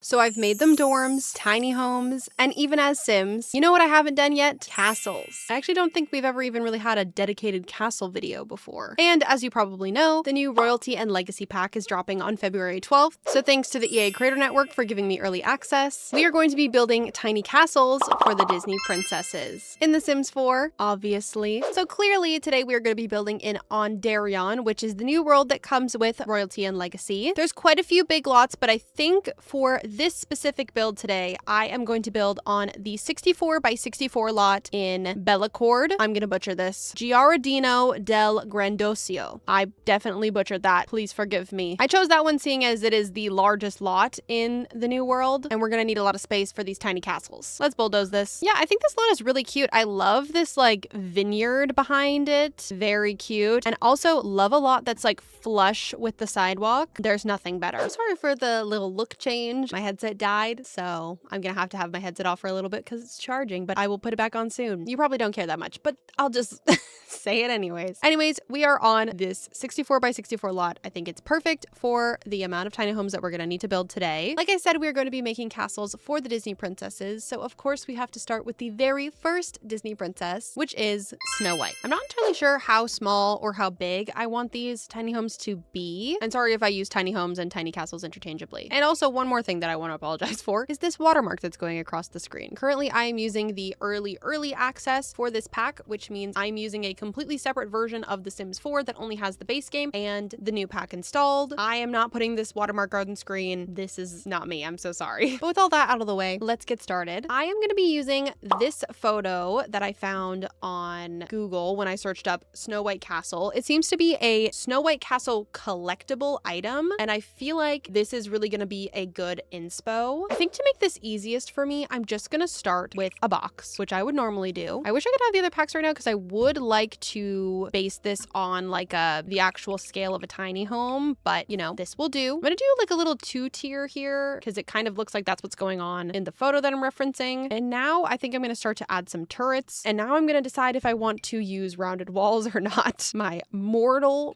So I've made them dorms, tiny homes, and even as Sims. You know what I haven't done yet? Castles. I actually don't think we've ever even really had a dedicated castle video before. And as you probably know, the new Royalty and Legacy pack is dropping on February 12th. So thanks to the EA Creator Network for giving me early access, we are going to be building tiny castles for the Disney princesses. In The Sims 4, obviously. So clearly today we are going to be building in Ondarion, which is the new world that comes with Royalty and Legacy. There's quite a few big lots, but I think for this specific build today, I am going to build on the 64 by 64 lot in Bellacord. I'm going to butcher this. Giardino del Grandosio. I definitely butchered that. Please forgive me. I chose that one seeing as it is the largest lot in the new world, and we're going to need a lot of space for these tiny castles. Let's bulldoze this. Yeah, I think this lot is really cute. I love this like vineyard behind it. Very cute. And also love a lot that's like flush with the sidewalk. There's nothing better. Sorry for the little look change. My headset died, so I'm gonna have to have my headset off for a little bit because it's charging, but I will put it back on soon. You probably don't care that much, but I'll just say it anyways. Anyways, we are on this 64 by 64 lot. I think it's perfect for the amount of tiny homes that we're gonna need to build today. Like I said, we're going to be making castles for the Disney princesses, so of course we have to start with the very first Disney princess, which is Snow White. I'm not entirely sure how small or how big I want these tiny homes to be. And sorry if I use tiny homes and tiny castles interchangeably. And also one more thing that I want to apologize for is this watermark that's going across the screen. Currently, I am using the early access for this pack, which means I'm using a completely separate version of The Sims 4 that only has the base game and the new pack installed. I am not putting this watermark on the screen. This is not me. I'm so sorry. But with all that out of the way, let's get started. I am going to be using this photo that I found on Google when I searched up Snow White Castle. It seems to be a Snow White Castle collectible item, and I feel like this is really going to be a good inspo. I think to make this easiest for me, I'm just going to start with a box, which I would normally do. I wish I could have the other packs right now because I would like to base this on like the actual scale of a tiny home, but you know, this will do. I'm going to do like a little 2-tier here because it kind of looks like that's what's going on in the photo that I'm referencing. And now I think I'm going to start to add some turrets. And now I'm going to decide if I want to use rounded walls or not. My mortal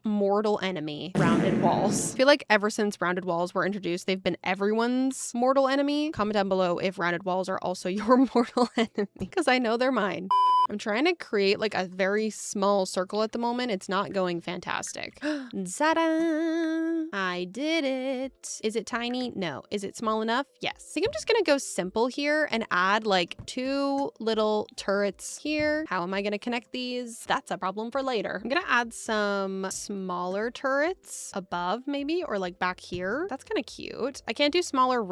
enemy, rounded walls. I feel like ever since rounded walls were introduced, they've been everyone's mortal enemy. Comment down below if rounded walls are also your mortal enemy, because I know they're mine. I'm trying to create like a very small circle at the moment. It's not going fantastic. Ta-da! I did it. Is it tiny? No. Is it small enough? Yes. I think I'm just gonna go simple here and add like 2 little turrets here. How am I gonna connect these? That's a problem for later. I'm gonna add some smaller turrets above maybe, or like back here. That's kind of cute. I can't do smaller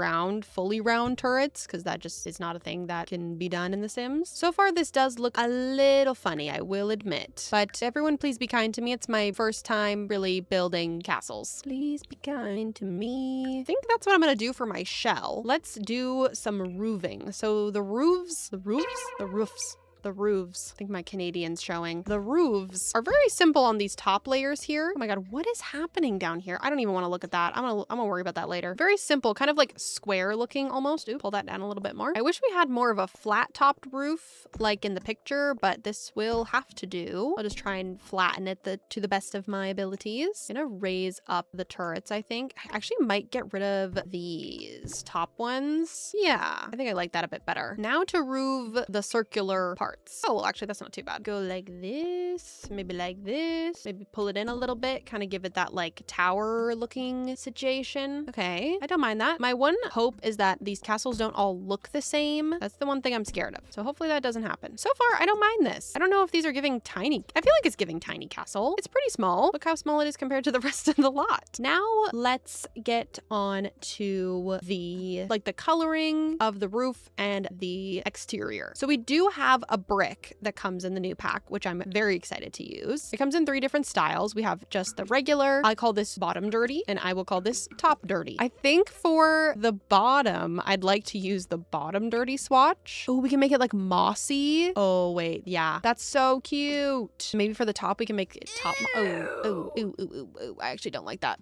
fully round turrets because that just is not a thing that can be done in The Sims. So far, this does look a little funny, I will admit. But everyone please be kind to me. It's my first time really building castles. Please be kind to me. I think that's what I'm gonna do for my shell. Let's do some roofing. So the roofs. I think my Canadian's showing. The roofs are very simple on these top layers here. Oh my god, what is happening down here? I don't even want to look at that. I'm gonna worry about that later. Very simple, kind of like square looking almost. Ooh, pull that down a little bit more. I wish we had more of a flat topped roof like in the picture, but this will have to do. I'll just try and flatten it to the best of my abilities. I'm gonna raise up the turrets, I think. I actually might get rid of these top ones. Yeah, I think I like that a bit better. Now to roof the circular part. Oh, well, actually, that's not too bad. Go like this, maybe like this, maybe pull it in a little bit, kind of give it that like tower looking situation. Okay, I don't mind that. My one hope is that these castles don't all look the same. That's the one thing I'm scared of. So hopefully that doesn't happen. So far, I don't mind this. I don't know if these are giving tiny. I feel like it's giving tiny castle. It's pretty small. Look how small it is compared to the rest of the lot. Now let's get on to the coloring of the roof and the exterior. So we do have a brick that comes in the new pack, which I'm very excited to use. It comes in 3 different styles. We have just the regular. I call this bottom dirty, and I will call this top dirty. I think for the bottom, I'd like to use the bottom dirty swatch. Oh, we can make it like mossy. Oh, wait. Yeah, that's so cute. Maybe for the top, we can make it top. Oh, I actually don't like that.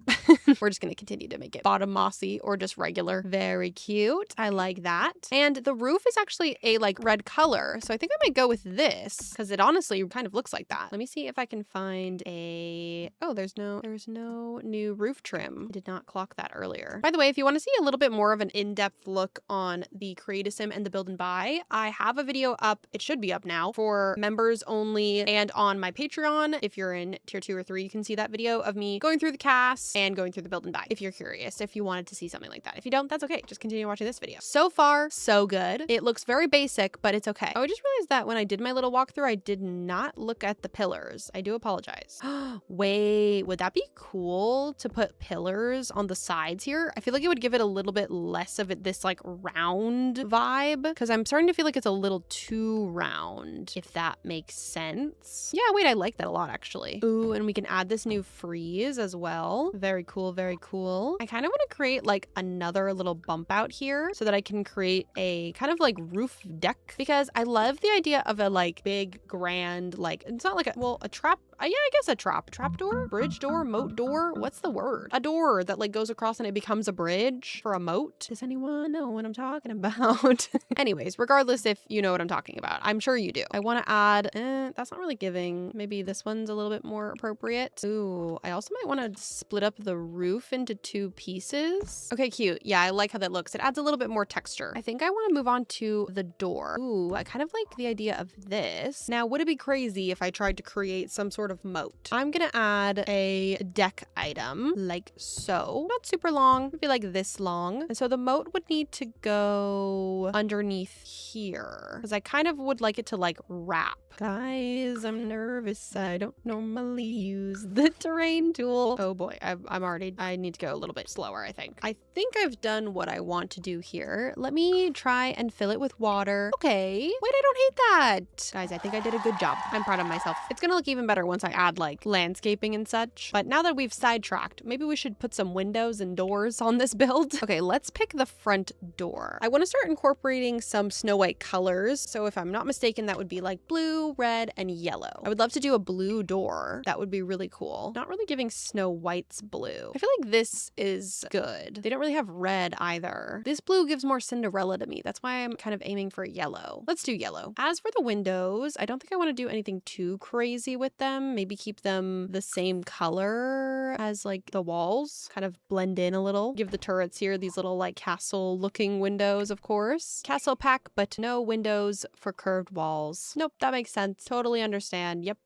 We're just gonna continue to make it bottom mossy or just regular. Very cute. I like that. And the roof is actually a like red color. So I think I might go with this because it honestly kind of looks like that. Let me see if I can find a, oh, there's no new roof trim. I did not clock that earlier. By the way, if you want to see a little bit more of an in-depth look on the Create a Sim and the Build and Buy, I have a video up. It should be up now for members only and on my Patreon. If you're in tier 2 or 3, you can see that video of me going through the cast and going through the Build and Buy if you're curious, if you wanted to see something like that. If you don't, that's okay. Just continue watching this video. So far, so good. It looks very basic, but it's okay. Oh, I just realized that when I did my little walkthrough, I did not look at the pillars. I do apologize. Wait, would that be cool to put pillars on the sides here? I feel like it would give it a little bit less of this like round vibe because I'm starting to feel like it's a little too round, if that makes sense. Yeah, wait, I like that a lot actually. Ooh, and we can add this new frieze as well. Very cool, very cool. I kind of want to create like another little bump out here so that I can create a kind of like roof deck because I love the idea of a like big grand, like it's not like a, well, a trap. Yeah, I guess a trap door, bridge door, moat door. What's the word? A door that like goes across and it becomes a bridge for a moat. Does anyone know what I'm talking about? Anyways, regardless if you know what I'm talking about, I'm sure you do. I want to add, that's not really giving. Maybe this one's a little bit more appropriate. Ooh, I also might want to split up the roof into 2 pieces. Okay, cute. Yeah, I like how that looks. It adds a little bit more texture. I think I want to move on to the door. Ooh, I kind of like the idea of this. Now, would it be crazy if I tried to create some sort of moat? I'm gonna add a deck item like so. Not super long, maybe like this long. And so the moat would need to go underneath here because I kind of would like it to like wrap. Guys, I'm nervous. I don't normally use the terrain tool. Oh boy, I need to go a little bit slower, I think. I think I've done what I want to do here. Let me try and fill it with water. Okay. Wait, I don't hate that. Guys, I think I did a good job. I'm proud of myself. It's gonna look even better once I add like landscaping and such. But now that we've sidetracked, maybe we should put some windows and doors on this build. Okay, let's pick the front door. I want to start incorporating some Snow White colors. So if I'm not mistaken, that would be like blue, red, and yellow. I would love to do a blue door. That would be really cool. Not really giving Snow White's blue. I feel like this is good. They don't really have red either. This blue gives more Cinderella to me. That's why I'm kind of aiming for yellow. Let's do yellow. As for the windows, I don't think I want to do anything too crazy with them. Maybe keep them the same color as like the walls, kind of blend in a little. Give the turrets here these little like castle looking windows, of course. Castle pack, but no windows for curved walls. Nope, that makes sense. Totally understand. Yep.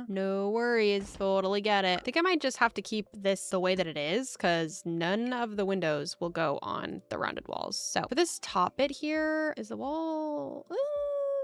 No worries. Totally get it. I think I might just have to keep this the way that it is because none of the windows will go on the rounded walls. So for this top bit here, is the wall...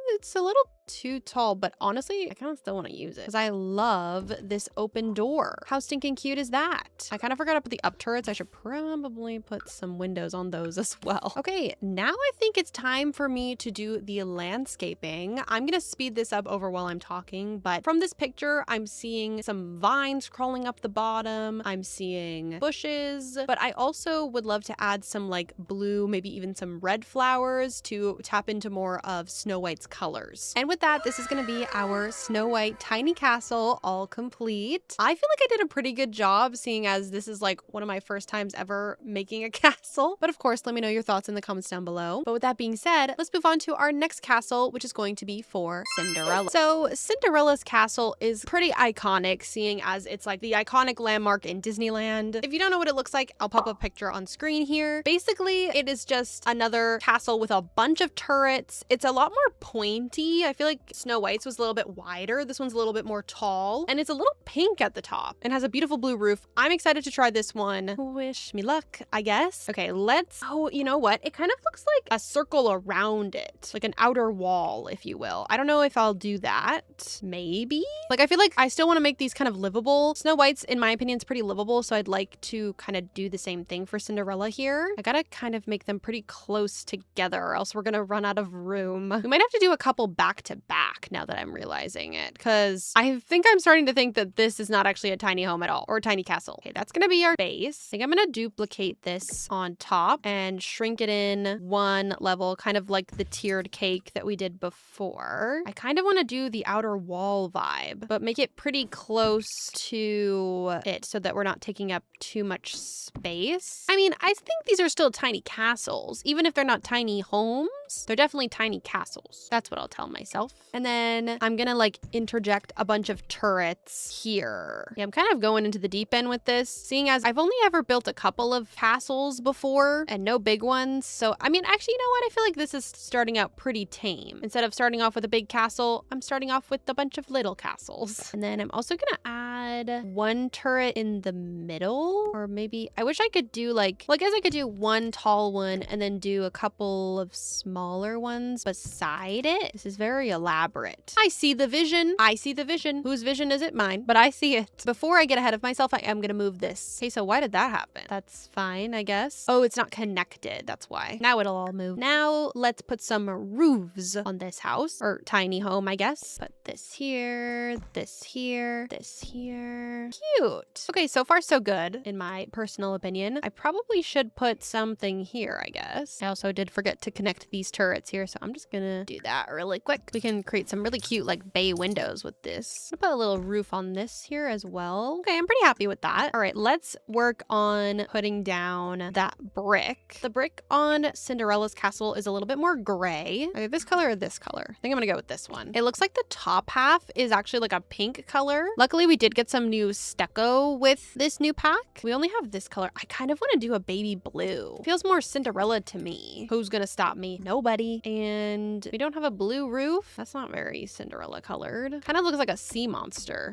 it's a little too tall, but honestly, I kind of still want to use it because I love this open door. How stinking cute is that? I kind of forgot to put the up turrets. I should probably put some windows on those as well. Okay, now I think it's time for me to do the landscaping. I'm gonna speed this up over while I'm talking, but from this picture, I'm seeing some vines crawling up the bottom. I'm seeing bushes, but I also would love to add some like blue, maybe even some red flowers to tap into more of Snow White's colors. And with that, this is going to be our Snow White tiny castle all complete. I feel like I did a pretty good job seeing as this is like one of my first times ever making a castle. But of course, let me know your thoughts in the comments down below. But with that being said, let's move on to our next castle, which is going to be for Cinderella. So Cinderella's castle is pretty iconic, seeing as it's like the iconic landmark in Disneyland. If you don't know what it looks like, I'll pop a picture on screen here. Basically, it is just another castle with a bunch of turrets. It's a lot more pointy. I feel like Snow White's was a little bit wider. This one's a little bit more tall, and it's a little pink at the top and has a beautiful blue roof. I'm excited to try this one. Wish me luck, I guess. Okay, oh, you know what? It kind of looks like a circle around it, like an outer wall, if you will. I don't know if I'll do that. Maybe? Like, I feel like I still want to make these kind of livable. Snow White's, in my opinion, is pretty livable, so I'd like to kind of do the same thing for Cinderella here. I gotta kind of make them pretty close together, or else we're gonna run out of room. We might have to do a couple back to back now that I'm realizing it, because I think I'm starting to think that this is not actually a tiny home at all, or a tiny castle. Okay, that's gonna be our base. I think I'm gonna duplicate this on top and shrink it in one level, kind of like the tiered cake that we did before. I kind of want to do the outer wall vibe, but make it pretty close to it so that we're not taking up too much space. I mean, I think these are still tiny castles. Even if they're not tiny homes, they're definitely tiny castles. That's what I'll tell myself. And then I'm gonna like interject a bunch of turrets here. Yeah, I'm kind of going into the deep end with this, seeing as I've only ever built a couple of castles before and no big ones. So, I mean, actually, you know what? I feel like this is starting out pretty tame. Instead of starting off with a big castle, I'm starting off with a bunch of little castles. And then I'm also gonna add one turret in the middle, or maybe I wish I could do like I guess I could do one tall one and then do a couple of smaller ones beside it. This is very elaborate. I see the vision. I see the vision. Whose vision is it? Mine, but I see it. Before I get ahead of myself, I am gonna move this. Okay, so why did that happen? That's fine, I guess. Oh, it's not connected. That's why. Now it'll all move. Now let's put some roofs on this house, or tiny home, I guess. Put this here, this here, this here. Cute. Okay, so far so good, in my personal opinion. I probably should put something here, I guess. I also did forget to connect these turrets here, so I'm just gonna do that really quick. We can create some really cute like bay windows with this. I'm gonna put a little roof on this here as well. Okay, I'm pretty happy with that. All right, let's work on putting down that brick. The brick on Cinderella's castle is a little bit more gray. Okay, this color or this color? I think I'm gonna go with this one. It looks like the top half is actually like a pink color. Luckily, we did get some new stucco with this new pack. We only have this color. I kind of want to do a baby blue. Feels more Cinderella to me. Who's gonna stop me? Nobody. And we don't have a blue roof. That's not very Cinderella colored. Kind of looks like a sea monster.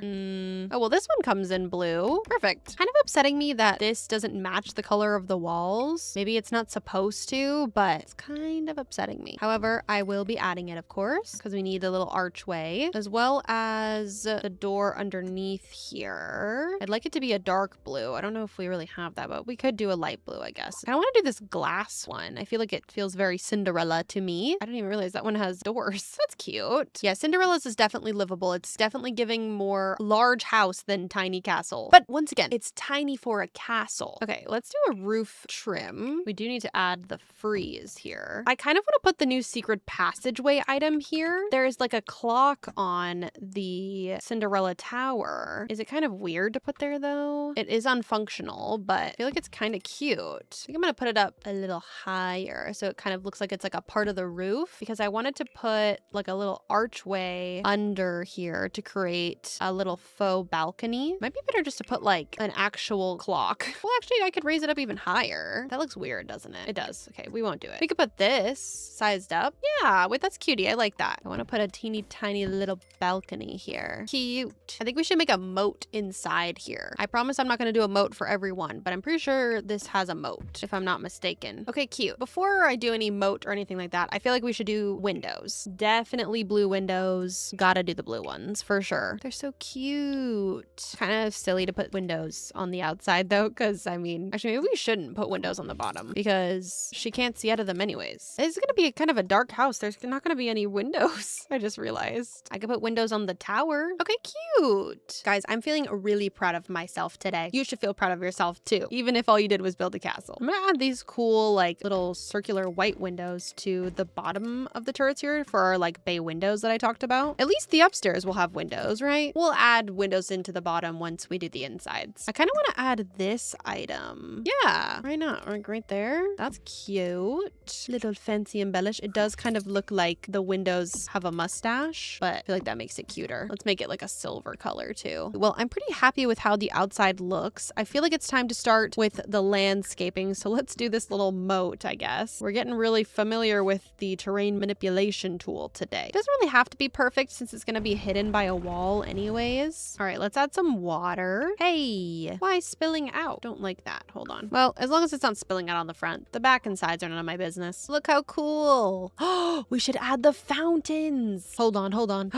Oh, well, this one comes in blue. Perfect. Kind of upsetting me that this doesn't match the color of the walls. Maybe it's not supposed to, but it's kind of upsetting me. However, I will be adding it, of course, because we need the little archway, as well as the door underneath here. I'd like it to be a dark blue. I don't know if we really have that, but we could do a light blue, I guess. I want to do this glass one. I feel like it feels very Cinderella to me. I didn't even realize that one has doors. That's cute. Yeah, Cinderella's is definitely livable. It's definitely giving more large house than tiny castle. But once again, it's tiny for a castle. Okay, let's do a roof trim. We do need to add the frieze here. I kind of want to put the new secret passageway item here. There's like a clock on the Cinderella tower. Is it kind of weird to put there though? It is unfunctional, but I feel like it's kind of cute. I think I'm gonna put it up a little higher so it kind of looks like it's like a part of the roof, because I wanted to put like a little archway under here to create a little faux balcony. Might be better just to put like an actual clock. Well, actually, I could raise it up even higher. That looks weird, doesn't it? It does. Okay, we won't do it. We could put this sized up. Yeah, wait, that's cutie. I like that. I want to put a teeny tiny little balcony here. Cute. I think we should make a moat inside here. I promise I'm not going to do a moat for everyone, but I'm pretty sure this has a moat, if I'm not mistaken. Okay, cute. Before I do any moat or anything like that, I feel like we should do windows. Definitely blue windows. Gotta do the blue ones for sure. They're so cute. Kind of silly to put windows on the outside though, because I mean, actually maybe we shouldn't put windows on the bottom because she can't see out of them anyways. It's gonna be kind of a dark house. There's not gonna be any windows. I just realized. I could put windows on the tower. Okay, cute. Guys, I'm feeling really proud of myself today. You should feel proud of yourself too, even if all you did was build a castle. I'm gonna add these cool like little circular white windows to the bottom of the turrets here for our like bay windows that I talked about. At least the upstairs will have windows, right? We'll add windows into the bottom once we do the insides. I kind of want to add this item. Yeah, why not? Like right there. That's cute. Little fancy embellish. It does kind of look like the windows have a mustache, but I feel like that makes it cuter. Let's make it like a silver color too. Well, I'm pretty happy with how the outside looks. I feel like it's time to start with the landscaping. So let's do this little moat, I guess. We're getting really familiar with the terrain manipulation tool today. It doesn't really have to be perfect since it's going to be hidden by a wall anyways. All right, let's add some water. Hey, why spilling out? Don't like that. Hold on. Well, as long as it's not spilling out on the front, the back and sides are none of my business. Look how cool. Oh, we should add the fountains. Hold on, hold on.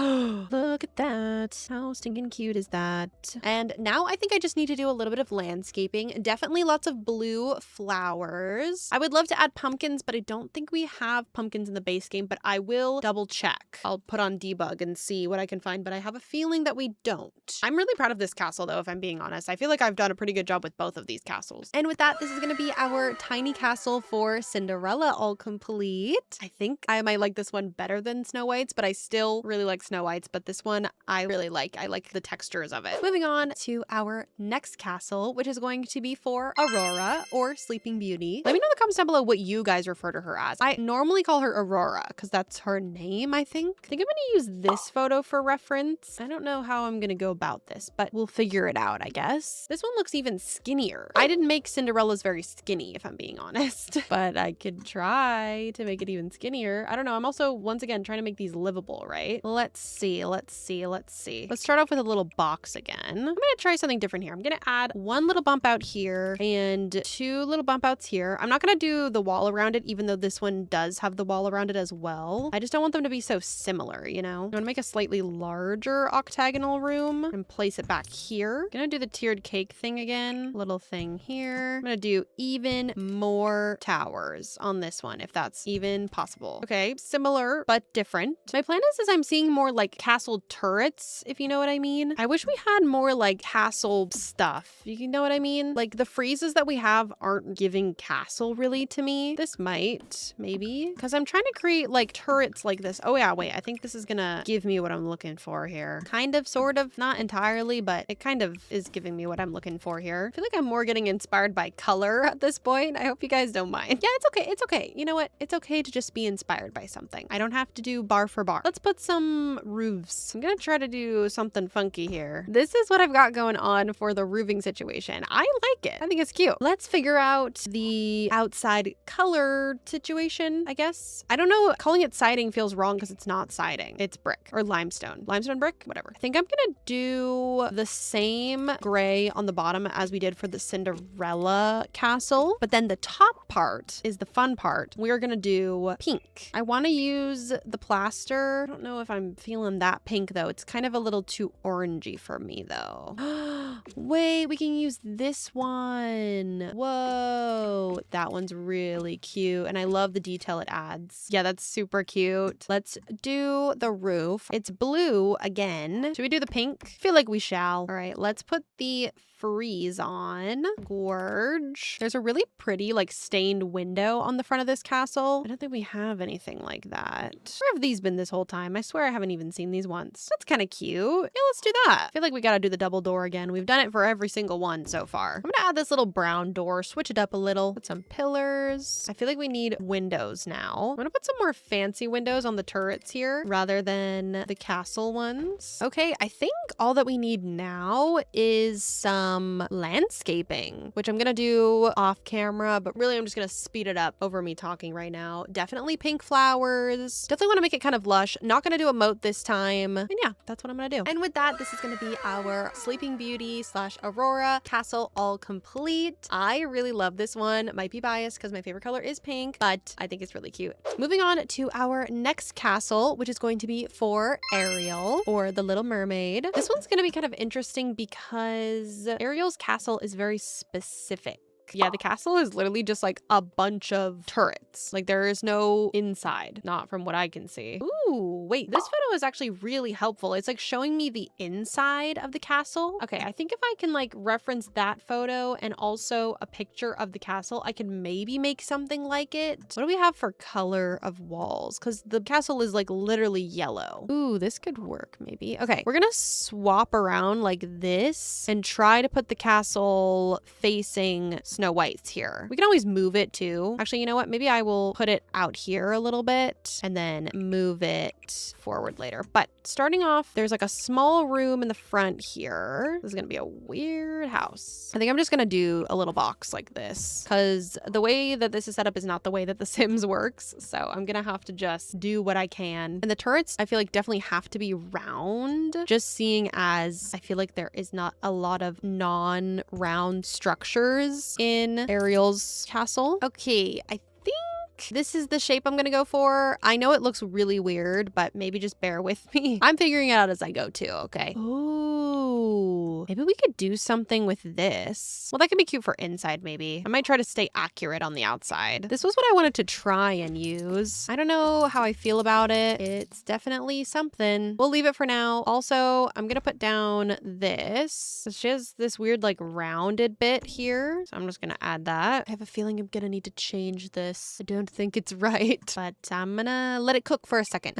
Look at that. How stinking cute is that? And now I think I just need to do a little bit of landscaping. Definitely lots of blue flowers. I would love to add pumpkins, but I don't think we have pumpkins in the base game, but I will will double check. I'll put on debug and see what I can find, but I have a feeling that we don't. I'm really proud of this castle though, if I'm being honest. I feel like I've done a pretty good job with both of these castles. And with that, this is gonna be our tiny castle for Cinderella all complete. I think I might like this one better than Snow White's, but I still really like Snow White's, but this one I really like. I like the textures of it. Moving on to our next castle, which is going to be for Aurora or Sleeping Beauty. Let me know in the comments down below what you guys refer to her as. I normally call her Aurora because that's her name, I think. I think I'm gonna use this photo for reference. I don't know how I'm gonna go about this, but we'll figure it out, I guess. This one looks even skinnier. I didn't make Cinderella's very skinny, if I'm being honest, but I could try to make it even skinnier. I don't know. I'm also, once again, trying to make these livable, right? Let's see. Let's start off with a little box again. I'm gonna try something different here. I'm gonna add one little bump out here and two little bump outs here. I'm not gonna do the wall around it, even though this one does have the wall around it as well. I just don't want them to be so similar, you know? I'm gonna make a slightly larger octagonal room and place it back here. I'm gonna do the tiered cake thing again. Little thing here. I'm gonna do even more towers on this one, if that's even possible. Okay, similar but different. My plan is I'm seeing more like castle turrets, if you know what I mean. I wish we had more like castle stuff. You know what I mean? Like the freezes that we have aren't giving castle really to me. This might, maybe, because I'm trying to create like turrets like this. Oh yeah, wait, I think this is gonna give me what I'm looking for here. Kind of, sort of, not entirely, but it kind of is giving me what I'm looking for here. I feel like I'm more getting inspired by color at this point. I hope you guys don't mind. Yeah, it's okay. It's okay. You know what? It's okay to just be inspired by something. I don't have to do bar for bar. Let's put some roofs. I'm gonna try to do something funky here. This is what I've got going on for the roofing situation. I like it. I think it's cute. Let's figure out the outside color situation, I guess. I don't know. Calling it siding feels wrong because it's not siding. It's brick or limestone. Limestone brick? Whatever. I think I'm gonna do the same gray on the bottom as we did for the Cinderella castle, but then the top part is the fun part. We're gonna do pink. I want to use the plaster. I don't know if I'm feeling that pink though. It's kind of a little too orangey for me though. Wait, we can use this one. Whoa, that one's really cute and I love the detail it adds. Yeah, that's super cute. Let's do the roof. It's blue again. Should we do the pink? I feel like we shall. All right, let's put the frieze on. Gorge. There's a really pretty like stained window on the front of this castle. I don't think we have anything like that. Where have these been this whole time? I swear I haven't even seen these once. That's kind of cute. Yeah, let's do that. I feel like we gotta do the double door again. We've done it for every single one so far. I'm gonna add this little brown door, switch it up a little, put some pillars. I feel like we need windows now. I'm gonna put some more fancy windows on the turrets here rather than the castle ones. Okay, I think all that we need now is some landscaping, which I'm gonna do off camera, but really I'm just gonna speed it up over me talking right now. Definitely pink flowers. Definitely want to make it kind of lush. Not gonna do a moat this time. And yeah, that's what I'm gonna do. And with that, this is gonna be our Sleeping Beauty / Aurora castle all complete. I really love this one. Might be biased because my favorite color is pink, but I think it's really cute. Moving on to our next castle, which is going to be for Ariel or the Little Mermaid. This one's gonna be kind of interesting because Ariel's castle is very specific. Yeah, the castle is literally just like a bunch of turrets. Like there is no inside, not from what I can see. Ooh, wait, this photo is actually really helpful. It's like showing me the inside of the castle. Okay, I think if I can like reference that photo and also a picture of the castle, I can maybe make something like it. What do we have for color of walls? Because the castle is like literally yellow. Ooh, this could work maybe. Okay, we're gonna swap around like this and try to put the castle facing Snow White's here. We can always move it too. Actually, you know what? Maybe I will put it out here a little bit and then move it forward later. But starting off, there's like a small room in the front here. This is gonna be a weird house. I think I'm just gonna do a little box like this because the way that this is set up is not the way that The Sims works. So I'm gonna have to just do what I can. And the turrets, I feel like definitely have to be round, just seeing as I feel like there is not a lot of non-round structures in Ariel's castle. Okay, I think this is the shape I'm gonna go for. I know it looks really weird, but maybe just bear with me. I'm figuring it out as I go too, okay? Ooh, maybe we could do something with this. Well, that could be cute for inside maybe. I might try to stay accurate on the outside. This was what I wanted to try and use. I don't know how I feel about it. It's definitely something. We'll leave it for now. Also, I'm gonna put down this. She has this weird like rounded bit here. So I'm just gonna add that. I have a feeling I'm gonna need to change this. I don't think it's right, but I'm gonna let it cook for a second.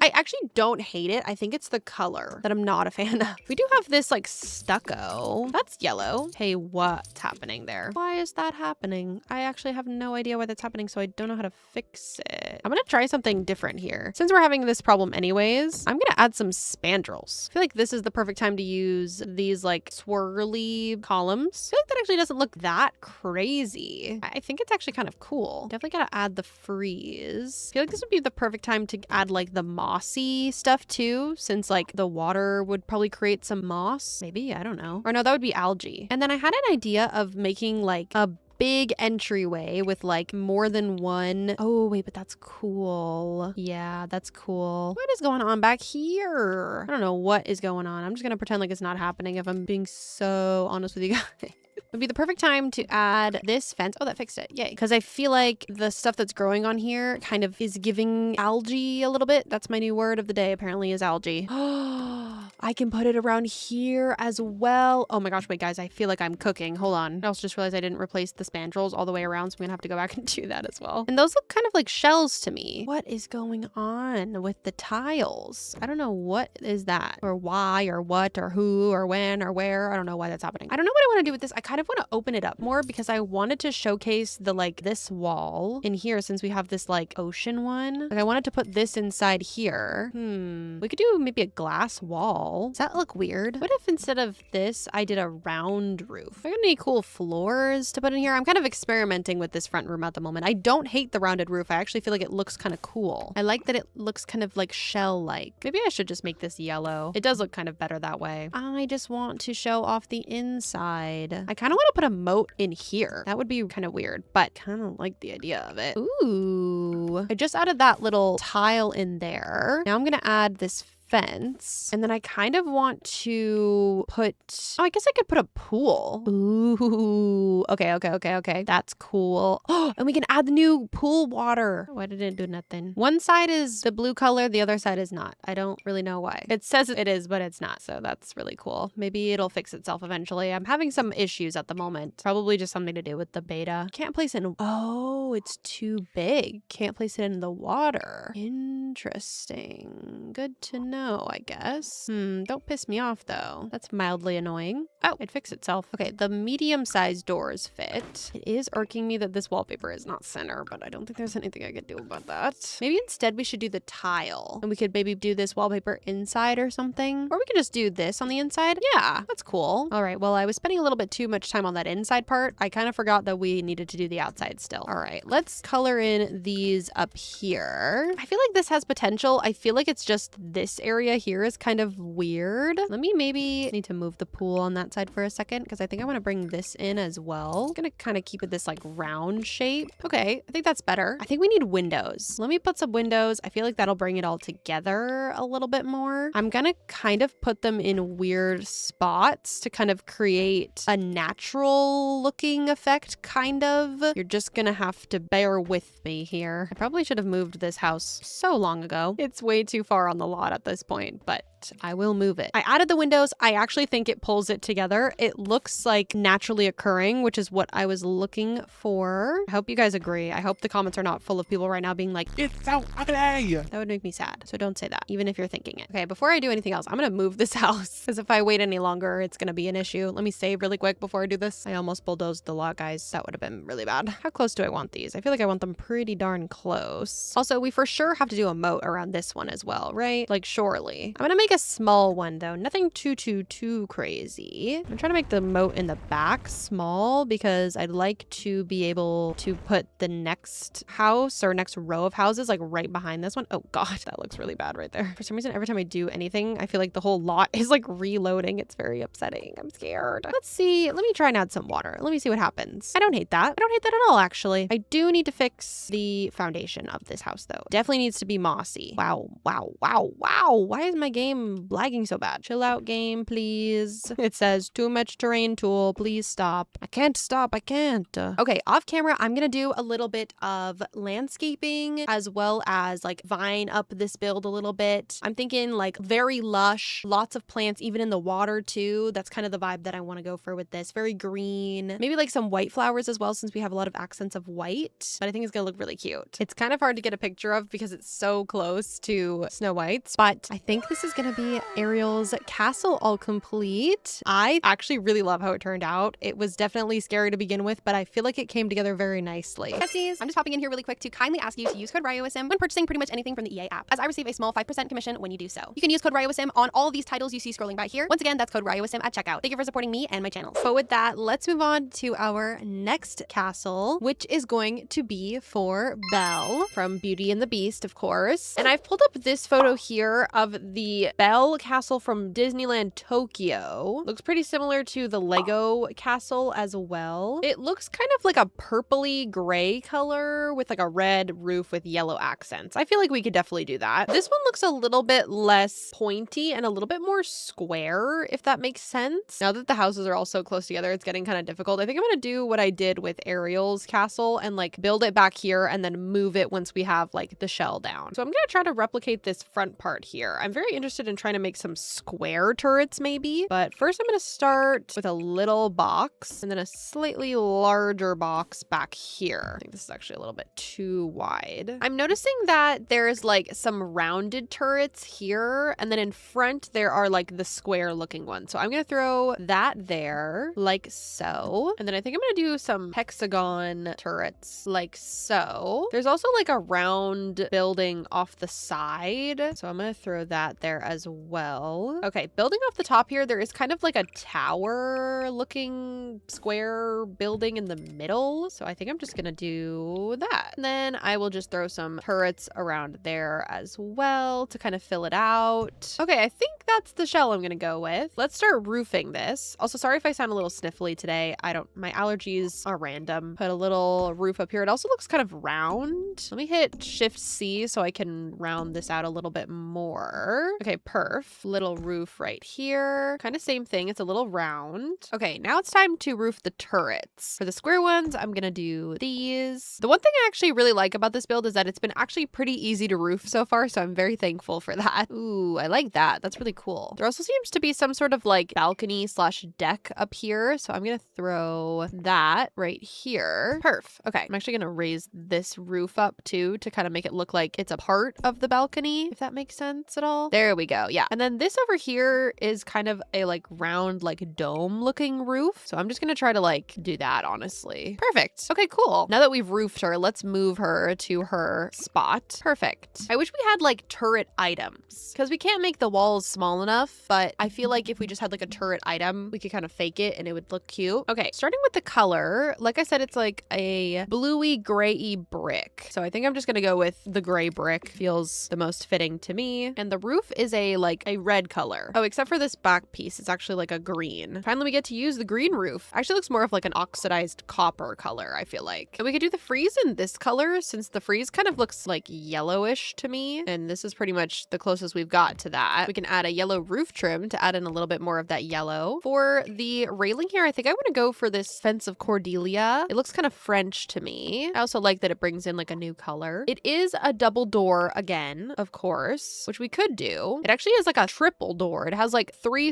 I actually don't hate it. I think it's the color that I'm not a fan of. We do have this like stucco. That's yellow. Hey, what's happening there? Why is that happening? I actually have no idea why that's happening, so I don't know how to fix it. I'm gonna try something different here. Since we're having this problem anyways, I'm gonna add some spandrels. I feel like this is the perfect time to use these like swirly columns. I feel like that actually doesn't look that crazy. I think it's actually kind of cool. Definitely gotta add the frieze. I feel like this would be the perfect time to add like the mossy stuff too, since like the water would probably create some moss. Maybe, I don't know. Or no, that would be algae. And then I had an idea of making like a big entryway with like more than one. Oh wait, but that's cool. Yeah, that's cool. What is going on back here? I don't know what is going on. I'm just gonna pretend like it's not happening if I'm being so honest with you guys. Would be the perfect time to add this fence. Oh, that fixed it. Yay. Because I feel like the stuff that's growing on here kind of is giving algae a little bit. That's my new word of the day, apparently, is algae. I can put it around here as well. Oh my gosh, wait, guys, I feel like I'm cooking. Hold on. I also just realized I didn't replace the spandrels all the way around, so I'm gonna have to go back and do that as well. And those look kind of like shells to me. What is going on with the tiles? I don't know what is that, or why, or what, or who, or when, or where. I don't know why that's happening. I don't know what I want to do with this. I kind of want to open it up more because I wanted to showcase the like this wall in here, since we have this like ocean one. Like I wanted to put this inside here. We could do maybe a glass wall. Does that look weird? What if instead of this, I did a round roof? I got any cool floors to put in here? I'm kind of experimenting with this front room at the moment. I don't hate the rounded roof. I actually feel like it looks kind of cool. I like that it looks kind of like shell-like. Maybe I should just make this yellow. It does look kind of better that way. I just want to show off the inside. I kind of want to put a moat in here. That would be kind of weird, but kind of like the idea of it. Ooh. I just added that little tile in there. Now I'm gonna add this fence, and then I kind of want to put, oh, I guess I could put a pool. Ooh, okay. That's cool. Oh, and we can add the new pool water. Why did it do nothing? One side is the blue color, the other side is not. I don't really know why. It says it is, but it's not, so that's really cool. Maybe it'll fix itself eventually. I'm having some issues at the moment. Probably just something to do with the beta. Can't place it in, oh, it's too big. Can't place it in the water. Interesting. Good to know, I guess. Don't piss me off though. That's mildly annoying. Oh, it fixed itself. Okay, the medium-sized doors fit. It is irking me that this wallpaper is not center, but I don't think there's anything I could do about that. Maybe instead we should do the tile, and we could maybe do this wallpaper inside or something. Or we could just do this on the inside. Yeah, that's cool. All right, well, I was spending a little bit too much time on that inside part. I kind of forgot that we needed to do the outside still. All right, let's color in these up here. I feel like this has potential. I feel like it's just this area here is kind of weird. Let me maybe need to move the pool on that side for a second, because I think I want to bring this in as well. I'm gonna kind of keep it this like round shape. Okay, I think that's better. I think we need windows. Let me put some windows. I feel like that'll bring it all together a little bit more. I'm gonna kind of put them in weird spots to kind of create a natural looking effect, kind of. You're just gonna have to bear with me here. I probably should have moved this house so long ago. It's way too far on the lot at this point, but I will move it. I added the windows. I actually think it pulls it together. It looks like naturally occurring, which is what I was looking for. I hope you guys agree. I hope the comments are not full of people right now being like, it's so ugly. That would make me sad. So don't say that, even if you're thinking it. Okay, before I do anything else, I'm gonna move this house, because if I wait any longer, it's gonna be an issue. Let me save really quick before I do this. I almost bulldozed the lot, guys. That would have been really bad. How close do I want these? I feel like I want them pretty darn close. Also, we for sure have to do a moat around this one as well, right? Like, surely. I'm gonna make a small one though, nothing too crazy. I'm trying to make the moat in the back small, because I'd like to be able to put the next house or next row of houses like right behind this one. Oh god, that looks really bad right there. For some reason, every time I do anything, I feel like the whole lot is like reloading. It's very upsetting. I'm scared. Let's see. Let me try and add some water. Let me see what happens. I don't hate that. I don't hate that at all, actually. I do need to fix the foundation of this house though. Definitely needs to be mossy. Wow. Why is my game I'm lagging so bad? Chill out game, please. It says too much terrain tool. Please stop. I can't stop. I can't. Okay, off camera, I'm gonna do a little bit of landscaping as well as like vine up this build a little bit. I'm thinking like very lush, lots of plants, even in the water too. That's kind of the vibe that I want to go for with this. Very green. Maybe like some white flowers as well, since we have a lot of accents of white. But I think it's gonna look really cute. It's kind of hard to get a picture of because it's so close to Snow White's, but I think this is gonna be Ariel's castle all complete. I actually really love how it turned out. It was definitely scary to begin with, but I feel like it came together very nicely. Besties, I'm just popping in here really quick to kindly ask you to use code RYOSM when purchasing pretty much anything from the EA app, as I receive a small 5% commission when you do so. You can use code RYOSM on all of these titles you see scrolling by here. Once again, that's code RYOSM at checkout. Thank you for supporting me and my channels. But with that, let's move on to our next castle, which is going to be for Belle from Beauty and the Beast, of course. And I've pulled up this photo here of the Belle castle from Disneyland Tokyo. Looks pretty similar to the Lego castle as well. It looks kind of like a purpley gray color with like a red roof with yellow accents. I feel like we could definitely do that. This one looks a little bit less pointy and a little bit more square, if that makes sense. Now that the houses are all so close together, it's getting kind of difficult. I think I'm gonna do what I did with Ariel's castle and like build it back here and then move it once we have like the shell down. So I'm gonna try to replicate this front part here. I'm very interested in trying to make some square turrets maybe, but first I'm gonna start with a little box and then a slightly larger box back here. I think this is actually a little bit too wide. I'm noticing that there's like some rounded turrets here, and then in front there are like the square looking ones. So I'm gonna throw that there like so, and then I think I'm gonna do some hexagon turrets like so. There's also like a round building off the side, so I'm gonna throw that there as well. Okay, building off the top here, there is kind of like a tower looking square building in the middle, so I think I'm just gonna do that. And then I will just throw some turrets around there as well to kind of fill it out. Okay, I think that's the shell I'm gonna go with. Let's start roofing this. Also, sorry if I sound a little sniffly today. My allergies are random. Put a little roof up here. It also looks kind of round. Let me hit Shift C so I can round this out a little bit more. Okay, perf. Little roof right here. Kind of same thing. It's a little round. Okay, now it's time to roof the turrets. For the square ones, I'm gonna do these. The one thing I actually really like about this build is that it's been actually pretty easy to roof so far, so I'm very thankful for that. Ooh, I like that. That's really cool. There also seems to be some sort of like balcony slash deck up here, so I'm gonna throw that right here. Perf. Okay, I'm actually gonna raise this roof up too to kind of make it look like it's a part of the balcony, if that makes sense at all. There we go. Yeah. And then this over here is kind of a like round like dome looking roof, so I'm just gonna try to like do that, honestly. Perfect. Okay, cool. Now that we've roofed her, let's move her to her spot. Perfect. I wish we had like turret items because we can't make the walls small enough, but I feel like if we just had like a turret item, we could kind of fake it and it would look cute. Okay, starting with the color, like I said, it's like a bluey grayy brick. So I think I'm just gonna go with the gray brick. Feels the most fitting to me. And the roof is a red color. Oh, except for this back piece, it's actually like a green. Finally, we get to use the green roof. Actually looks more of like an oxidized copper color, I feel like. And we could do the frieze in this color since the frieze kind of looks like yellowish to me. And this is pretty much the closest we've got to that. We can add a yellow roof trim to add in a little bit more of that yellow. For the railing here, I think I want to go for this Fence of Cordelia. It looks kind of French to me. I also like that it brings in like a new color. It is a double door again, of course, which we could do. It actually is like a triple door. It has like two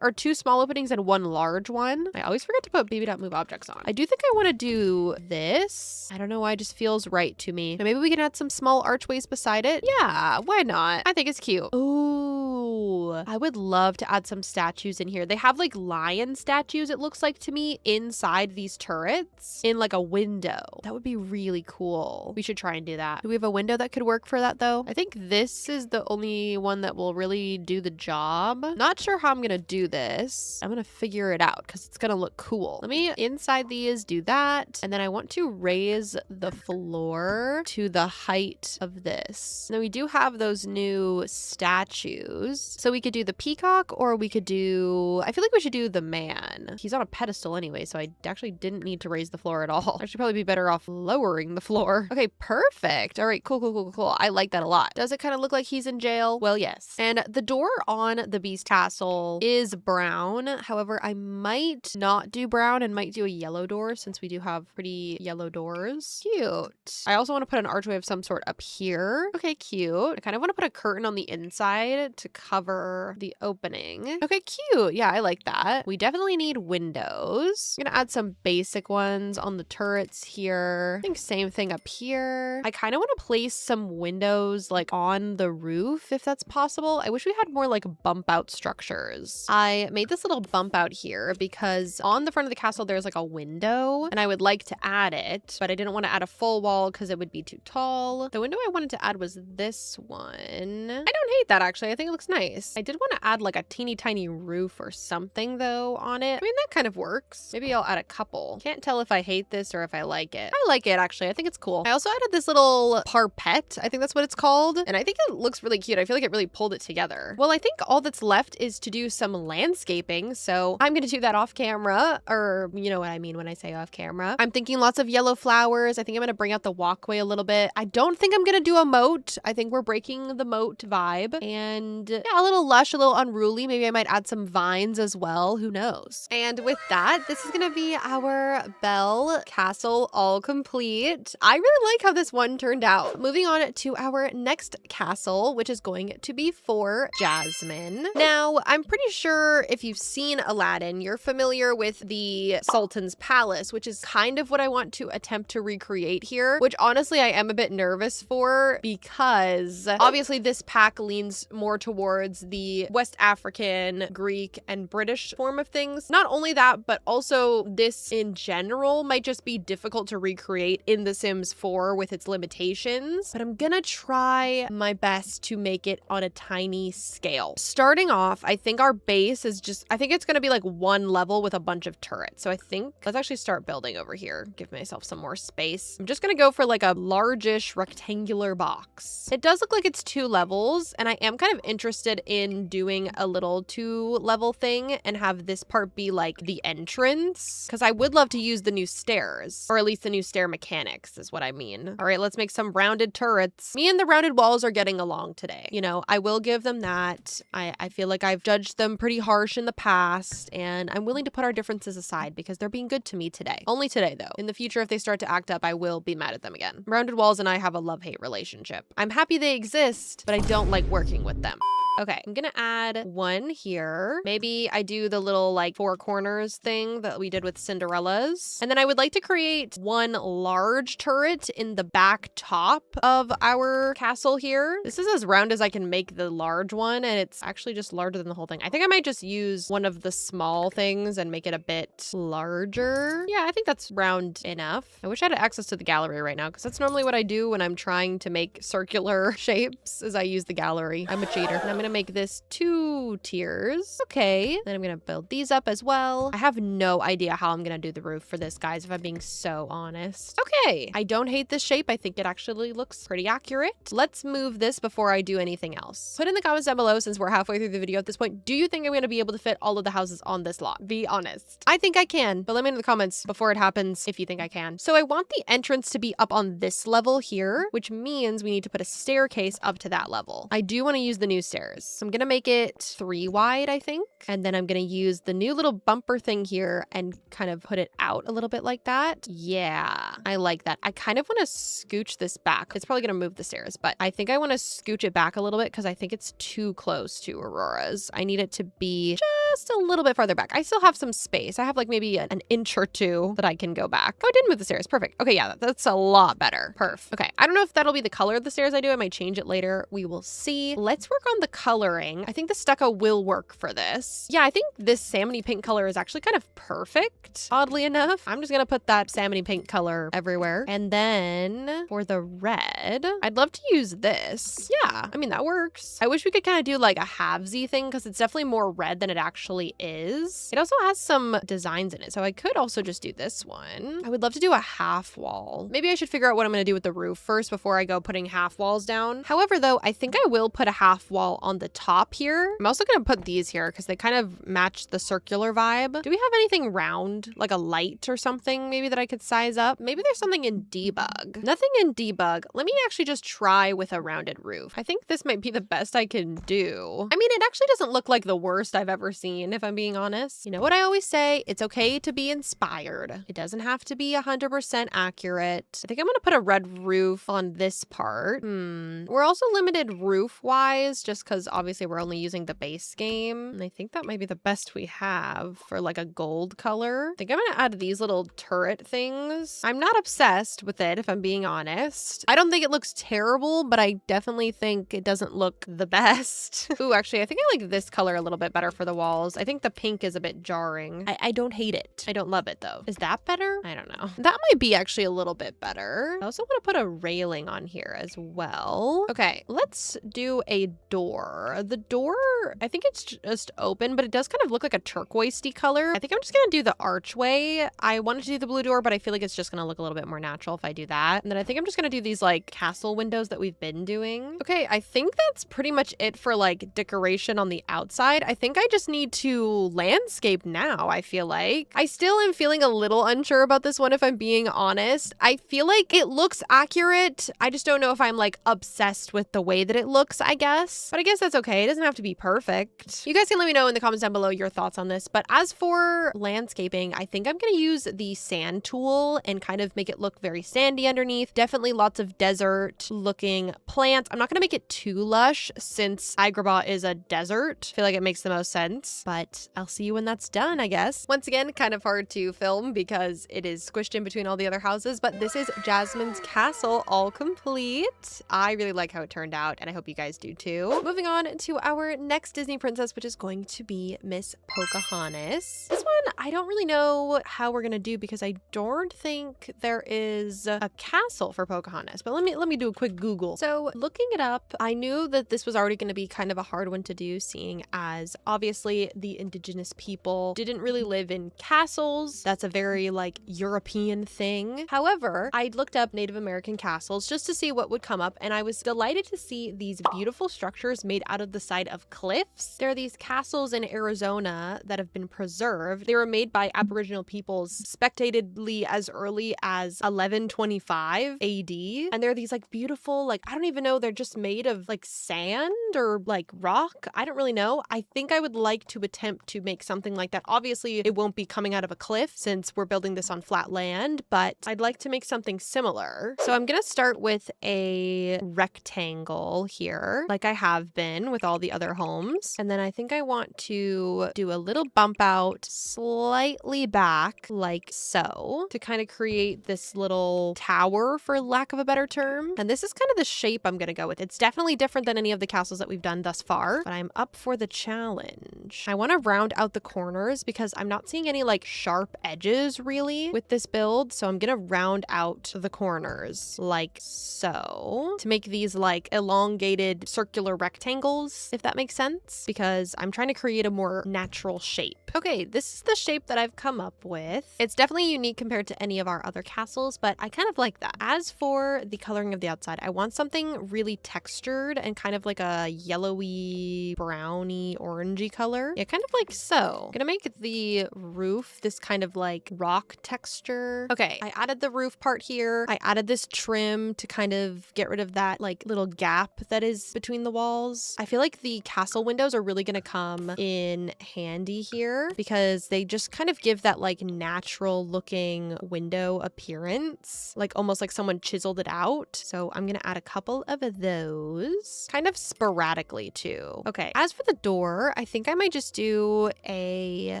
small openings and one large one. I always forget to put baby.move objects on. I do think I want to do this. I don't know why, it just feels right to me. And maybe we can add some small archways beside it. Yeah, why not? I think it's cute. Ooh, I would love to add some statues in here. They have like lion statues, it looks like to me, inside these turrets in like a window. That would be really cool. We should try and do that. Do we have a window that could work for that though? I think this is the only one that will really do the job. Not sure how I'm gonna do this. I'm gonna figure it out because it's gonna look cool. Let me inside these do that, and then I want to raise the floor to the height of this. Now we do have those new statues. So we could do the peacock, or we could do, I feel like we should do the man. He's on a pedestal anyway, so I actually didn't need to raise the floor at all. I should probably be better off lowering the floor. Okay, perfect. All right, cool. I like that a lot. Does it kind of look like he's in jail? Well, yes. And the door on the beast castle is brown. However, I might not do brown and might do a yellow door since we do have pretty yellow doors. Cute. I also want to put an archway of some sort up here. Okay, cute. I kind of want to put a curtain on the inside to cover the opening. Okay, cute. Yeah, I like that. We definitely need windows. I'm gonna add some basic ones on the turrets here. I think same thing up here. I kind of want to place some windows like on the roof if that's possible. I wish we had more like bump out structures. I made this little bump out here because on the front of the castle there's like a window and I would like to add it, but I didn't want to add a full wall because it would be too tall. The window I wanted to add was this one. I don't hate that actually. I think it looks nice. I did want to add like a teeny tiny roof or something though on it. I mean, that kind of works. Maybe I'll add a couple. Can't tell if I hate this or if I like it. I like it actually. I think it's cool. I also added this little parpet. I think that's what it's called. And I think it looks really cute. I feel like it really pulled it together. Well, I think all that's left is to do some landscaping. So I'm going to do that off camera, or you know what I mean when I say off camera. I'm thinking lots of yellow flowers. I think I'm going to bring out the walkway a little bit. I don't think I'm going to do a moat. I think we're breaking the moat vibe. And yeah, a little lush, a little unruly. Maybe I might add some vines as well. Who knows? And with that, this is going to be our Belle Castle all complete. I really like how this one turned out. Moving on to our next castle, which is going to be for Jasmine. Now, I'm pretty sure if you've seen Aladdin, you're familiar with the Sultan's Palace, which is kind of what I want to attempt to recreate here, which honestly I am a bit nervous for because obviously this pack leans more towards the West African, Greek, and British form of things. Not only that, but also this in general might just be difficult to recreate in The Sims 4 with its limitations, but I'm gonna try my best to make it on a tiny scale. Starting off, I think our base is just, I think it's gonna be like one level with a bunch of turrets. So I think, let's actually start building over here. Give myself some more space. I'm just gonna go for like a largish rectangular box. It does look like it's 2 levels, and I am kind of interested in doing a little 2-level thing and have this part be like the entrance, because I would love to use the new stairs, or at least the new stair mechanics is what I mean. All right, let's make some rounded turrets. Me and the rounded walls are getting along today. You know, I will give them that. I feel like I've judged them pretty harsh in the past, and I'm willing to put our differences aside because they're being good to me today. Only today though. In the future, if they start to act up, I will be mad at them again. Rounded walls and I have a love-hate relationship. I'm happy they exist, but I don't like working with them. Okay, I'm gonna add one here. Maybe I do the little like 4 corners thing that we did with Cinderella's. And then I would like to create one large turret in the back top of our castle here. This is as round as I can make the large one, and it's actually just larger than the whole thing. I think I might just use one of the small things and make it a bit larger. Yeah, I think that's round enough. I wish I had access to the gallery right now, because that's normally what I do when I'm trying to make circular shapes, is I use the gallery. I'm a cheater. And I'm gonna make this 2 tiers. Okay, then I'm gonna build these up as well. I have no idea how I'm gonna do the roof for this, guys, if I'm being so honest. Okay, I don't hate this shape. I think it actually looks pretty accurate. Let's move this before I do anything else. Put in the comments down below, since we're halfway through the video at this point, do you think I'm gonna be able to fit all of the houses on this lot? Be honest. I think I can, but let me know in the comments before it happens if you think I can. So I want the entrance to be up on this level here, which means we need to put a staircase up to that level. I do want to use the new stairs. So I'm gonna make it 3 wide, I think. And then I'm gonna use the new little bumper thing here and kind of put it out a little bit like that. Yeah, I like that. I kind of want to scooch this back. It's probably gonna move the stairs, but I think I want to scooch it back a little bit because I think it's too close to Aurora's. I need it to be just a little bit farther back. I still have some space. I have like maybe an inch or 2 that I can go back. Oh, I did move the stairs. Perfect. Okay, yeah, that's a lot better. Perf. Okay, I don't know if that'll be the color of the stairs I do. I might change it later. We will see. Let's work on the coloring. I think the stucco will work for this. Yeah, I think this salmony pink color is actually kind of perfect, oddly enough. I'm just gonna put that salmony pink color everywhere. And then for the red, I'd love to use this. Yeah, I mean, that works. I wish we could kind of do like a halvesy thing because it's definitely more red than it actually actually is. It also has some designs in it, so I could also just do this one. I would love to do a half wall. Maybe I should figure out what I'm gonna do with the roof first before I go putting half walls down. However, though, I think I will put a half wall on the top here. I'm also gonna put these here because they kind of match the circular vibe. Do we have anything round, like a light or something maybe that I could size up? Maybe there's something in debug. Nothing in debug. Let me actually just try with a rounded roof. I think this might be the best I can do. I mean, it actually doesn't look like the worst I've ever seen, if I'm being honest. You know what I always say? It's okay to be inspired. It doesn't have to be 100% accurate. I think I'm gonna put a red roof on this part. We're also limited roof-wise, just because obviously we're only using the base game. And I think that might be the best we have for like a gold color. I think I'm gonna add these little turret things. I'm not obsessed with it, if I'm being honest. I don't think it looks terrible, but I definitely think it doesn't look the best. Ooh, actually, I think I like this color a little bit better for the walls. I think the pink is a bit jarring. I don't hate it. I don't love it though. Is that better? I don't know. That might be actually a little bit better. I also want to put a railing on here as well. Okay, let's do a door. The door, I think it's just open, but it does kind of look like a turquoisey color. I think I'm just gonna do the archway. I wanted to do the blue door, but I feel like it's just gonna look a little bit more natural if I do that. And then I think I'm just gonna do these like castle windows that we've been doing. Okay, I think that's pretty much it for like decoration on the outside. I think I just need to landscape now, I feel like. I still am feeling a little unsure about this one, if I'm being honest. I feel like it looks accurate. I just don't know if I'm like obsessed with the way that it looks, I guess. But I guess that's okay. It doesn't have to be perfect. You guys can let me know in the comments down below your thoughts on this. But as for landscaping, I think I'm gonna use the sand tool and kind of make it look very sandy underneath. Definitely lots of desert looking plants. I'm not gonna make it too lush since Agrabah is a desert. I feel like it makes the most sense, but I'll see you when that's done, I guess. Once again, kind of hard to film because it is squished in between all the other houses, but this is Jasmine's castle all complete. I really like how it turned out, and I hope you guys do too. Moving on to our next Disney princess, which is going to be Miss Pocahontas. This one, I don't really know how we're gonna do because I don't think there is a castle for Pocahontas, but let me do a quick Google. So looking it up, I knew that this was already gonna be kind of a hard one to do, seeing as obviously the indigenous people didn't really live in castles. That's a very like European thing. However, I looked up Native American castles just to see what would come up, and I was delighted to see these beautiful structures made out of the side of cliffs. There are these castles in Arizona that have been preserved. They were made by Aboriginal peoples spectatedly as early as 1125 AD. And they're these like beautiful, like, I don't even know, they're just made of like sand or like rock. I don't really know. I think I would like to attempt to make something like that. Obviously, it won't be coming out of a cliff since we're building this on flat land, but I'd like to make something similar. So I'm gonna start with a rectangle here, like I have been with all the other homes. And then I think I want to do a little bump out slightly back like so to kind of create this little tower, for lack of a better term. And this is kind of the shape I'm gonna go with. It's definitely different than any of the castles that we've done thus far, but I'm up for the challenge. I want to round out the corners because I'm not seeing any like sharp edges really with this build. So I'm gonna round out the corners like so to make these like elongated circular rectangles, if that makes sense, because I'm trying to create a more natural shape. Okay, this is the shape that I've come up with. It's definitely unique compared to any of our other castles, but I kind of like that. As for the coloring of the outside, I want something really textured and kind of like a yellowy, browny, orangey color. Yeah, kind of like so. I'm gonna make the roof this kind of like rock texture. Okay, I added the roof part here. I added this trim to kind of get rid of that like little gap that is between the walls. I feel like the castle windows are really gonna come in handy here because they just kind of give that like natural looking window appearance, like almost like someone chiseled it out. So I'm gonna add a couple of those kind of sporadically too. Okay, as for the door, I think I might just do a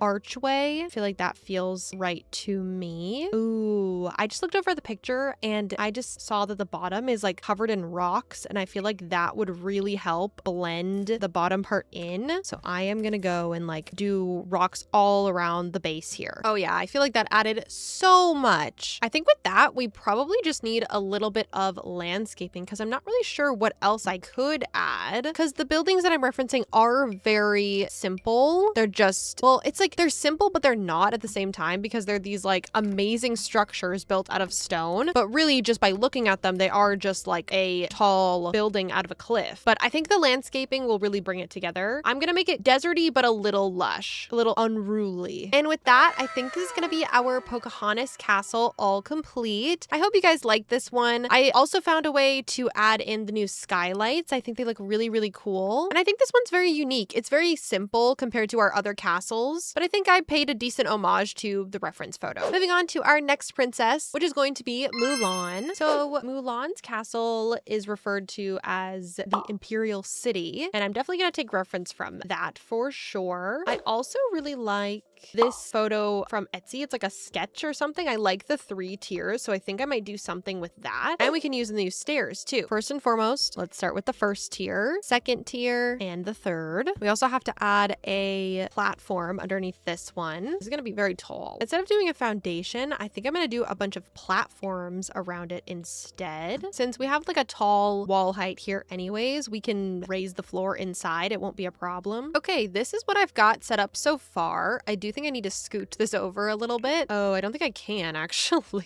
archway. I feel like that feels right to me. Ooh, I just looked over the picture and I just saw that the bottom is like covered in rocks, and I feel like that would really help blend the bottom part in. So I am gonna go and like do rocks all around the base here. Oh yeah, I feel like that added so much. I think with that, we probably just need a little bit of landscaping because I'm not really sure what else I could add because the buildings that I'm referencing are very simple simple. They're just, well, it's like they're simple, but they're not at the same time because they're these like amazing structures built out of stone. But really just by looking at them, they are just like a tall building out of a cliff. But I think the landscaping will really bring it together. I'm gonna make it deserty, but a little lush, a little unruly. And with that, I think this is gonna be our Pocahontas castle all complete. I hope you guys like this one. I also found a way to add in the new skylights. I think they look really, really cool. And I think this one's very unique. It's very simple compared to our other castles, but I think I paid a decent homage to the reference photo. Moving on to our next princess, which is going to be Mulan. So Mulan's castle is referred to as the Imperial City, and I'm definitely gonna take reference from that for sure. I also really like this photo from Etsy. It's like a sketch or something. I like the 3 tiers, so I think I might do something with that. And we can use the new stairs too. First and foremost, let's start with the first tier, second tier, and the third. We also have to add a platform underneath this one. This is gonna be very tall. Instead of doing a foundation, I think I'm gonna do a bunch of platforms around it instead. Since we have like a tall wall height here anyways, we can raise the floor inside. It won't be a problem. Okay, this is what I've got set up so far. I do think I need to scoot this over a little bit. Oh, I don't think I can actually.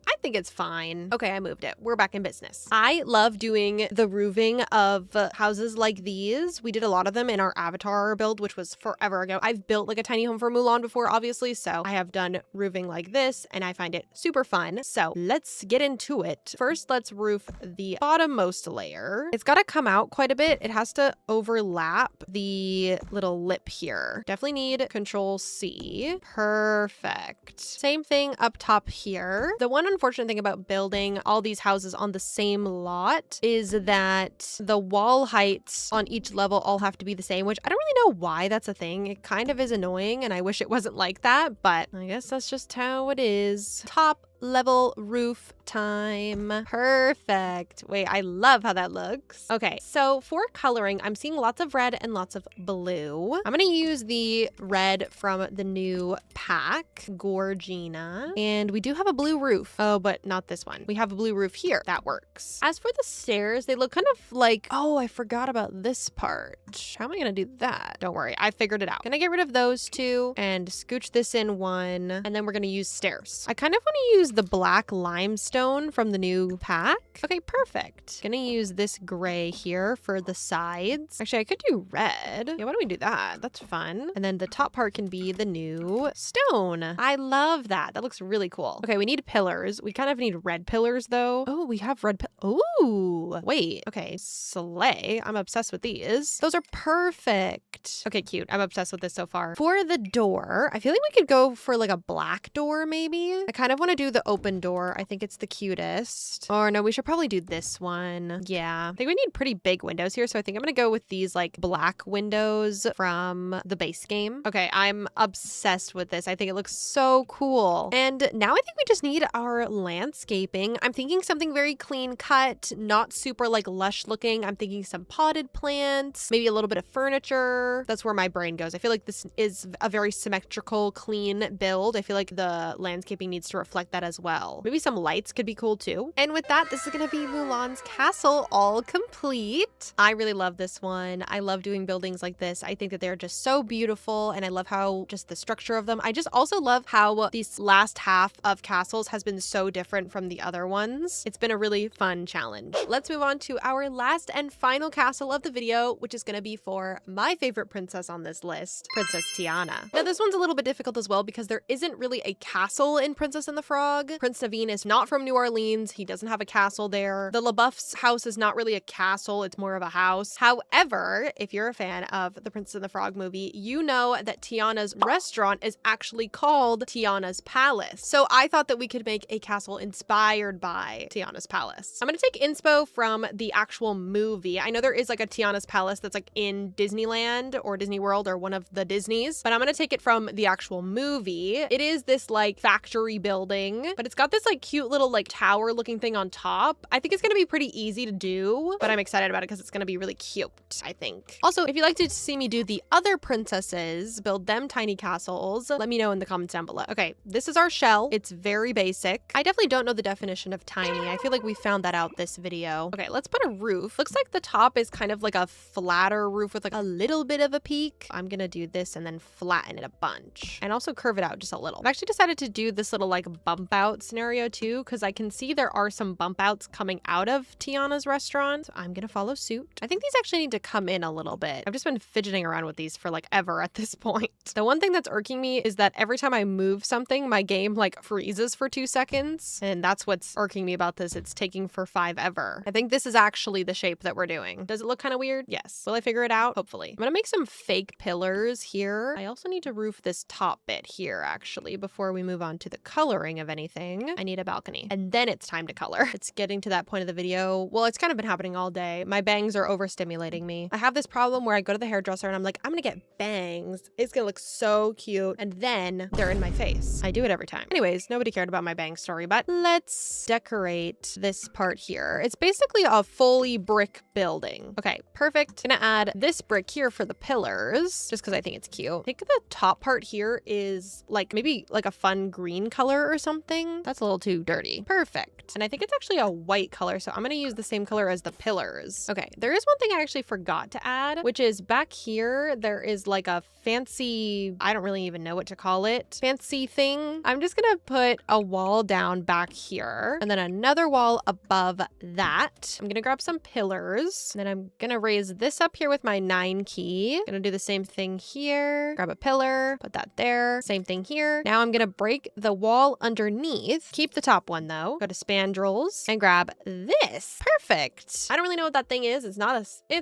I think it's fine. Okay, I moved it. We're back in business. I love doing the roofing of houses like these. We did a lot of them in our Avatar build, which was forever ago. I've built like a tiny home for Mulan before, obviously, so I have done roofing like this and I find it super fun. So let's get into it. First, let's roof the bottommost layer. It's got to come out quite a bit. It has to overlap the little lip here. Definitely need Control C. Perfect. Same thing up top here. The one unfortunate thing about building all these houses on the same lot is that the wall heights on each level all have to be the same, which I don't really know why that's a thing. It kind of is annoying and I wish it wasn't like that, but I guess that's just how it is. Top level roof time. Perfect. Wait, I love how that looks. Okay, so for coloring, I'm seeing lots of red and lots of blue. I'm gonna use the red from the new pack, Gorgina. And we do have a blue roof. Oh, but not this one. We have a blue roof here. That works. As for the stairs, they look kind of like, oh, I forgot about this part. How am I gonna do that? Don't worry, I figured it out. Gonna get rid of those two and scooch this in one, and then we're gonna use stairs. I kind of want to use the black limestone from the new pack. Okay, perfect. Gonna use this gray here for the sides. Actually, I could do red. Yeah, why don't we do that? That's fun. And then the top part can be the new stone. I love that. That looks really cool. Okay, we need pillars. We kind of need red pillars though. Oh, we have red oh, wait. Okay, slay. I'm obsessed with these. Those are perfect. Okay, cute. I'm obsessed with this so far. For the door, I feel like we could go for like a black door maybe. I kind of want to do the open door. I think it's the cutest. Or no, we should probably do this one. Yeah, I think we need pretty big windows here. So I think I'm gonna go with these like black windows from the base game. Okay, I'm obsessed with this. I think it looks so cool. And now I think we just need our landscaping. I'm thinking something very clean cut, not super like lush looking. I'm thinking some potted plants, maybe a little bit of furniture. That's where my brain goes. I feel like this is a very symmetrical, clean build. I feel like the landscaping needs to reflect that as well. Maybe some lights could be cool too. And with that, this is gonna be Mulan's castle all complete. I really love this one. I love doing buildings like this. I think that they're just so beautiful and I love how just the structure of them. I just also love how this last half of castles has been so different from the other ones. It's been a really fun challenge. Let's move on to our last and final castle of the video, which is gonna be for my favorite princess on this list, Princess Tiana. Now this one's a little bit difficult as well because there isn't really a castle in Princess and the Frog. Prince Naveen is not from New Orleans. He doesn't have a castle there. The LaBeouf's house is not really a castle. It's more of a house. However, if you're a fan of the Princess and the Frog movie, you know that Tiana's restaurant is actually called Tiana's Palace. So I thought that we could make a castle inspired by Tiana's Palace. I'm gonna take inspo from the actual movie. I know there is like a Tiana's Palace that's like in Disneyland or Disney World or one of the Disneys, but I'm gonna take it from the actual movie. It is this like factory building thing, but it's got this like cute little like tower looking thing on top. I think it's gonna be pretty easy to do, but I'm excited about it because it's gonna be really cute, I think. Also, if you'd like to see me do the other princesses, build them tiny castles, let me know in the comments down below. Okay, this is our shell. It's very basic. I definitely don't know the definition of tiny. I feel like we found that out this video. Okay, let's put a roof. Looks like the top is kind of like a flatter roof with like a little bit of a peak. I'm gonna do this and then flatten it a bunch and also curve it out just a little. I've actually decided to do this little like bump out scenario too, because I can see there are some bump outs coming out of Tiana's restaurant. So I'm gonna follow suit. I think these actually need to come in a little bit. I've just been fidgeting around with these for like ever at this point. The one thing that's irking me is that every time I move something, my game like freezes for 2 seconds. And that's what's irking me about this. It's taking for 5 ever. I think this is actually the shape that we're doing. Does it look kind of weird? Yes. Will I figure it out? Hopefully. I'm gonna make some fake pillars here. I also need to roof this top bit here actually before we move on to the coloring of anything. I need a balcony and then it's time to color. It's getting to that point of the video. Well, it's kind of been happening all day. My bangs are overstimulating me. I have this problem where I go to the hairdresser and I'm like, I'm gonna get bangs. It's gonna look so cute. And then they're in my face. I do it every time. Anyways, nobody cared about my bang story, but let's decorate this part here. It's basically a fully brick building. Okay, perfect. Gonna add this brick here for the pillars, just because I think it's cute. I think the top part here is like maybe like a fun green color or something. That's a little too dirty. Perfect. And I think it's actually a white color, so I'm gonna use the same color as the pillars. Okay, there is one thing I actually forgot to add, which is back here, there is like a fancy, I don't really even know what to call it, fancy thing. I'm just gonna put a wall down back here and then another wall above that. I'm gonna grab some pillars and then I'm gonna raise this up here with my 9 key. Gonna do the same thing here. Grab a pillar, put that there. Same thing here. Now I'm gonna break the wall underneath. Keep the top one though. Go to spandrels and grab this. Perfect. I don't really know what that thing is. It's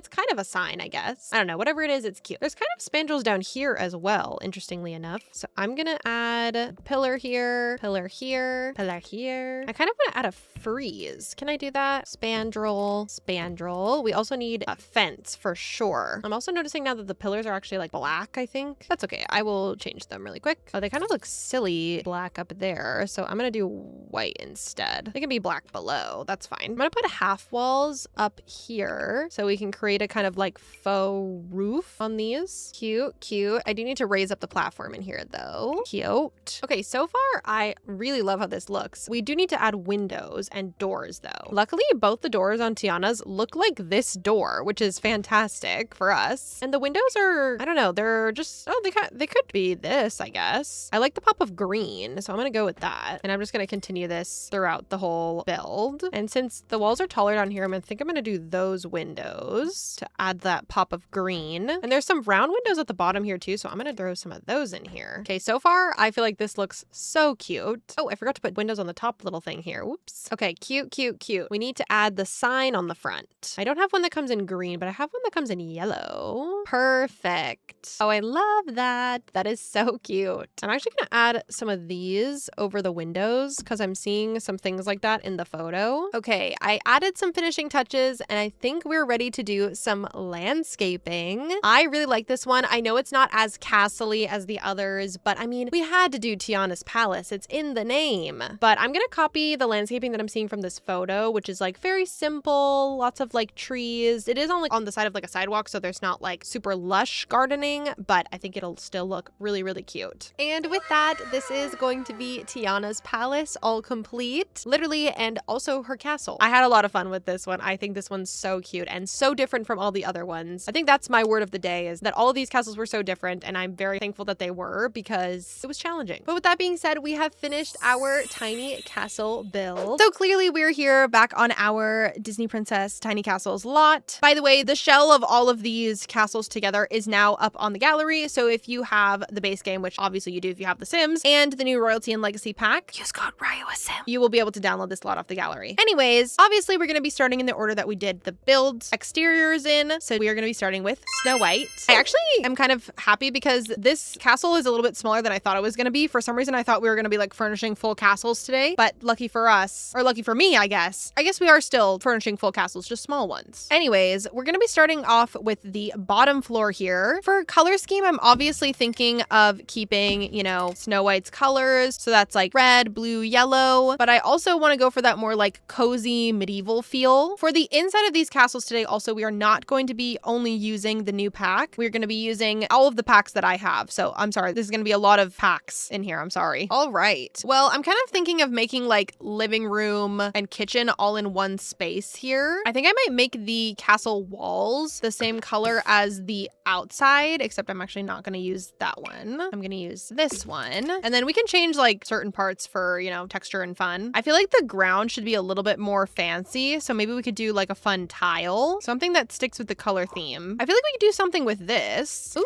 kind of a sign, I guess. I don't know. Whatever it is, it's cute. There's kind of spandrels down here as well, interestingly enough. So I'm gonna add a pillar here, pillar here, pillar here. I kind of want to add a frieze. Can I do that? Spandrel, spandrel. We also need a fence for sure. I'm also noticing now that the pillars are actually like black, I think. That's okay. I will change them really quick. Oh, they kind of look silly black up there. So I'm gonna do white instead. They can be black below. That's fine. I'm gonna put half walls up here so we can create a kind of like faux roof on these. Cute, cute. I do need to raise up the platform in here though. Cute. Okay, so far I really love how this looks. We do need to add windows and doors though. Luckily, both the doors on Tiana's look like this door, which is fantastic for us. And the windows are, I don't know, they're just, oh, they could be this, I guess. I like the pop of green, so I'm gonna go with that. And I'm just gonna continue this throughout the whole build. And since the walls are taller down here, I'm gonna do those windows to add that pop of green. And there's some round windows at the bottom here too, so I'm gonna throw some of those in here. Okay, so far I feel like this looks so cute. Oh, I forgot to put windows on the top little thing here. Whoops. Okay, cute, cute, cute. We need to add the sign on the front. I don't have one that comes in green, but I have one that comes in yellow. Perfect. Oh, I love that. That is so cute. I'm actually gonna add some of these over the windows because I'm seeing some things like that in the photo. Okay, I added some finishing touches and I think we're ready to do some landscaping. I really like this one. I know it's not as castle-y as the others, but I mean, we had to do Tiana's Palace. It's in the name. But I'm gonna copy the landscaping that I'm seeing from this photo, which is like very simple, lots of like trees. It is on the side of like a sidewalk, so there's not like super lush gardening, but I think it'll still look really, really cute. And with that, this is going to be Tiana's Palace, all complete, literally, and also her castle. I had a lot of fun with this one. I think this one's so cute and so different from all the other ones. I think that's my word of the day, is that all of these castles were so different, and I'm very thankful that they were because it was challenging. But with that being said, we have finished our tiny castle build. So clearly we're here back on our Disney Princess Tiny Castles lot. By the way, the shell of all of these castles together is now up on the gallery. So if you have the base game, which obviously you do if you have the Sims, and the new Royalty and Legacy pack, use code Ryeua, you will be able to download this lot off the gallery. Anyways, obviously we're going to be starting in the order that we did the build exteriors in. So we are going to be starting with Snow White. I actually am kind of happy because this castle is a little bit smaller than I thought it was going to be. For some reason, I thought we were going to be like furnishing full castles today, but lucky for us, or lucky for me, I guess we are still furnishing full castles, just small ones. Anyways, we're going to be starting off with the bottom bottom floor here. For color scheme, I'm obviously thinking of keeping, you know, Snow White's colors. So that's like red, blue, yellow. But I also want to go for that more like cozy medieval feel. For the inside of these castles today, also, we are not going to be only using the new pack. We're going to be using all of the packs that I have. So I'm sorry, this is going to be a lot of packs in here. I'm sorry. All right. Well, I'm kind of thinking of making like living room and kitchen all in one space here. I think I might make the castle walls the same color as the outside, except I'm actually not going to use that one. I'm going to use this one. And then we can change like certain parts for, you know, texture and fun. I feel like the ground should be a little bit more fancy. So maybe we could do like a fun tile, something that sticks with the color theme. I feel like we could do something with this.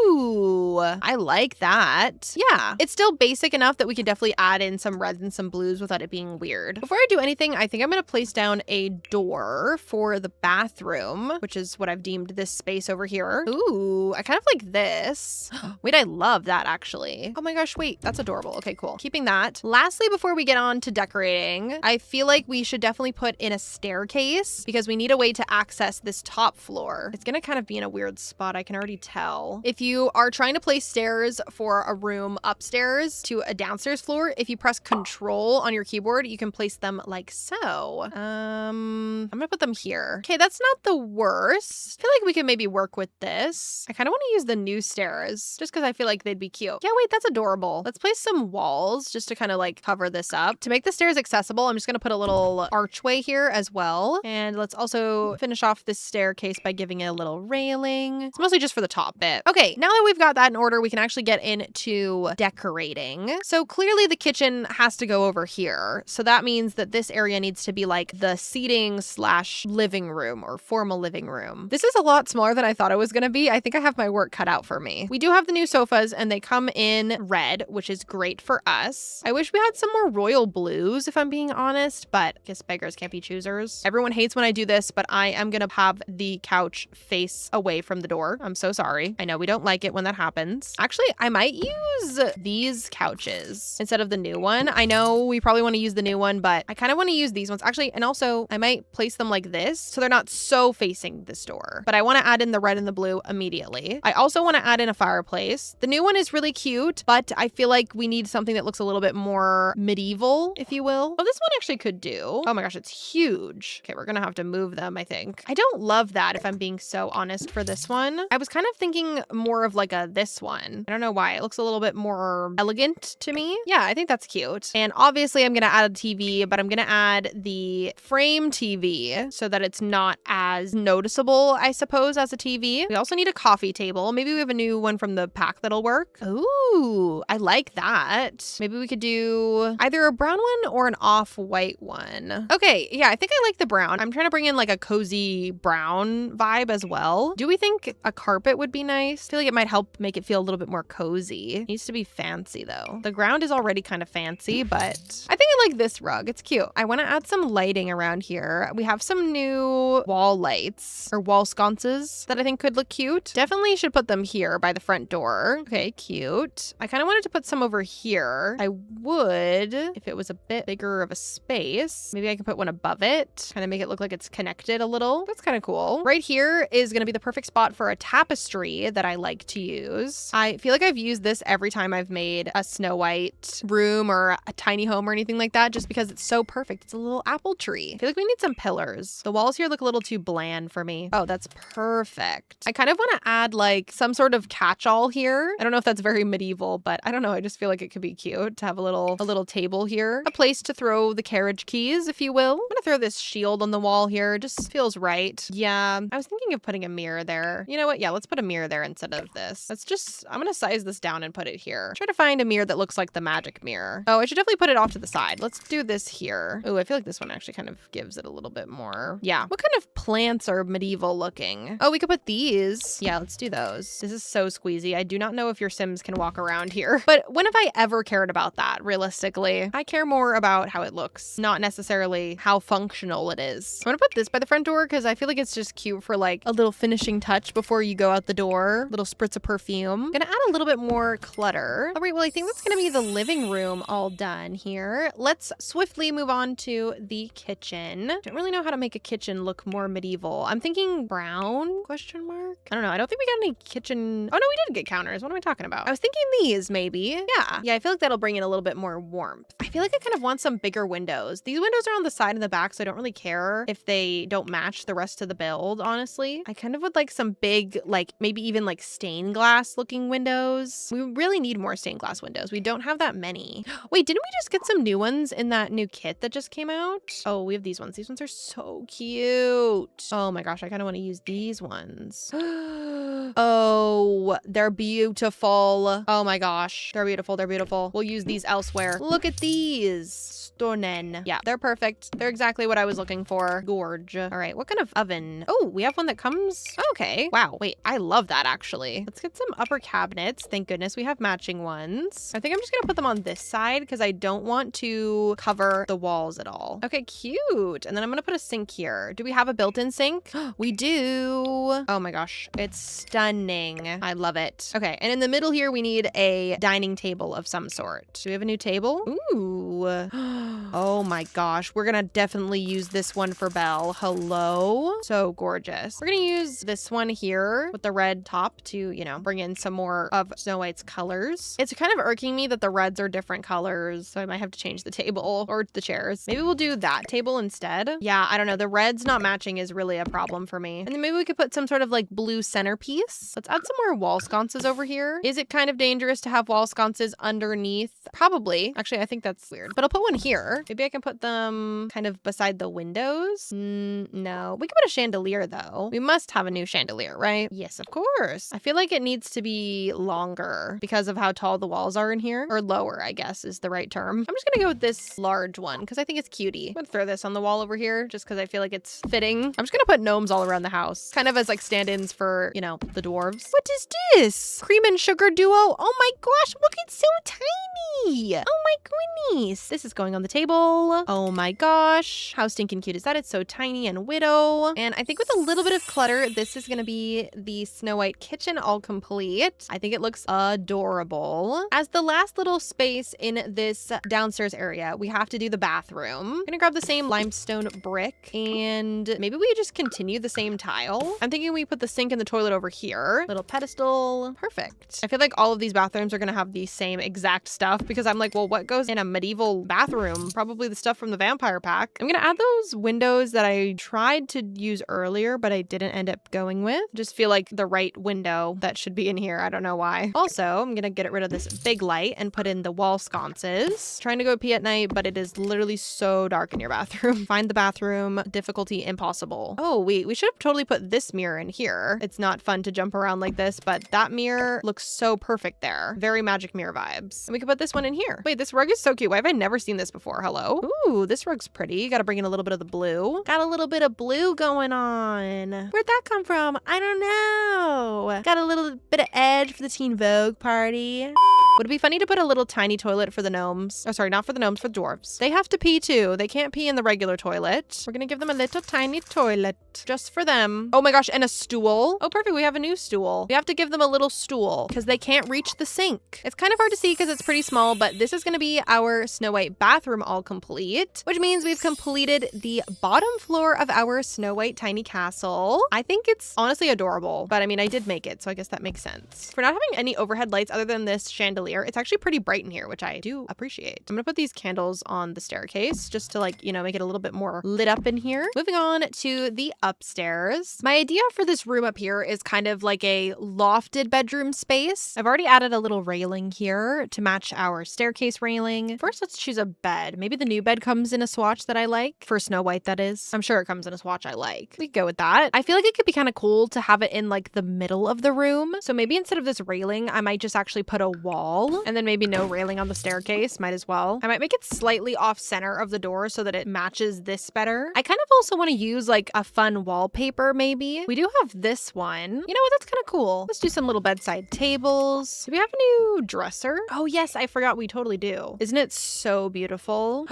Ooh, I like that. Yeah, it's still basic enough that we could definitely add in some reds and some blues without it being weird. Before I do anything, I think I'm going to place down a door for the bathroom, which is what I've deemed this space over here. Ooh, I kind of like this. Wait, I love that actually. Oh my gosh, wait, that's adorable. Okay, cool. Keeping that. Lastly, before we get on to decorating, I feel like we should definitely put in a staircase because we need a way to access this top floor. It's going to kind of be in a weird spot. I can already tell. If you are trying to place stairs for a room upstairs to a downstairs floor, if you press Control on your keyboard, you can place them like so. I'm gonna put them here. Okay, that's not the worst. I feel like we can maybe work with this. I kind of want to use the new stairs just because I feel like they'd be cute. Yeah, wait, that's adorable. Let's place some walls just to kind of like cover this up. To make the stairs accessible, I'm just gonna put a little archway here as well. And let's also finish off this staircase by giving it a little railing. It's mostly just for the top bit. Okay, now that we've got that in order, we can actually get into decorating. So clearly the kitchen has to go over here. So that means that this area needs to be like the seating / living room or formal living room. This is a lot smaller than I thought it was going to be. I think I have my work cut out for me. We do have the new sofas and they come in red, which is great for us. I wish we had some more royal blues if I'm being honest, but I guess beggars can't be choosers. Everyone hates when I do this, but I am going to have the couch face away from the door. I'm so sorry. I know we don't like it when that happens. Actually, I might use these couches instead of the new one. I know we probably want to use the new one, but I kind of want to use these ones. Actually, and also I might place them like this so they're not so facing this door. But I want to add in the red and the blue immediately. I also want to add in a fireplace. The new one is really cute, but I feel like we need something that looks a little bit more medieval, if you will. Oh, this one actually could do. Oh my gosh, it's huge. Okay, we're gonna have to move them, I think. I don't love that if I'm being so honest for this one. I was kind of thinking more of like this one. I don't know why. It looks a little bit more elegant to me. Yeah, I think that's cute. And obviously I'm going to add a TV, but I'm going to add the frame TV so that it's not as noticeable, I suppose, as a TV. We also need a coffee table. Maybe we have a new one from the pack that'll work. Ooh, I like that. Maybe we could do either a brown one or an off-white one. Okay, yeah, I think I like the brown. I'm trying to bring in like a cozy brown vibe as well. Do we think a carpet would be nice? I feel like it might help make it feel a little bit more cozy. It needs to be fancy though. The ground is already kind of fancy, but I think I like this rug. It's cute. I want to add some lighting around here. We have some new wall lights or wall sconces that I think could look cute. Definitely should put them here by the front door. Okay, cute. I kind of wanted to put some over here. I would if it was a bit bigger of a space. Maybe I can put one above it, kind of make it look like it's connected a little. That's kind of cool. Right here is going to be the perfect spot for a tapestry that I like to use. I feel like I've used this every time I've made a Snow White room or a tiny home or anything like that, just because it's so perfect. It's a little apple tree. I feel like we need some pillars. The walls here look a little too bland for me. Oh, that's perfect. I kind of want to add like some sort of catch-all here. I don't know if that's very medieval, but I don't know. I just feel like it could be cute to have a little table here. A place to throw the carriage keys, if you will. I'm gonna throw this shield on the wall here. It just feels right. Yeah, I was thinking of putting a mirror there. You know what? Yeah, let's put a mirror there instead of this. I'm gonna size this down and put it here. Try to find a mirror that looks like the magic mirror. Oh, I should definitely put it off to the side. Let's do this here. Oh, I feel like this one actually kind of gives it a little bit more. Yeah. What kind of plants are medieval looking? Oh, we could put these. Yeah, let's do those. This is so squeezy. I do not know if your Sims can walk around here, but when have I ever cared about that? Realistically, I care more about how it looks, not necessarily how functional it is. I'm gonna put this by the front door because I feel like it's just cute for like a little finishing touch before you go out the door. Little spritz of perfume. Gonna add a little bit more clutter. All right, well, I think that's gonna be the living room all done here. Let's swiftly move on to the kitchen. Don't really know how to make a kitchen look more medieval. I'm thinking brown, question mark? I don't know. I don't think we got any kitchen. Oh no, we did get counters. What am I talking about? I was thinking these maybe. Yeah, I feel like that'll bring in a little bit more warmth. I feel like I kind of want some bigger windows. These windows are on the side and the back, so I don't really care if they don't match the rest of the build, honestly. I kind of would like some big, like maybe even like stained glass looking windows. We really need more stained glass windows. We don't have that many. Wait, didn't we just get some new ones in that new kit that just came out? Oh, we have these ones. These ones are so cute. Oh my gosh, I kind of want to use these ones. Oh, they're beautiful. Oh my gosh, they're beautiful. They're beautiful. We'll use these elsewhere. Look at these. Stunning. Yeah, they're perfect. They're exactly what I was looking for. Gorge. All right, what kind of oven? Oh, we have one that comes. Okay. Wow. Wait, I love that actually. Let's get some upper cabinets. Thank goodness we have matching ones. I think I'm just gonna put them on this side because I don't want to cover the walls at all. Okay, cute. And then I'm gonna put a sink here. Do we have a built-in sink? We do. Oh my gosh, it's stunning. I love it. Okay, and in the middle here, we need a dining table of some sort. Do we have a new table? Ooh. Oh my gosh, we're gonna definitely use this one for Belle. Hello? So gorgeous. We're gonna use this one here with the red top to, you know, bring in some more of Snow White's colors. It's kind of irking me that the reds are different colors, so I might have to change the table or the chairs. Maybe we'll do that table instead. Yeah, I don't know. The reds not matching is really a problem for me. And then maybe we could put some sort of like blue centerpiece. Let's add some more wall sconces over here. Is it kind of dangerous to have wall sconces underneath? Probably. Actually, I think that's weird. But I'll put one here. Maybe I can put them kind of beside the windows. No. We can put a chandelier though. We must have a new chandelier, right? Yes, of course. I feel like it needs to be longer because of how tall the walls are in here. Or lower, I guess is the right term. I'm just gonna go with this large one because I think it's cutie. I'm gonna throw this on the wall over here just because I feel like it's fitting. I'm just gonna put gnomes all around the house. Kind of as like stand-ins for, you know, the dwarves. What is this? Cream and sugar duo? Oh my gosh, look, it's so tiny. Oh my goodness. This is going on the table. Oh my gosh. How stinking cute is that? It's so tiny and widow. And I think with a little bit of clutter, this is gonna be the Snow White kitchen all complete. I think it looks adorable. As the last little space in this downstairs area, we have to do the bathroom. I'm gonna grab the same limestone brick and maybe we just continue the same tile. I'm thinking we put the sink and the toilet over here. Little pedestal. Perfect. I feel like all of these bathrooms are gonna have the same exact stuff because I'm like, well, what goes in a medieval bathroom? Probably the stuff from the vampire pack. I'm gonna add those windows that I tried to use earlier, but I didn't end up going with. Just feel like the right window that should be in here. I don't know why. Also, I'm gonna get rid of this big light and put in the wall sconces. Trying to go pee at night, but it is literally so dark in your bathroom. Find the bathroom, difficulty impossible. Oh, we should have totally put this mirror in here. It's not fun to jump around like this, but that mirror looks so perfect there. Very magic mirror vibes. And we could put this one in here. Wait, this rug is so cute. Why have I never seen this before? Hello? Ooh, this rug's pretty. Gotta bring in a little bit of the blue. Got a little bit of blue going on. Where'd that come from? I don't know. Got a little bit of edge for the Teen Vogue party. Would it be funny to put a little tiny toilet for the gnomes? Oh, sorry, not for the gnomes, for the dwarves. They have to pee too. They can't pee in the regular toilet. We're gonna give them a little tiny toilet just for them. Oh my gosh, and a stool. Oh, perfect. We have a new stool. We have to give them a little stool because they can't reach the sink. It's kind of hard to see because it's pretty small, but this is gonna be our Snow White bathroom all complete, which means we've completed the bottom floor of our Snow White tiny castle. I think it's honestly adorable, but I mean, I did make it, so I guess that makes sense. For not having any overhead lights other than this chandelier, it's actually pretty bright in here, which I do appreciate. I'm gonna put these candles on the staircase just to, like, you know, make it a little bit more lit up in here. Moving on to the upstairs. My idea for this room up here is kind of like a lofted bedroom space. I've already added a little railing here to match our staircase railing. First, let's choose a bed. Maybe the new bed comes in a swatch that I like. For Snow White, that is. I'm sure it comes in a swatch I like. We could go with that. I feel like it could be kind of cool to have it in like the middle of the room. So maybe instead of this railing, I might just actually put a wall wall. And then maybe no railing on the staircase, might as well. I might make it slightly off center of the door so that it matches this better. I kind of also want to use like a fun wallpaper maybe. We do have this one. You know what, that's kind of cool. Let's do some little bedside tables. Do we have a new dresser? Oh yes, I forgot we totally do. Isn't it so beautiful?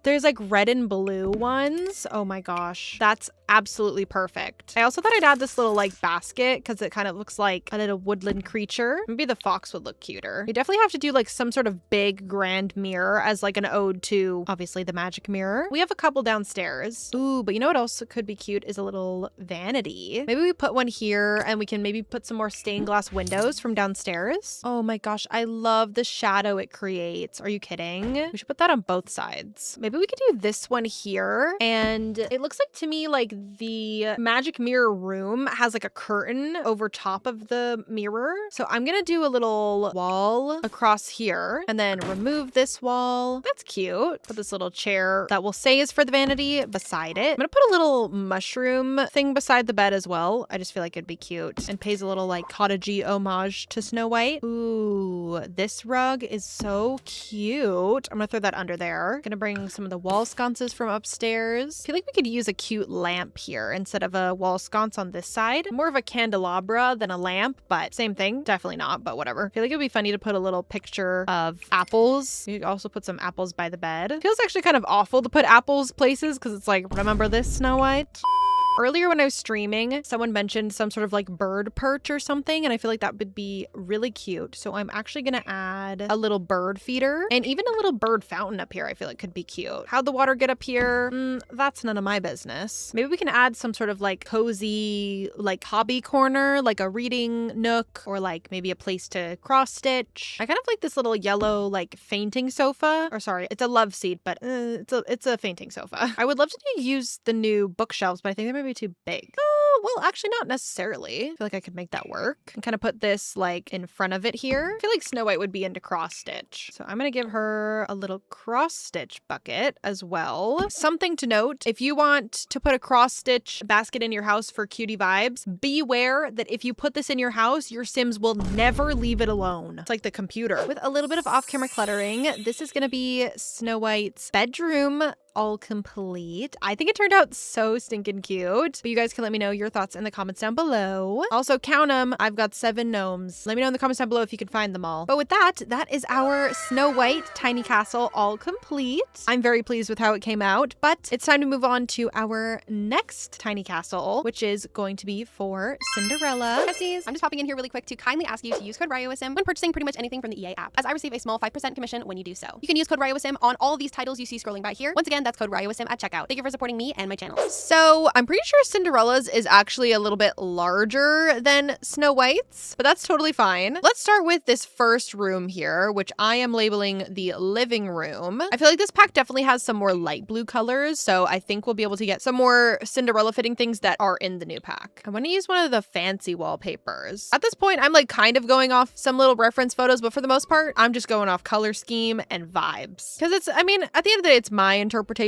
There's like red and blue ones. Oh my gosh, that's absolutely perfect. I also thought I'd add this little like basket because it kind of looks like a little woodland creature. Maybe the fox would look cuter. We definitely have to do like some sort of big grand mirror as like an ode to obviously the magic mirror. We have a couple downstairs. Ooh, but you know what else could be cute is a little vanity. Maybe we put one here and we can maybe put some more stained glass windows from downstairs. Oh my gosh, I love the shadow it creates. Are you kidding? We should put that on both sides. Maybe we could do this one here. And it looks like to me like the magic mirror room has like a curtain over top of the mirror. So I'm gonna do a little wall across here and then remove this wall. That's cute. Put this little chair that we'll say is for the vanity beside it. I'm gonna put a little mushroom thing beside the bed as well. I just feel like it'd be cute and pays a little like cottagey homage to Snow White. Ooh, this rug is so cute. I'm gonna throw that under there. Gonna bring some of the wall sconces from upstairs. I feel like we could use a cute lamp here instead of a wall sconce on this side. More of a candelabra than a lamp, but same thing. Definitely not, but whatever. I feel like it'd be funny to put a little picture of apples. You could also put some apples by the bed. It feels actually kind of awful to put apples places because it's like, remember this, Snow White? Earlier when I was streaming, someone mentioned some sort of like bird perch or something, and I feel like that would be really cute. So I'm actually gonna add a little bird feeder and even a little bird fountain up here. I feel like could be cute. How'd the water get up here? That's none of my business. Maybe we can add some sort of like cozy like hobby corner, like a reading nook, or like maybe a place to cross stitch. I kind of like this little yellow like fainting sofa, or sorry, it's a love seat, but it's a fainting sofa. I would love to use the new bookshelves, but I think they might be too big. Well, actually not necessarily. I feel like I could make that work and kind of put this like in front of it here. I feel like Snow White would be into cross stitch. So I'm going to give her a little cross stitch bucket as well. Something to note, if you want to put a cross stitch basket in your house for cutie vibes, beware that if you put this in your house, your Sims will never leave it alone. It's like the computer. With a little bit of off-camera cluttering, this is going to be Snow White's bedroom all complete. I think it turned out so stinking cute, but you guys can let me know your thoughts in the comments down below. Also, count them. I've got 7 gnomes. Let me know in the comments down below if you can find them all. But with that, that is our Snow White tiny castle all complete. I'm very pleased with how it came out, but it's time to move on to our next tiny castle, which is going to be for Cinderella. Besties, I'm just popping in here really quick to kindly ask you to use code Ryeua when purchasing pretty much anything from the EA app, as I receive a small 5% commission when you do so. You can use code Ryeua on all of these titles you see scrolling by here. Once again, that's code Ryeua at checkout. Thank you for supporting me and my channel. So I'm pretty sure Cinderella's is actually a little bit larger than Snow White's, but that's totally fine. Let's start with this first room here, which I am labeling the living room. I feel like this pack definitely has some more light blue colors, so I think we'll be able to get some more Cinderella fitting things that are in the new pack. I want to use one of the fancy wallpapers. At this point, I'm like kind of going off some little reference photos, but for the most part, I'm just going off color scheme and vibes. Because it's, I mean, at the end of the day, it's my interpretation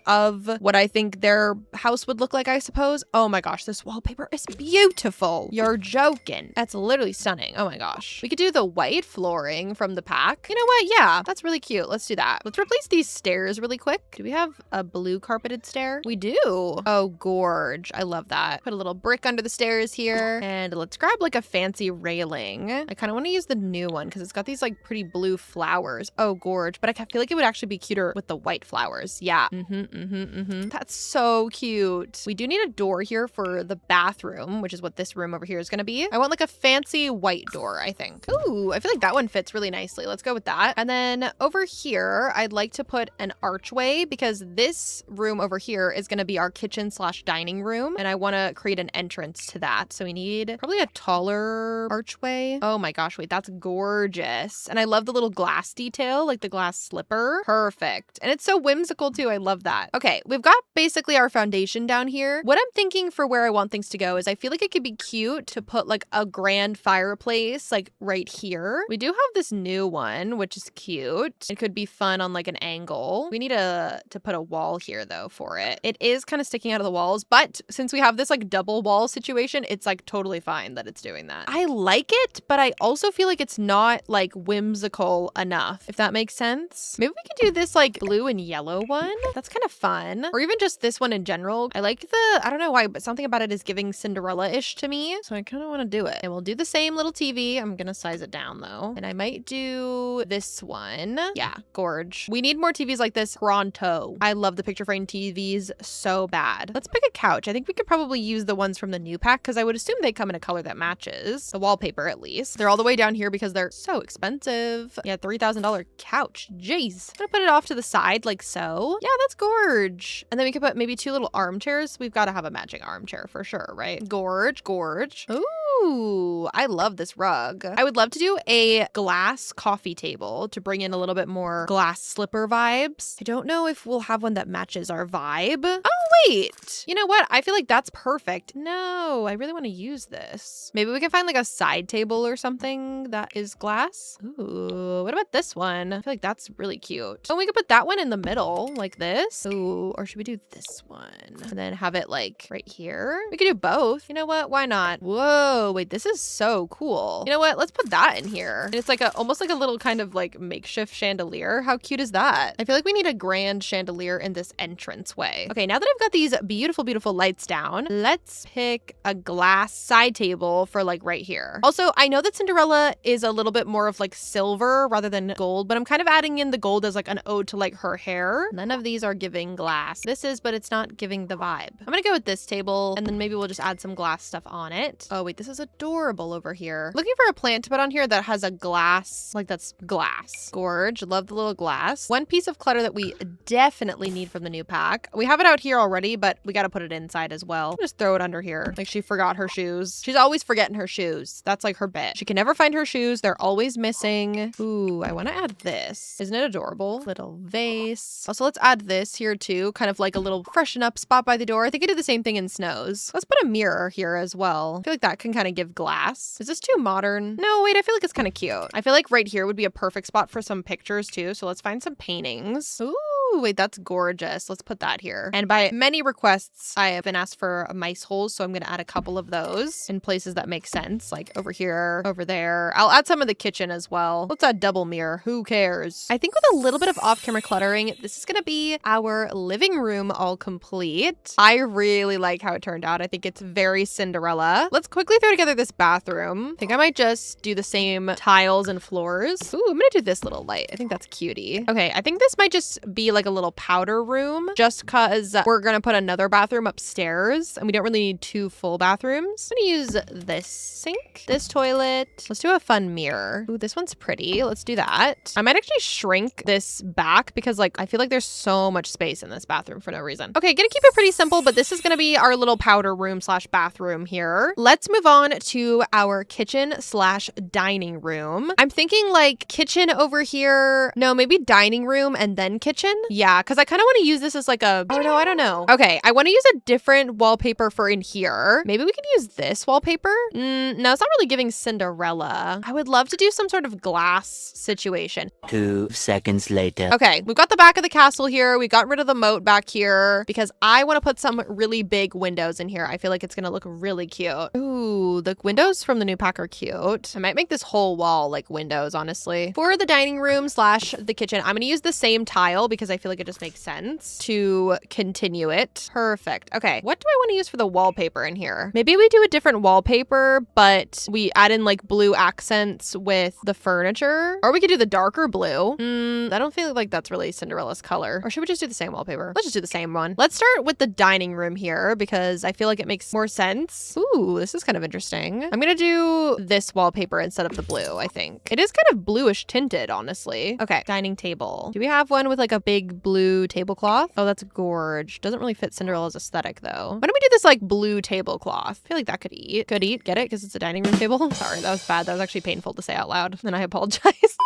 of what I think their house would look like, I suppose. Oh my gosh, this wallpaper is beautiful. You're joking. That's literally stunning. Oh my gosh. We could do the white flooring from the pack. You know what? Yeah, that's really cute. Let's do that. Let's replace these stairs really quick. Do we have a blue carpeted stair? We do. Oh, gorge. I love that. Put a little brick under the stairs here. And let's grab like a fancy railing. I kind of want to use the new one because it's got these like pretty blue flowers. Oh, gorge. But I feel like it would actually be cuter with the white flowers. Yeah. That's so cute. We do need a door here for the bathroom, which is what this room over here is going to be. I want like a fancy white door, I think. Ooh, I feel like that one fits really nicely. Let's go with that. And then over here, I'd like to put an archway because this room over here is going to be our kitchen / dining room. And I want to create an entrance to that. So we need probably a taller archway. Oh my gosh, wait, that's gorgeous. And I love the little glass detail, like the glass slipper. Perfect. And it's so whimsical cool too. I love that. Okay, we've got basically our foundation down here. What I'm thinking for where I want things to go is I feel like it could be cute to put like a grand fireplace like right here. We do have this new one, which is cute. It could be fun on like an angle. We need to put a wall here though for it. It is kind of sticking out of the walls, but since we have this like double wall situation, it's like totally fine that it's doing that. I like it, but I also feel like it's not like whimsical enough, if that makes sense. Maybe we could do this like blue and yellow one. That's kind of fun. Or even just this one in general. I like I don't know why, but something about it is giving Cinderella-ish to me. So I kind of want to do it. And we'll do the same little TV. I'm going to size it down though. And I might do this one. Yeah, gorge. We need more TVs like this pronto. I love the picture frame TVs so bad. Let's pick a couch. I think we could probably use the ones from the new pack because I would assume they come in a color that matches. The wallpaper at least. They're all the way down here because they're so expensive. Yeah, $3,000 couch. Jeez. I'm gonna put it off to the side like so. Yeah, that's gorge. And then we could put maybe 2 little armchairs. We've got to have a matching armchair for sure, right? Gorge, gorge. Ooh, I love this rug. I would love to do a glass coffee table to bring in a little bit more glass slipper vibes. I don't know if we'll have one that matches our vibe. Oh, wait. You know what? I feel like that's perfect. No, I really want to use this. Maybe we can find like a side table or something that is glass. Ooh, what about this one? I feel like that's really cute. Oh, we could put that one in the middle like this. Ooh, or should we do this one? And then have it like right here? We could do both. You know what? Why not? Whoa, wait, this is so cool. You know what? Let's put that in here. And it's like almost like a little kind of like makeshift chandelier. How cute is that? I feel like we need a grand chandelier in this entranceway. Okay, now that I've got these beautiful, beautiful lights down, let's pick a glass side table for like right here. Also, I know that Cinderella is a little bit more of like silver rather than gold, but I'm kind of adding in the gold as like an ode to like her hair. None of these are giving glass. This is, but it's not giving the vibe. I'm gonna go with this table and then maybe we'll just add some glass stuff on it. Oh wait, this is adorable over here. Looking for a plant to put on here that has a glass, like that's glass. Gorge, love the little glass. One piece of clutter that we definitely need from the new pack. We have it out here already, but we gotta put it inside as well. Just throw it under here. Like she forgot her shoes. She's always forgetting her shoes. That's like her bit. She can never find her shoes. They're always missing. Ooh, I want to add this. Isn't it adorable? Little vase. Also, let's add this here too. Kind of like a little freshen up spot by the door. I think I did the same thing in Snows. Let's put a mirror here as well. I feel like that can kind of give glass. Is this too modern? No, wait, I feel like it's kind of cute. I feel like right here would be a perfect spot for some pictures too. So let's find some paintings. Ooh. Wait, that's gorgeous. Let's put that here. And by many requests, I have been asked for mice holes, so I'm going to add a couple of those in places that make sense, like over here, over there. I'll add some of the kitchen as well. Let's add double mirror. Who cares? I think with a little bit of off-camera cluttering, this is going to be our living room all complete. I really like how it turned out. I think it's very Cinderella. Let's quickly throw together this bathroom. I think I might just do the same tiles and floors. Ooh, I'm going to do this little light. I think that's cutie. Okay, I think this might just be like a little powder room just because we're gonna put another bathroom upstairs and we don't really need 2 full bathrooms. I'm gonna use this sink, this toilet. Let's do a fun mirror. Ooh, this one's pretty. Let's do that. I might actually shrink this back because like I feel like there's so much space in this bathroom for no reason. Okay, gonna keep it pretty simple, but this is gonna be our little powder room slash bathroom here. Let's move on to our kitchen slash dining room. I'm thinking like kitchen over here. No, maybe dining room and then kitchen. Yeah, because I kind of want to use this as like a, oh no, I don't know. Okay, I want to use a different wallpaper for in here. Maybe we could use this wallpaper. No, it's not really giving Cinderella. I would love to do some sort of glass situation. 2 seconds later. Okay, we've got the back of the castle here. We got rid of the moat back here because I want to put some really big windows in here. I feel like it's going to look really cute. Ooh, the windows from the new pack are cute. I might make this whole wall like windows, honestly. For the dining room slash the kitchen, I'm going to use the same tile because I feel like it just makes sense to continue it. Perfect. Okay, what do I want to use for the wallpaper in here? Maybe we do a different wallpaper, but we add in like blue accents with the furniture. Or we could do the darker blue. I don't feel like that's really Cinderella's color. Or should we just do the same wallpaper? Let's just do the same one. Let's start with the dining room here because I feel like it makes more sense. Ooh, this is kind of interesting. I'm gonna do this wallpaper instead of the blue, I think. It is kind of bluish tinted, honestly. Okay, dining table. Do we have one with like a big blue tablecloth? Oh, that's gorge. Doesn't really fit Cinderella's aesthetic though. Why don't we do this like blue tablecloth? I feel like that could eat. Could eat, get it? Because it's a dining room table. Sorry, that was bad. That was actually painful to say out loud. And I apologize.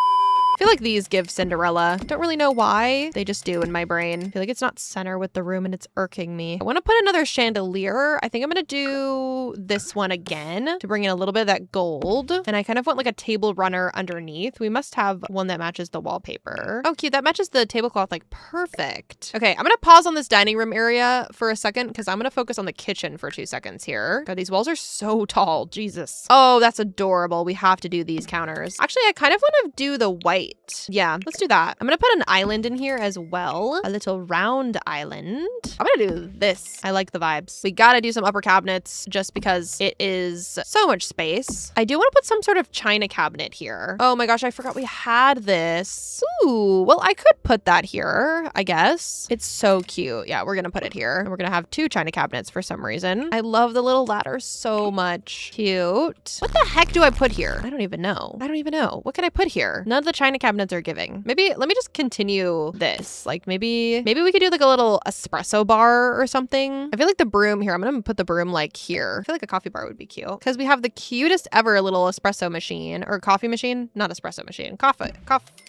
I feel like these give Cinderella. Don't really know why. They just do in my brain. I feel like it's not center with the room and it's irking me. I want to put another chandelier. I think I'm going to do this one again to bring in a little bit of that gold. And I kind of want like a table runner underneath. We must have one that matches the wallpaper. Oh, cute. That matches the tablecloth like perfect. Okay, I'm going to pause on this dining room area for a second because I'm going to focus on the kitchen for 2 seconds here. God, these walls are so tall. Jesus. Oh, that's adorable. We have to do these counters. Actually, I kind of want to do the white. Yeah, let's do that. I'm going to put an island in here as well. A little round island. I'm going to do this. I like the vibes. We got to do some upper cabinets just because it is so much space. I do want to put some sort of china cabinet here. Oh my gosh, I forgot we had this. Ooh, well, I could put that here, I guess. It's so cute. Yeah, we're going to put it here. And we're going to have 2 china cabinets for some reason. I love the little ladder so much. Cute. What the heck do I put here? I don't even know. I don't even know. What can I put here? None of the china cabinets are giving. Maybe let me just continue this. Like maybe we could do like a little espresso bar or something. I feel like the broom here, I'm going to put the broom like here. I feel like a coffee bar would be cute because we have the cutest ever little espresso machine or coffee machine. Not espresso machine. Coffee.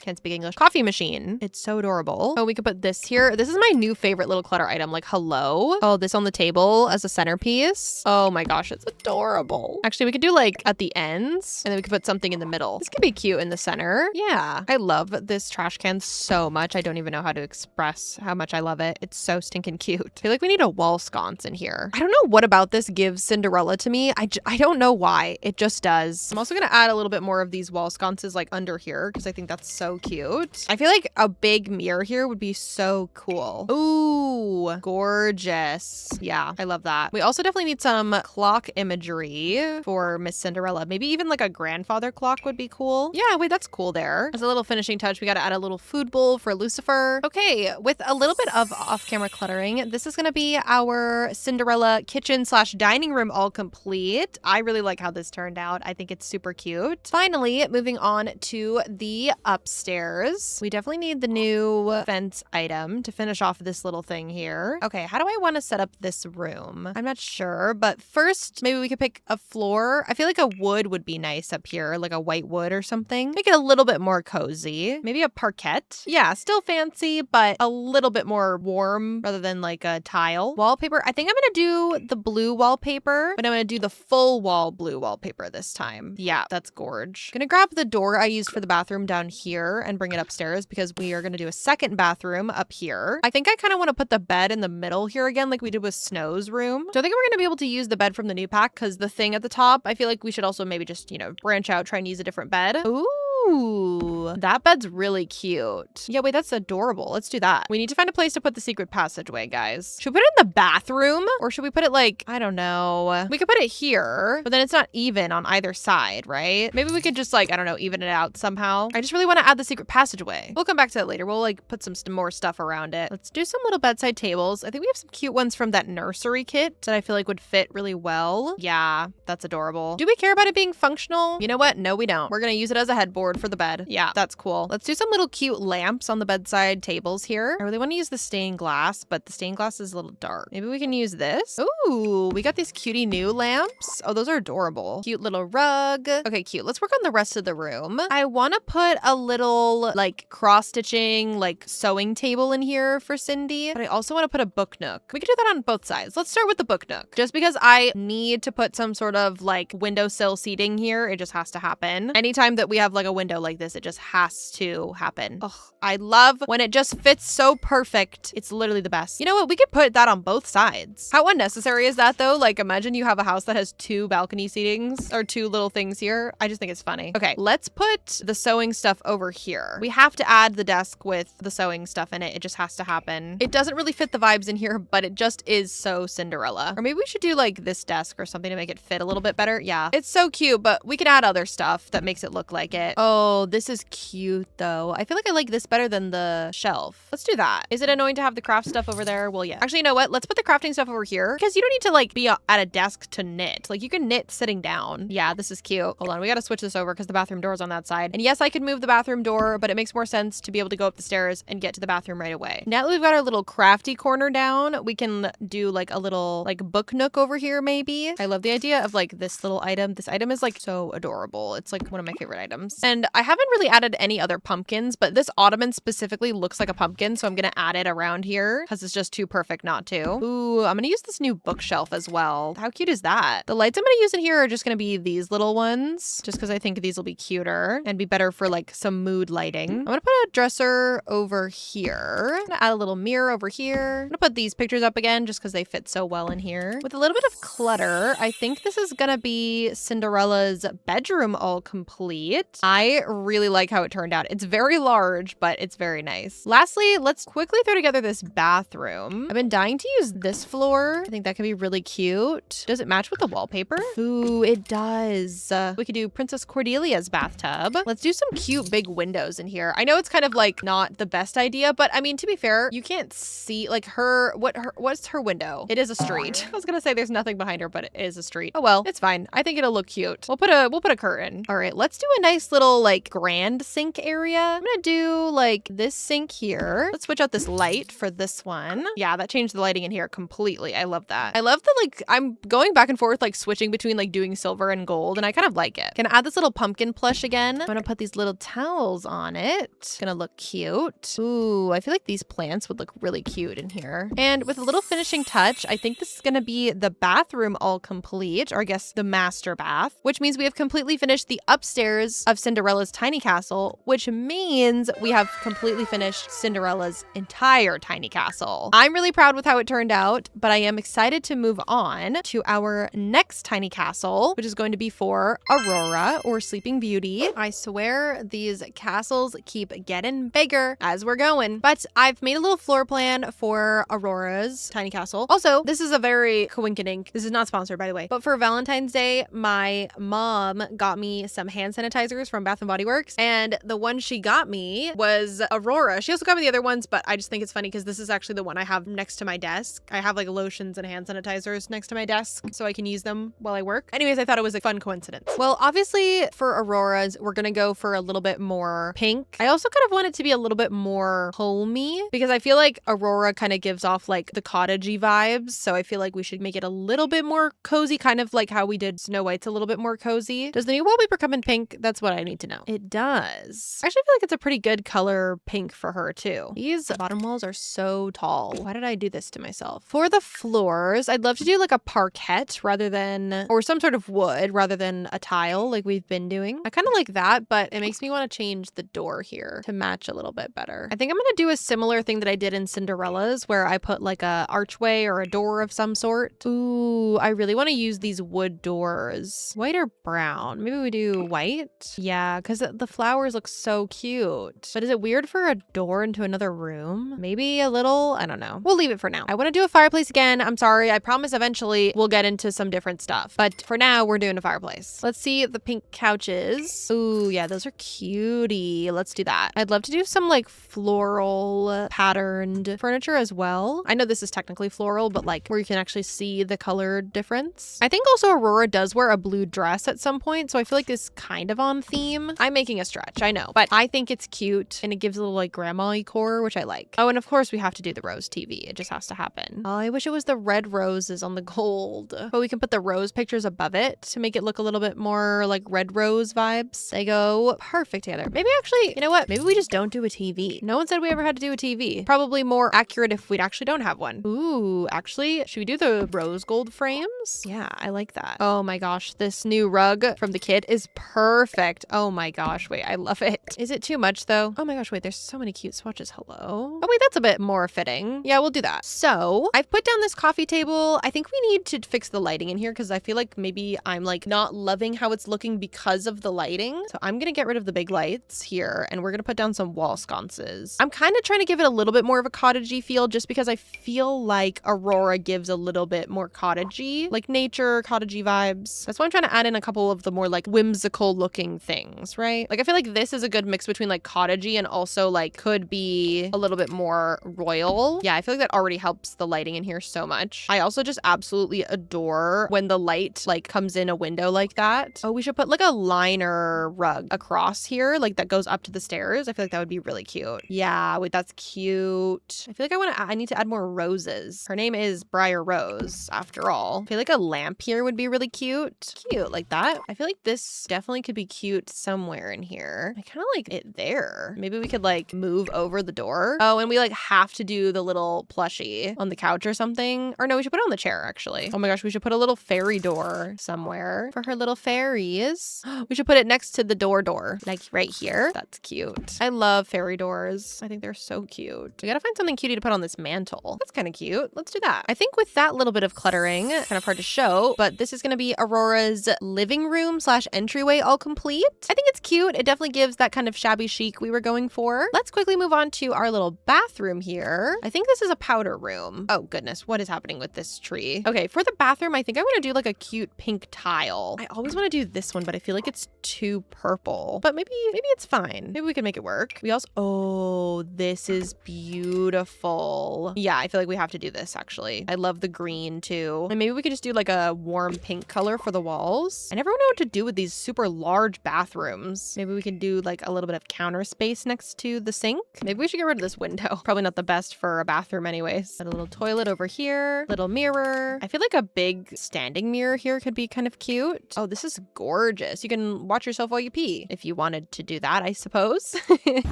Can't speak English. Coffee machine. It's so adorable. Oh, we could put this here. This is my new favorite little clutter item. Like, hello. Oh, this on the table as a centerpiece. Oh my gosh, it's adorable. Actually, we could do like at the ends and then we could put something in the middle. This could be cute in the center. Yeah. I love this trash can so much. I don't even know how to express how much I love it. It's so stinking cute. I feel like we need a wall sconce in here. I don't know what about this gives Cinderella to me. I don't know why. It just does. I'm also going to add a little bit more of these wall sconces like under here because I think that's so cute. I feel like a big mirror here would be so cool. Ooh, gorgeous. Yeah, I love that. We also definitely need some clock imagery for Miss Cinderella. Maybe even like a grandfather clock would be cool. Yeah, wait, that's cool there. As a little finishing touch, we got to add a little food bowl for Lucifer. Okay, with a little bit of off-camera cluttering, this is going to be our Cinderella kitchen / dining room all complete. I really like how this turned out. I think it's super cute. Finally, moving on to the upstairs. We definitely need the new fence item to finish off this little thing here. Okay, how do I want to set up this room? I'm not sure, but first, maybe we could pick a floor. I feel like a wood would be nice up here, like a white wood or something. Make it a little bit more cozy. Maybe a parquet. Yeah, still fancy, but a little bit more warm rather than like a tile. Wallpaper. I think I'm going to do the blue wallpaper, but I'm going to do the full wall blue wallpaper this time. Yeah, that's gorge. Gonna grab the door I used for the bathroom down here and bring it upstairs because we are gonna do a second bathroom up here. I think I kind of want to put the bed in the middle here again like we did with Snow's room. Don't think we're gonna be able to use the bed from the new pack because the thing at the top, I feel like we should also maybe just, you know, branch out, try and use a different bed. Ooh, that bed's really cute. Yeah, wait, that's adorable. Let's do that. We need to find a place to put the secret passageway, guys. Should we put it in the bathroom? Or should we put it like, I don't know. We could put it here, but then it's not even on either side, right? Maybe we could just like, I don't know, even it out somehow. I just really want to add the secret passageway. We'll come back to that later. We'll like put some more stuff around it. Let's do some little bedside tables. I think we have some cute ones from that nursery kit that I feel like would fit really well. Yeah, that's adorable. Do we care about it being functional? You know what? No, we don't. We're going to use it as a headboard for the bed. Yeah, that's cool. Let's do some little cute lamps on the bedside tables here. I really want to use the stained glass, but the stained glass is a little dark. Maybe we can use this. Ooh, we got these cutie new lamps. Oh, those are adorable. Cute little rug. Okay, cute. Let's work on the rest of the room. I want to put a little like cross stitching, like sewing table in here for Cindy, but I also want to put a book nook. We could do that on both sides. Let's start with the book nook. Just because I need to put some sort of like windowsill seating here, it just has to happen. Anytime that we have like a window like this, it just has to happen. Ugh, I love when it just fits so perfect. It's literally the best. You know what? We could put that on both sides. How unnecessary is that though? Like imagine you have a house that has 2 balcony seatings or 2 little things here. I just think it's funny. Okay, let's put the sewing stuff over here. We have to add the desk with the sewing stuff in it. It just has to happen. It doesn't really fit the vibes in here, but it just is so Cinderella. Or maybe we should do like this desk or something to make it fit a little bit better. Yeah, it's so cute, but we can add other stuff that makes it look like it. Oh, this is cute though. I feel like I like this better than the shelf. Let's do that. Is it annoying to have the craft stuff over there? Well, yeah. Actually, you know what? Let's put the crafting stuff over here because you don't need to like be at a desk to knit. Like you can knit sitting down. Yeah, this is cute. Hold on. We got to switch this over because the bathroom door is on that side. And yes, I could move the bathroom door, but it makes more sense to be able to go up the stairs and get to the bathroom right away. Now that we've got our little crafty corner down, we can do like a little like book nook over here maybe. I love the idea of like this little item. This item is like so adorable. It's like one of my favorite items. And And I haven't really added any other pumpkins, but this ottoman specifically looks like a pumpkin, so I'm gonna add it around here because it's just too perfect not to. Ooh, I'm gonna use this new bookshelf as well. How cute is that? The lights I'm gonna use in here are just gonna be these little ones, just because I think these will be cuter and be better for like some mood lighting. I'm gonna put a dresser over here. I'm gonna add a little mirror over here. I'm gonna put these pictures up again just because they fit so well in here. With a little bit of clutter, I think this is gonna be Cinderella's bedroom all complete. I really like how it turned out. It's very large, but it's very nice. Lastly, let's quickly throw together this bathroom. I've been dying to use this floor. I think that could be really cute. Does it match with the wallpaper? Ooh, it does. We could do Princess Cordelia's bathtub. Let's do some cute big windows in here. I know it's kind of like not the best idea, but I mean, to be fair, you can't see like what's her window? It is a street. I was gonna say there's nothing behind her, but it is a street. Oh well, it's fine. I think it'll look cute. We'll put a curtain. All right, let's do a nice little like grand sink area. I'm gonna do like this sink here. Let's switch out this light for this one. Yeah, that changed the lighting in here completely. I love that. I love the like, I'm going back and forth like switching between like doing silver and gold, and I kind of like it. Gonna add this little pumpkin plush again. I'm gonna put these little towels on it. Gonna look cute. Ooh, I feel like these plants would look really cute in here. And with a little finishing touch, I think this is gonna be the bathroom all complete, or I guess the master bath, which means we have completely finished the upstairs of Cinderella's tiny castle, which means we have completely finished Cinderella's entire tiny castle. I'm really proud with how it turned out, but I am excited to move on to our next tiny castle, which is going to be for Aurora or Sleeping Beauty. I swear these castles keep getting bigger as we're going, but I've made a little floor plan for Aurora's tiny castle. Also, this is a very coinkydink. This is not sponsored, by the way, but for Valentine's Day, my mom got me some hand sanitizers from Bath & Body Works, and the one she got me was Aurora. She also got me the other ones, but I just think it's funny because this is actually the one I have next to my desk. I have like lotions and hand sanitizers next to my desk so I can use them while I work. Anyways, I thought it was a fun coincidence. Well, obviously for Aurora's, we're gonna go for a little bit more pink. I also kind of want it to be a little bit more homey because I feel like Aurora kind of gives off like the cottagey vibes. So I feel like we should make it a little bit more cozy, kind of like how we did Snow White's a little bit more cozy. Does the new wallpaper come in pink? That's what I need to know. It does. I actually feel like it's a pretty good color pink for her too. These bottom walls are so tall. Why did I do this to myself? For the floors, I'd love to do like a parquet rather than, or some sort of wood rather than a tile like we've been doing. I kind of like that, but it makes me want to change the door here to match a little bit better. I think I'm going to do a similar thing that I did in Cinderella's where I put like a archway or a door of some sort. Ooh, I really want to use these wood doors. White or brown? Maybe we do white? Yeah, because the flowers look so cute. But is it weird for a door into another room? Maybe a little? I don't know. We'll leave it for now. I want to do a fireplace again. I'm sorry. I promise eventually we'll get into some different stuff. But for now, we're doing a fireplace. Let's see the pink couches. Ooh, yeah, those are cutie. Let's do that. I'd love to do some like floral patterned furniture as well. I know this is technically floral, but like where you can actually see the color difference. I think also Aurora does wear a blue dress at some point, so I feel like it's kind of on theme. I'm making a stretch, I know, but I think it's cute and it gives a little like grandma-y core, which I like. Oh, and of course we have to do the rose TV. It just has to happen. Oh, I wish it was the red roses on the gold, but we can put the rose pictures above it to make it look a little bit more like red rose vibes. They go perfect together. Maybe actually, you know what? Maybe we just don't do a TV. No one said we ever had to do a TV. Probably more accurate if we actually don't have one. Ooh, actually, should we do the rose gold frames? Yeah, I like that. Oh my gosh, this new rug from the kit is perfect. Oh my gosh, wait, I love it. Is it too much though? Oh my gosh, wait, there's so many cute swatches. Hello? Oh wait, that's a bit more fitting. Yeah, we'll do that. So I've put down this coffee table. I think we need to fix the lighting in here because I feel like maybe I'm like not loving how it's looking because of the lighting. So I'm gonna get rid of the big lights here and we're gonna put down some wall sconces. I'm kind of trying to give it a little bit more of a cottagey feel just because I feel like Aurora gives a little bit more cottagey, like nature, cottagey vibes. That's why I'm trying to add in a couple of the more like whimsical looking things, right? Like I feel like this is a good mix between like cottagey and also like could be a little bit more royal. Yeah, I feel like that already helps the lighting in here so much. I also just absolutely adore when the light like comes in a window like that. Oh, we should put like a liner rug across here, like that goes up to the stairs. I feel like that would be really cute. Yeah, wait, that's cute. I feel like I need to add more roses. Her name is Briar Rose after all. I feel like a lamp here would be really cute. Cute like that. I feel like this definitely could be cute somewhere in here. I kind of like it there. Maybe we could like move over the door. Oh, and we like have to do the little plushie on the couch or something. Or no, we should put it on the chair actually. Oh my gosh, we should put a little fairy door somewhere for her little fairies. We should put it next to the door, like right here. That's cute. I love fairy doors. I think they're so cute. We gotta find something cutie to put on this mantle. That's kind of cute. Let's do that. I think with that little bit of cluttering, kind of hard to show, but this is gonna be Aurora's living room / entryway all complete. I think it's cute. It definitely gives that kind of shabby chic we were going for. Let's quickly move on to our little bathroom here. I think this is a powder room. Oh goodness, what is happening with this tree? Okay, for the bathroom, I think I want to do like a cute pink tile. I always want to do this one, but I feel like it's too purple. But maybe it's fine. Maybe we can make it work. We also, oh, this is beautiful. Yeah, I feel like we have to do this actually. I love the green too. And maybe we could just do like a warm pink color for the walls. I never know what to do with these super large bathrooms. Maybe we can do like a little bit of counter space next to the sink. Maybe we should get rid of this window. Probably not the best for a bathroom anyways. Got a little toilet over here, little mirror. I feel like a big standing mirror here could be kind of cute. Oh, this is gorgeous. You can watch yourself while you pee if you wanted to do that, I suppose.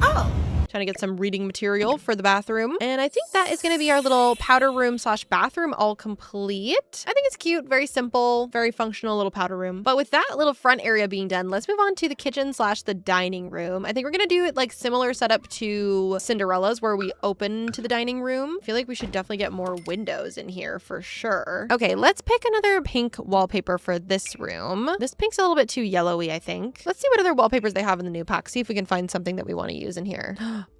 Oh. Trying to get some reading material for the bathroom. And I think that is going to be our little powder room / bathroom all complete. I think it's cute, very simple, very functional little powder room. But with that little front area being done, let's move on to the kitchen / the dining room. I think we're going to do it like similar setup to Cinderella's where we open to the dining room. I feel like we should definitely get more windows in here for sure. Okay, let's pick another pink wallpaper for this room. This pink's a little bit too yellowy, I think. Let's see what other wallpapers they have in the new pack. See if we can find something that we want to use in here.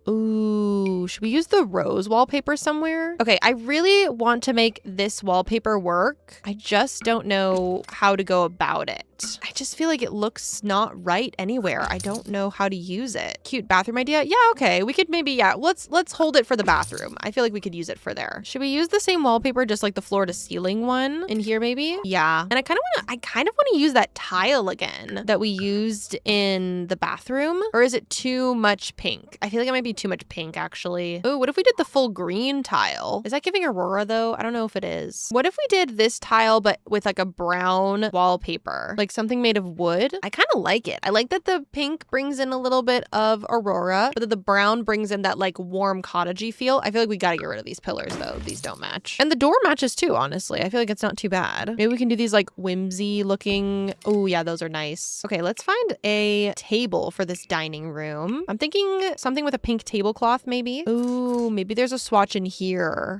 Ooh, should we use the rose wallpaper somewhere? Okay, I really want to make this wallpaper work. I just don't know how to go about it. I just feel like it looks not right anywhere. I don't know how to use it. Cute bathroom idea? Yeah, okay. We could maybe, yeah, let's hold it for the bathroom. I feel like we could use it for there. Should we use the same wallpaper, just like the floor to ceiling one in here maybe? Yeah. And I kind of want to use that tile again that we used in the bathroom. Or is it too much pink? I feel like it might be too much pink actually. Oh, what if we did the full green tile? Is that giving Aurora though? I don't know if it is. What if we did this tile but with like a brown wallpaper? Like something made of wood? I kind of like it. I like that the pink brings in a little bit of Aurora, but that the brown brings in that like warm cottagey feel. I feel like we gotta get rid of these pillars though. These don't match. And the door matches too, honestly. I feel like it's not too bad. Maybe we can do these like whimsy looking. Oh yeah, those are nice. Okay, let's find a table for this dining room. I'm thinking something with a pink tablecloth maybe. Ooh, maybe there's a swatch in here.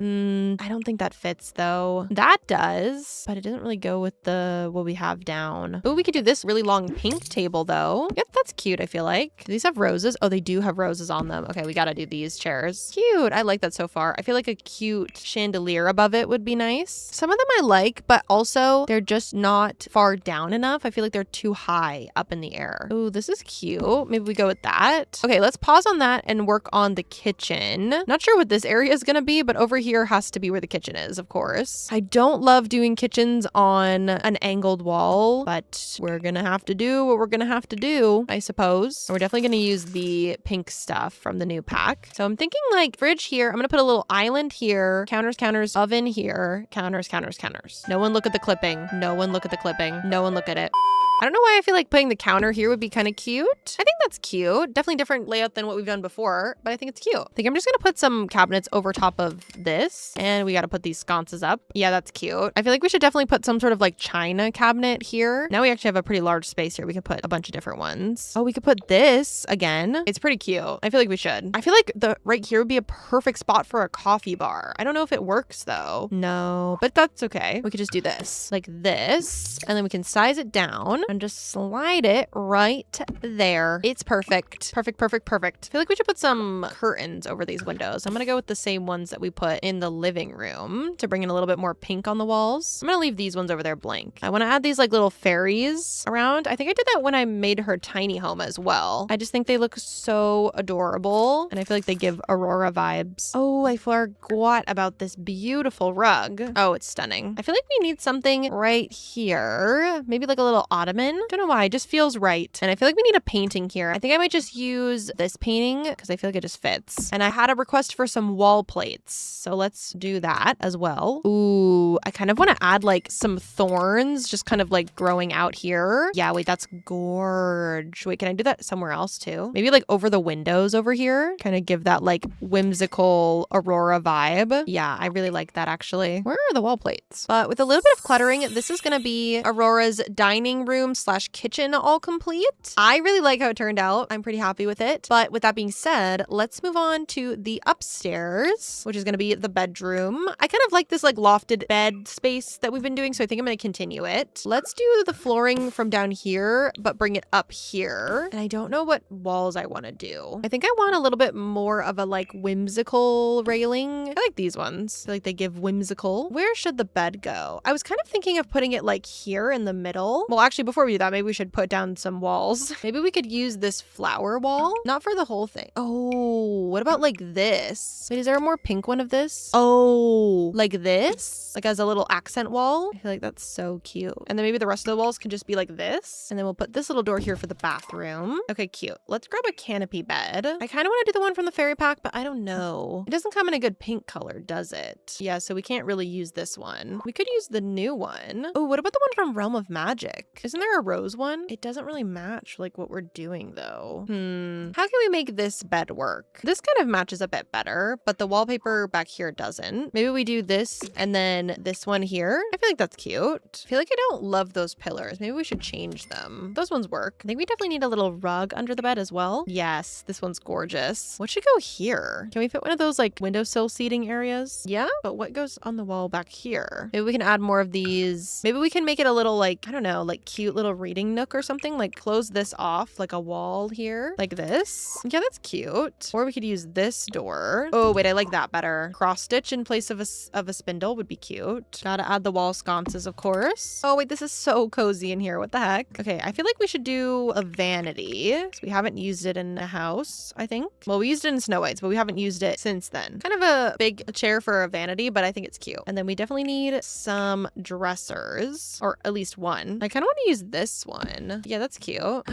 I don't think that fits though. That does, but it doesn't really go with the what we have down. Oh, we could do this really long pink table though. Yep, that's cute, I feel like. Do these have roses? Oh, they do have roses on them. Okay, we gotta do these chairs. Cute. I like that so far. I feel like a cute chandelier above it would be nice. Some of them I like, but also they're just not far down enough. I feel like they're too high up in the air. Oh, this is cute. Maybe we go with that. Okay, let's pause on that and work on the kitchen. Not sure what this area is gonna be, but over here has to be where the kitchen is, of course. I don't love doing kitchens on an angled wall, but we're gonna have to do what we're gonna have to do, I suppose. And we're definitely gonna use the pink stuff from the new pack. So I'm thinking like fridge here. I'm gonna put a little island here, counters, oven here, counters. No one look at the clipping. No one look at the clipping. No one look at it. I don't know why I feel like putting the counter here would be kind of cute. I think that's cute. Definitely different layout than what we've done before, but I think it's cute. I think I'm just gonna put some cabinets over top of this, and we gotta put these sconces up. Yeah, that's cute. I feel like we should definitely put some sort of like china cabinet here. Now we actually have a pretty large space here. We could put a bunch of different ones. Oh, we could put this again. It's pretty cute. I feel like we should. I feel like the right here would be a perfect spot for a coffee bar. I don't know if it works though. No, but that's okay. We could just do this, like this, and then we can size it down and just slide it right there. It's perfect. Perfect. I feel like we should put some curtains over these windows. I'm gonna go with the same ones that we put in the living room to bring in a little bit more pink on the walls. I'm gonna leave these ones over there blank. I want to add these like little fairies around. I think I did that when I made her tiny home as well. I just think they look so adorable, and I feel like they give Aurora vibes. Oh, I forgot about this beautiful rug. Oh, it's stunning. I feel like we need something right here. Maybe like a little ottoman. Don't know why, it just feels right. And I feel like we need a painting here. I think I might just use this painting because I feel like it just fits. And I had a request for some wall plates, so let's do that as well. Ooh, Ooh, I kind of want to add like some thorns just kind of like growing out here. Yeah, wait, that's gorge. Wait, can I do that somewhere else too? Maybe like over the windows over here. Kind of give that like whimsical Aurora vibe. Yeah, I really like that actually. Where are the wall plates? But with a little bit of cluttering, this is going to be Aurora's dining room / kitchen all complete. I really like how it turned out. I'm pretty happy with it. But with that being said, let's move on to the upstairs, which is going to be the bedroom. I kind of like this like lofted bed space that we've been doing, so I think I'm going to continue it. Let's do the flooring from down here, but bring it up here. And I don't know what walls I want to do. I think I want a little bit more of a like whimsical railing. I like these ones. I feel like they give whimsical. Where should the bed go? I was kind of thinking of putting it like here in the middle. Well, actually, before we do that, maybe we should put down some walls. Maybe we could use this flower wall, not for the whole thing. Oh, what about like this? Wait, is there a more pink one of this? Oh, like this? Like as a little accent wall? I feel like that's so cute. And then maybe the rest of the walls can just be like this. And then we'll put this little door here for the bathroom. Okay, cute. Let's grab a canopy bed. I kind of want to do the one from the fairy pack, but I don't know. It doesn't come in a good pink color, does it? Yeah, so we can't really use this one. We could use the new one. Oh, what about the one from Realm of Magic? Isn't there a rose one? It doesn't really match like what we're doing though. How can we make this bed work? This kind of matches a bit better, but the wallpaper back here doesn't. Maybe we do this and then this one here. I feel like that's cute. I feel like I don't love those pillars. Maybe we should change them. Those ones work. I think we definitely need a little rug under the bed as well. Yes, this one's gorgeous. What should go here? Can we fit one of those like windowsill seating areas? Yeah, but what goes on the wall back here? Maybe we can add more of these. Maybe we can make it a little like, I don't know, like cute little reading nook or something. Like close this off like a wall here, like this. Yeah, that's cute. Or we could use this door. Oh, wait, I like that better. Cross stitch in place of a spindle would be cute. Gotta add the wall sconces, of course. Oh, wait, this is so cozy in here. What the heck? Okay, I feel like we should do a vanity. So we haven't used it in a house, I think. Well, we used it in Snow White's, but we haven't used it since then. Kind of a big chair for a vanity, but I think it's cute. And then we definitely need some dressers, or at least one. I kind of want to use this one. Yeah, that's cute.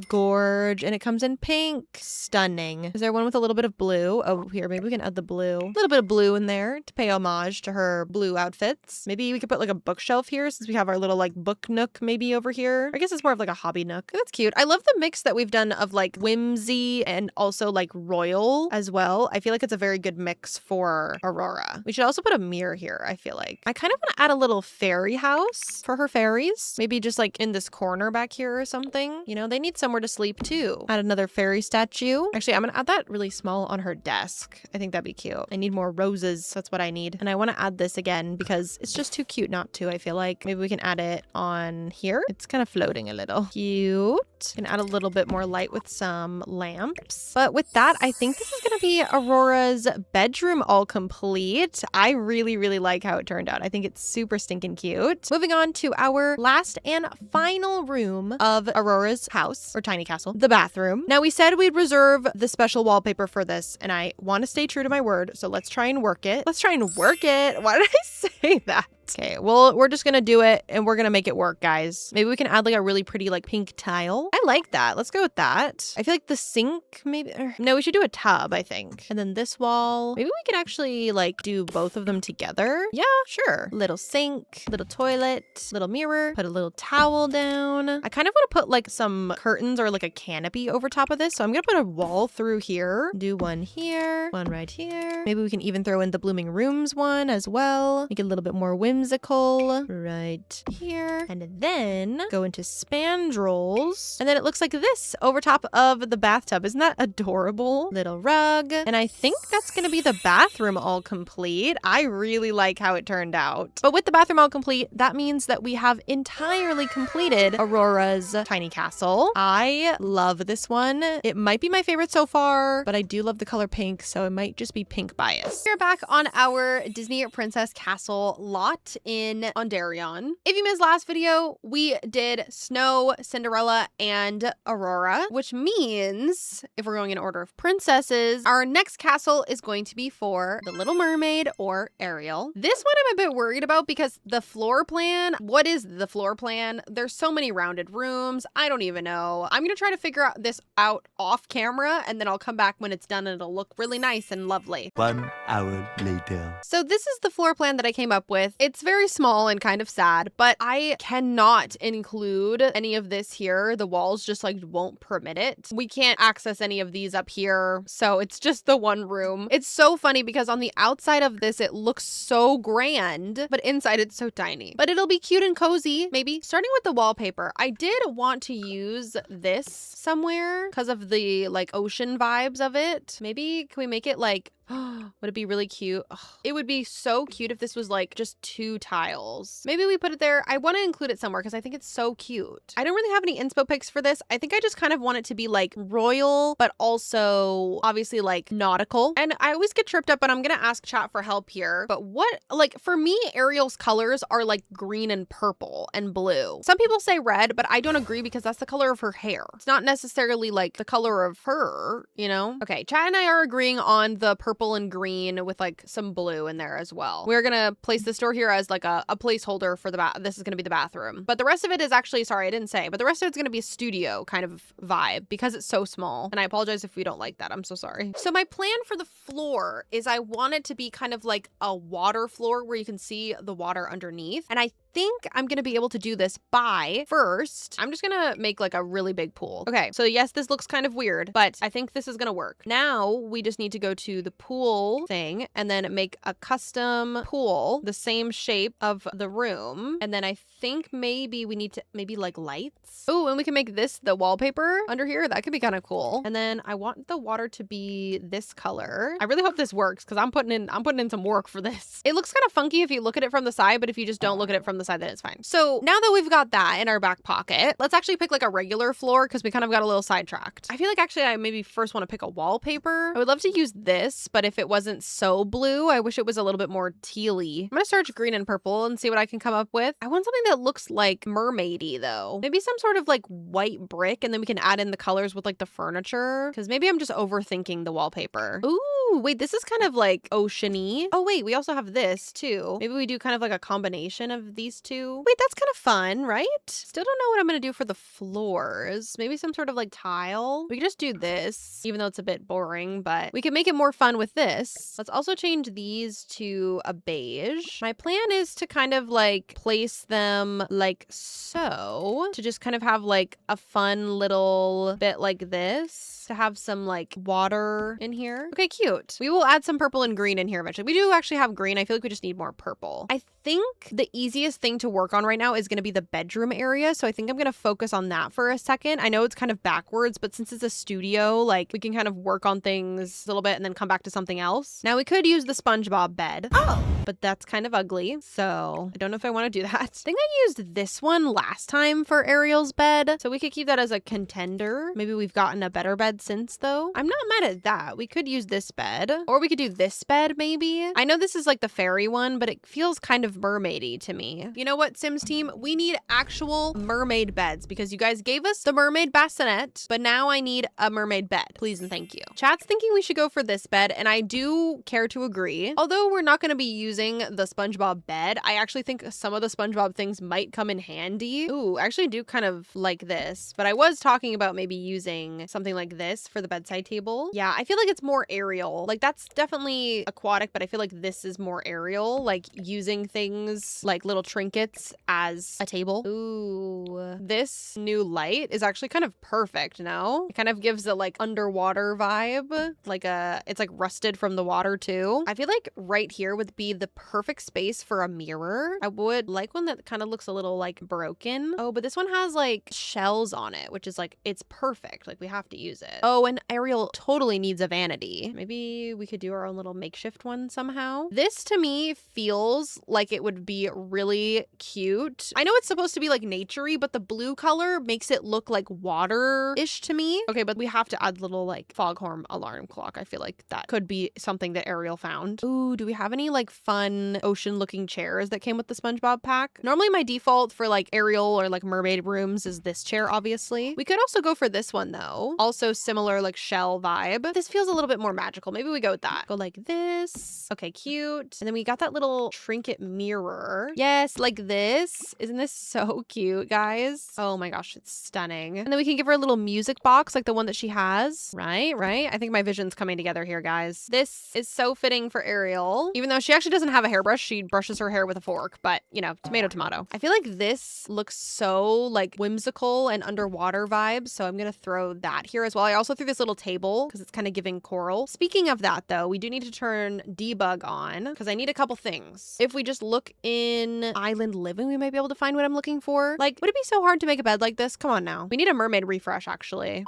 Gorge. And it comes in pink. Stunning. Is there one with a little bit of blue? Oh, here, maybe we can add the blue. A little bit of blue in there to pay homage to her blue outfits. Maybe we could put like a bookshelf here since we have our little like book nook maybe over here. I guess it's more of like a hobby nook. That's cute. I love the mix that we've done of like whimsy and also like royal as well. I feel like it's a very good mix for Aurora. We should also put a mirror here, I feel like. I kind of want to add a little fairy house for her fairies. Maybe just like in this corner back here or something. You know, they need somewhere to sleep too. Add another fairy statue. Actually, I'm gonna add that really small on her desk. I think that'd be cute. I need more roses. That's what I need. And I want to add this again because it's just too cute not to, I feel like. Maybe we can add it on here. It's kind of floating a little. Cute. Can add a little bit more light with some lamps. But with that, I think this is gonna be Aurora's bedroom all complete. I really, really like how it turned out. I think it's super stinking cute. Moving on to our last and final room of Aurora's house or tiny castle, the bathroom. Now we said we'd reserve the special wallpaper for this, and I want to stay true to my word, so let's try and work it. Let's try and work it. Why did I say that? Okay, well, we're just gonna do it and we're gonna make it work, guys. Maybe we can add like a really pretty like pink tile. I like that. Let's go with that. I feel like the sink maybe, no, we should do a tub, I think. And then this wall, maybe we can actually like do both of them together. Yeah, sure. Little sink, little toilet, little mirror, put a little towel down. I kind of want to put like some curtains or like a canopy over top of this. So I'm gonna put a wall through here. Do one here, one right here. Maybe we can even throw in the Blooming Rooms one as well. Make it a little bit more whimsical right here. And then go into spandrels. And then it looks like this over top of the bathtub. Isn't that adorable? Little rug. And I think that's gonna be the bathroom all complete. I really like how it turned out. But with the bathroom all complete, that means that we have entirely completed Aurora's tiny castle. I love this one. It might be my favorite so far, but I do love the color pink, so it might just be pink bias. We're back on our Disney Princess Castle lot in Ondarion. If you missed last video, we did Snow, Cinderella, and Aurora, which means if we're going in order of princesses, our next castle is going to be for the Little Mermaid or Ariel. This one I'm a bit worried about because the floor plan, what is the floor plan? There's so many rounded rooms. I don't even know. I'm gonna try to figure this out off camera and then I'll come back when it's done and it'll look really nice and lovely. 1 hour later. So this is the floor plan that I came up with. It's It's very small and kind of sad, but I cannot include any of this here. The walls just like won't permit it. We can't access any of these up here, so it's just the one room. It's so funny because on the outside of this, it looks so grand, but inside it's so tiny. But it'll be cute and cozy, maybe. Starting with the wallpaper, I did want to use this somewhere because of the like ocean vibes of it. Maybe can we make it like would it be really cute? Ugh. It would be so cute if this was like just 2 tiles. Maybe we put it there. I want to include it somewhere because I think it's so cute. I don't really have any inspo pics for this. I think I just kind of want it to be like royal, but also obviously like nautical. And I always get tripped up, and I'm going to ask chat for help here. But what, like for me, Ariel's colors are like green and purple and blue. Some people say red, but I don't agree because that's the color of her hair. It's not necessarily like the color of her, you know? Okay, chat and I are agreeing on the purple and green with like some blue in there as well. We're gonna place this door here as like a placeholder for the bath. This is gonna be the bathroom, but the rest of it is actually, sorry, I didn't say, but the rest of it's gonna be a studio kind of vibe because it's so small. And I apologize if we don't like that. I'm so sorry. So my plan for the floor is I want it to be kind of like a water floor where you can see the water underneath. And I think I'm gonna be able to do this by first, I'm just gonna make like a really big pool. Okay, so yes, this looks kind of weird, but I think this is gonna work. Now we just need to go to the pool thing and then make a custom pool the same shape of the room. And then I think maybe we need to like lights. Oh, and we can make this the wallpaper under here. That could be kind of cool. And then I want the water to be this color. I really hope this works because I'm putting in some work for this. It looks kind of funky if you look at it from the side, but if you just don't look at it from the side, then it's fine. So now that we've got that in our back pocket, let's actually pick like a regular floor because we kind of got a little sidetracked. I feel like actually I maybe first want to pick a wallpaper. I would love to use this, but if it wasn't so blue, I wish it was a little bit more tealy. I'm gonna search green and purple and see what I can come up with. I want something that looks like mermaidy though. Maybe some sort of like white brick, and then we can add in the colors with like the furniture, because maybe I'm just overthinking the wallpaper. Ooh, wait, this is kind of like oceany. Oh wait, we also have this too. Maybe we do kind of like a combination of these two. Wait, that's kind of fun, right? Still don't know what I'm gonna do for the floors. Maybe some sort of like tile. We could just do this, even though it's a bit boring, but we can make it more fun with this. Let's also change these to a beige. My plan is to kind of like place them like so, to just kind of have like a fun little bit like this, to have some like water in here. Okay, cute. We will add some purple and green in here eventually. We do actually have green. I feel like we just need more purple. I think the easiest thing to work on right now is going to be the bedroom area. So I think I'm going to focus on that for a second. I know it's kind of backwards, but since it's a studio, like we can kind of work on things a little bit and then come back to something else. Now we could use the SpongeBob bed. Oh, but that's kind of ugly. So I don't know if I want to do that. I think I used this one last time for Ariel's bed, so we could keep that as a contender. Maybe we've gotten a better bed since though. I'm not mad at that. We could use this bed, or we could do this bed maybe. I know this is like the fairy one, but it feels kind of mermaidy to me. You know what, Sims team? We need actual mermaid beds because you guys gave us the mermaid bassinet, but now I need a mermaid bed. Please and thank you. Chat's thinking we should go for this bed, and I do care to agree. Although we're not going to be using the SpongeBob bed, I actually think some of the SpongeBob things might come in handy. Ooh, I actually do kind of like this, but I was talking about maybe using something like this for the bedside table. Yeah, I feel like it's more aerial. Like that's definitely aquatic, but I feel like this is more aerial, like using things like little trinkets as a table. Ooh, this new light is actually kind of perfect, no? It kind of gives a like underwater vibe, like it's like rusted from the water too. I feel like right here would be the perfect space for a mirror. I would like one that kind of looks a little like broken. Oh, but this one has like shells on it, which is like, it's perfect. Like we have to use it. Oh, and Ariel totally needs a vanity. Maybe we could do our own little makeshift one somehow. This to me feels like it would be really cute. I know it's supposed to be like naturey, but the blue color makes it look like water-ish to me. Okay, but we have to add little like foghorn alarm clock. I feel like that could be something that Ariel found. Ooh, do we have any like fun ocean looking chairs that came with the SpongeBob pack? Normally my default for like Ariel or like mermaid rooms is this chair, obviously. We could also go for this one though. Also similar like shell vibe. This feels a little bit more magical. Maybe we go with that. Go like this. Okay, cute. And then we got that little trinket mirror. Yes, like this. Isn't this so cute, guys? Oh my gosh, it's stunning. And then we can give her a little music box like the one that she has. Right? I think my vision's coming together here, guys. This is so fitting for Ariel. Even though she actually doesn't have a hairbrush, she brushes her hair with a fork, but you know, tomato, tomato. I feel like this looks so like whimsical and underwater vibes, so I'm gonna throw that here as well. I also threw this little table because it's kind of giving coral. Speaking of that though, we do need to turn debug on because I need a couple things. If we just look in island living, we might be able to find what I'm looking for. Like, would it be so hard to make a bed like this? Come on now. We need a mermaid refresh actually.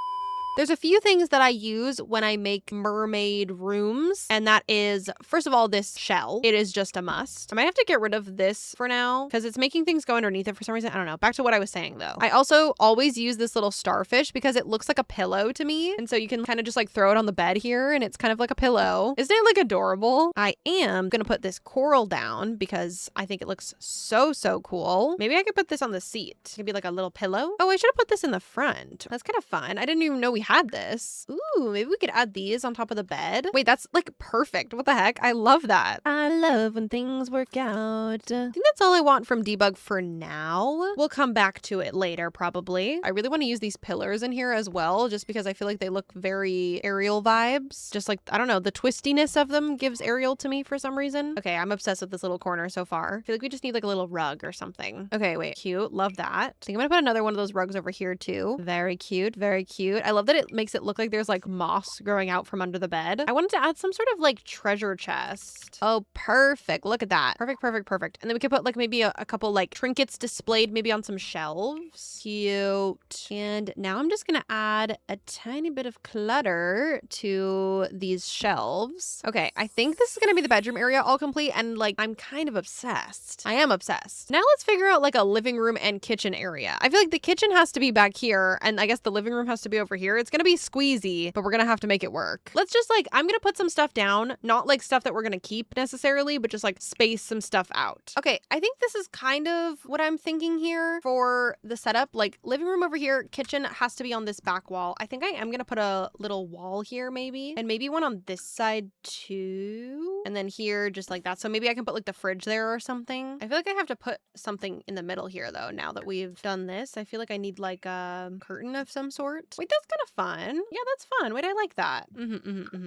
There's a few things that I use when I make mermaid rooms, and that is, first of all, this shell. It is just a must. I might have to get rid of this for now because it's making things go underneath it for some reason. I don't know. Back to what I was saying though. I also always use this little starfish because it looks like a pillow to me. And so you can kind of just like throw it on the bed here and it's kind of like a pillow. Isn't it like adorable? I am going to put this coral down because I think it looks so, so cool. Maybe I could put this on the seat. It could be like a little pillow. Oh, I should have put this in the front. That's kind of fun. I didn't even know we had this. Ooh, maybe we could add these on top of the bed. Wait, that's like perfect. What the heck? I love that. I love when things work out. I think that's all I want from debug for now. We'll come back to it later, probably. I really want to use these pillars in here as well, just because I feel like they look very Ariel vibes. Just like, I don't know, the twistiness of them gives Ariel to me for some reason. Okay, I'm obsessed with this little corner so far. I feel like we just need like a little rug or something. Okay, wait, cute. Love that. I think I'm gonna put another one of those rugs over here too. Very cute, very cute. I love that it makes it look like there's like moss growing out from under the bed. I wanted to add some sort of like treasure chest. Oh, perfect. Look at that. Perfect, perfect, perfect. And then we could put like maybe a couple like trinkets displayed maybe on some shelves. Cute. And now I'm just gonna add a tiny bit of clutter to these shelves. Okay, I think this is gonna be the bedroom area all complete, and like I'm kind of obsessed. I am obsessed. Now let's figure out like a living room and kitchen area. I feel like the kitchen has to be back here, and I guess the living room has to be over here. It's gonna be squeezy, but we're gonna have to make it work. Let's just like, I'm gonna put some stuff down, not like stuff that we're gonna keep necessarily, but just like space some stuff out. Okay, I think this is kind of what I'm thinking here for the setup. Like living room over here, kitchen has to be on this back wall. I think I am gonna put a little wall here maybe, and maybe one on this side too. And then here, just like that. So maybe I can put like the fridge there or something. I feel like I have to put something in the middle here though, now that we've done this. I feel like I need like a curtain of some sort. Wait, that's kind of fun. Yeah, that's fun. Wait, I like that.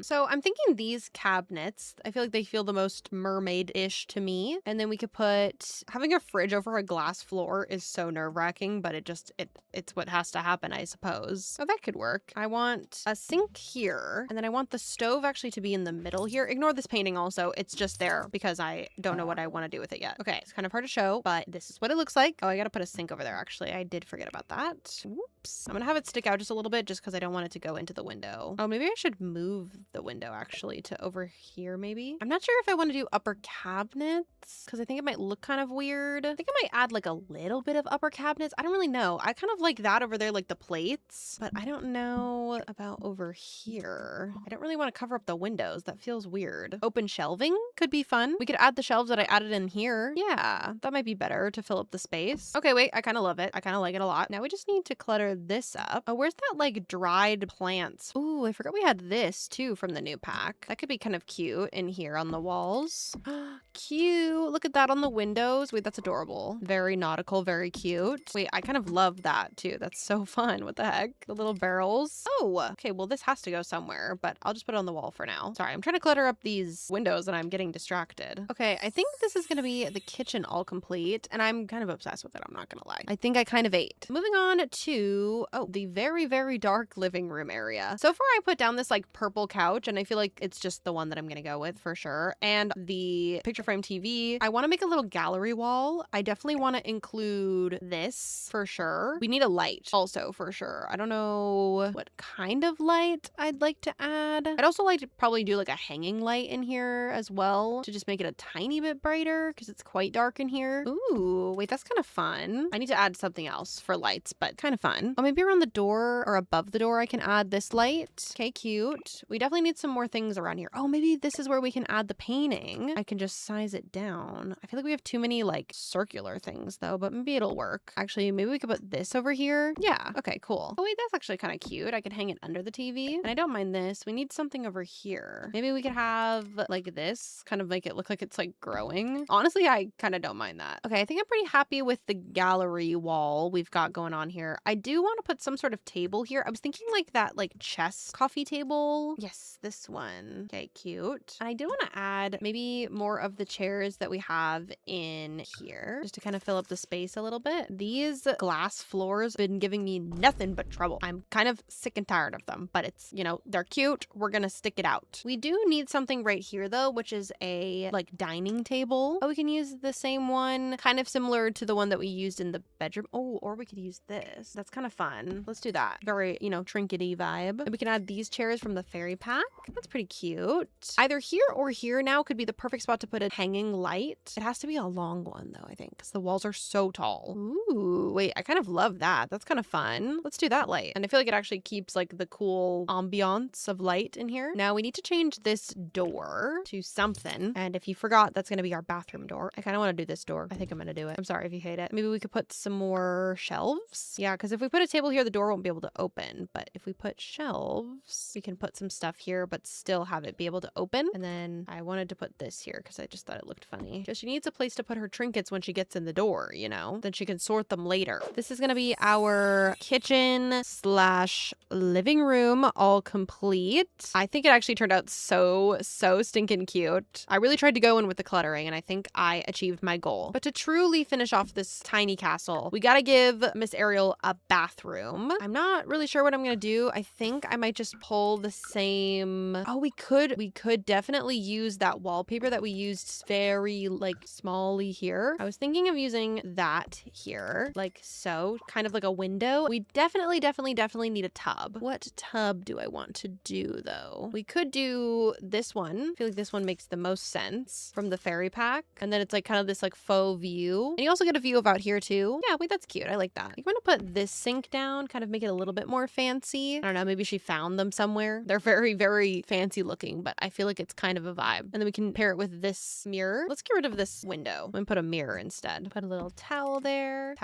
So I'm thinking these cabinets, I feel like they feel the most mermaid-ish to me. And then we could put, having a fridge over a glass floor is so nerve-wracking, but it's what has to happen, I suppose. So that could work. I want a sink here, and then I want the stove actually to be in the middle here. Ignore this painting also. It's just there because I don't know what I want to do with it yet. Okay, it's kind of hard to show, but this is what it looks like. Oh, I gotta put a sink over there actually. I did forget about that. Whoops. I'm gonna have it stick out just a little bit just because I don't want it to go into the window. Oh, maybe I should move the window actually to over here maybe. I'm not sure if I want to do upper cabinets because I think it might look kind of weird. I think I might add like a little bit of upper cabinets. I don't really know. I kind of like that over there, like the plates, but I don't know about over here. I don't really want to cover up the windows. That feels weird. Open shelving could be fun. We could add the shelves that I added in here. Yeah, that might be better to fill up the space. Okay, wait, I kind of love it. I kind of like it a lot. Now we just need to clutter this up. Oh, where's that like dried plants? Ooh, I forgot we had this too from the new pack. That could be kind of cute in here on the walls. Cute. Look at that on the windows. Wait, that's adorable. Very nautical, very cute. Wait, I kind of love that too. That's so fun. What the heck? The little barrels. Oh, okay. Well, this has to go somewhere, but I'll just put it on the wall for now. Sorry, I'm trying to clutter up these windows and I'm getting distracted. Okay, I think this is going to be the kitchen all complete, and I'm kind of obsessed with it. I'm not going to lie. I think I kind of ate. Moving on to, oh, the very, very dark living room area. So far, I put down this like purple couch, and I feel like it's just the one that I'm going to go with for sure. And the picture frame TV. I want to make a little gallery wall. I definitely want to include this for sure. We need a light also for sure. I don't know what kind of light I'd like to add. I'd also like to probably do like a hanging light in here as well to just make it a tiny bit brighter because it's quite dark in here. Ooh, wait, that's kind of fun. I need to add something else for lights, but kind of fun. Oh, maybe around the door or above the door, I can add this light. Okay, cute. We definitely need some more things around here. Oh, maybe this is where we can add the painting. I can just size it down. I feel like we have too many like circular things though, but maybe it'll work. Actually, maybe we could put this over here. Yeah. Okay, cool. Oh wait, that's actually kind of cute. I could hang it under the TV. And I don't mind this. We need something over here. Maybe we could have like this, kind of make it look like it's like growing. Honestly, I kind of don't mind that. Okay, I think I'm pretty happy with the gallery wall we've got going on here. I do want to put some sort of table here. I was thinking like that like chess coffee table. Yes, this one. Okay, cute. And I do want to add maybe more of the chairs that we have in here just to kind of fill up the space a little bit. These glass floors have been giving me nothing but trouble. I'm kind of sick and tired of them, but it's, you know, they're cute. We're gonna stick it out. We do need something right here though, which is a like dining table. Oh, we can use the same one, kind of similar to the one that we used in the bedroom. Oh, or we could use this. That's kind of fun. Let's do that. Very, you know, trinkety vibe. And we can add these chairs from the fairy pack. That's pretty cute. Either here or here now could be the perfect spot to put a hanging light. It has to be a long one though, I think, because the walls are so tall. Ooh, wait, I kind of love that. That's kind of fun. Let's do that light. And I feel like it actually keeps like the cool ambiance of light in here. Now we need to change this door to something. And if you forgot, that's going to be our bathroom door. I kind of want to do this door. I think I'm going to do it. I'm sorry if you hate it. Maybe we could put some more shelves. Yeah, because if we put a table here, the door won't be able to open. But if we put shelves, we can put some stuff here, but still have it be able to open. And then I wanted to put this here because I just thought it looked funny. Because she needs a place to put her trinkets when she gets in the door, you know? Then she can sort them later. This is going to be our kitchen slash living room, all complete. I think it actually turned out so stinking cute. I really tried to go in with the cluttering and I think I achieved my goal. But to truly finish off this tiny castle, we got to give Miss Ariel a bathroom. I'm not really sure what I'm going to do. I think I might just pull the same. Oh, we could definitely use that wallpaper that we used very like smally here. I was thinking of using that here, like so, kind of like a window. We definitely need a tub. What tub do I want to do though? We could do this one. I feel like this one makes the most sense from the fairy pack. And then it's like kind of this like faux view. And you also get a view of out here too. Yeah, wait, that's cute. I like that. I'm gonna put this sink down, kind of make it a little bit more fancy. I don't know, maybe she found them somewhere. They're very fancy looking, but I feel like it's kind of a vibe. And then we can pair it with this mirror. Let's get rid of this window and put a mirror instead. Put a little towel there,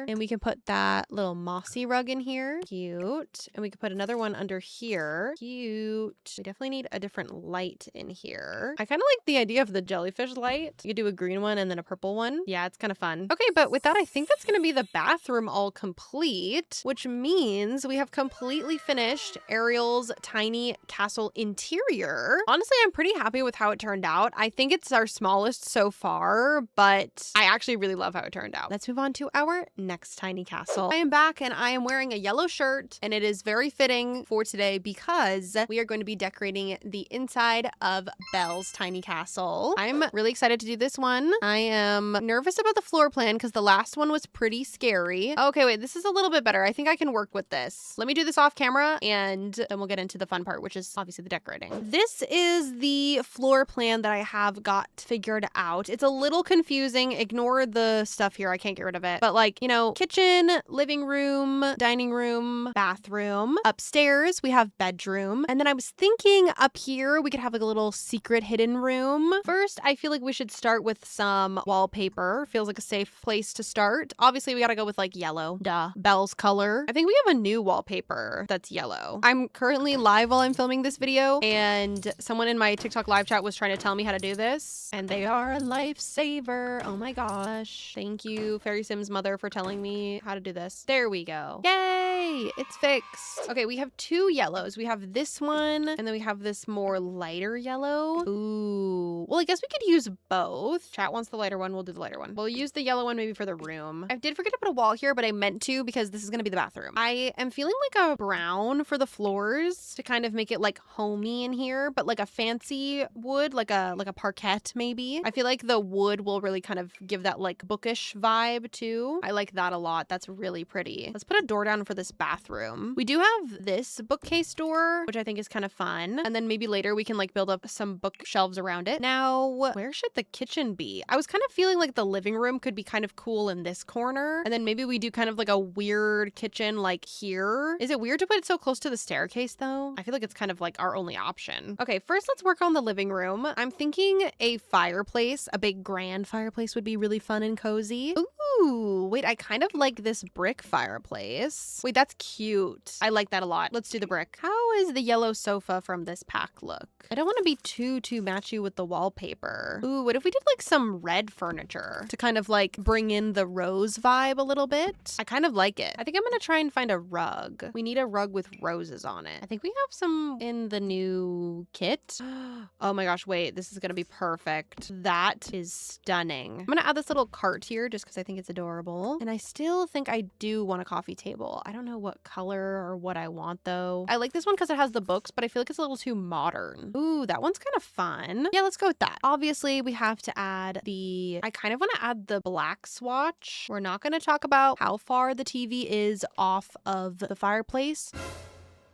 and we can put that little mossy rug in here. Cute. And we could put another one under here. Cute. We definitely need a different light in here. I kind of like the idea of the jellyfish light. You could do a green one and then a purple one. Yeah, it's kind of fun. Okay, but with that, I think that's going to be the bathroom all complete, which means we have completely finished Ariel's tiny castle interior. Honestly, I'm pretty happy with how it turned out. I think it's our smallest so far, but I actually really love how it turned out. Let's move on to our next tiny castle. I am back and I am wearing a yellow shirt and it is very fitting for today because we are going to be decorating the inside of Belle's tiny castle. I'm really excited to do this one. I am nervous about the floor plan because the last one was pretty scary. Okay, wait, this is a little bit better. I think I can work with this. Let me do this off camera and then we'll get into the fun part, which is obviously the decorating. This is the floor plan that I have got figured out. It's a little confusing. Ignore the stuff here. I can't get rid of it. But like, you know, kitchen, living room, dining room, bathroom. Upstairs, we have bedroom. And then I was thinking up here, we could have like a little secret hidden room. First, I feel like we should start with some wallpaper. Feels like a safe place to start. Obviously, we gotta go with like yellow. Duh. Belle's color. I think we have a new wallpaper that's yellow. I'm currently live while I'm filming this video, and someone in my TikTok live chat was trying to tell me how to do this, and they are a lifesaver. Oh my gosh. Thank you, Fairy Sims mother, for telling me how to do this. There we go. Yay! It's fixed. Okay, we have two yellows. We have this one, and then we have this more lighter yellow. Ooh. Well, I guess we could use both. Chat wants the lighter one. We'll do the lighter one. We'll use the yellow one maybe for the room. I did forget to put a wall here, but I meant to because this is going to be the bathroom. I am feeling like a brown for the floors to kind of make it like homey in here, but like a fancy wood, like a parquet maybe. I feel like the wood will really kind of give that like bookish vibe too. I like that a lot. That's really pretty. Let's put a door down for this bathroom. We do have this bookcase door, which I think is kind of fun. And then maybe later we can like build up some bookshelves around it. Now, where should the kitchen be? I was kind of feeling like the living room could be kind of cool in this corner. And then maybe we do kind of like a weird kitchen like here. Is it weird to put it so close to the staircase though? I feel like it's kind of like our only option. Okay, first let's work on the living room. I'm thinking a fireplace, a big grand fireplace would be really fun and cozy. Ooh, wait, I kind of like this brick fireplace. Wait, that's cute. I like that a lot. Let's do the brick. How is the yellow sofa from this pack look? I don't want to be too matchy with the wallpaper. Ooh, what if we did like some red furniture to kind of like bring in the rose vibe a little bit? I kind of like it. I think I'm gonna try and find a rug. We need a rug with roses on it. I think we have some in the new kit. Oh my gosh, wait, this is gonna be perfect. That is stunning. I'm gonna add this little cart here just because I think it's adorable. And I still think I do want a coffee table. I don't know what color or what I want though. I like this one because it has the books, but I feel like it's a little too modern. Ooh, that one's kind of fun. Yeah, let's go with that. Obviously, we have to add I kind of want to add the black swatch. We're not going to talk about how far the TV is off of the fireplace.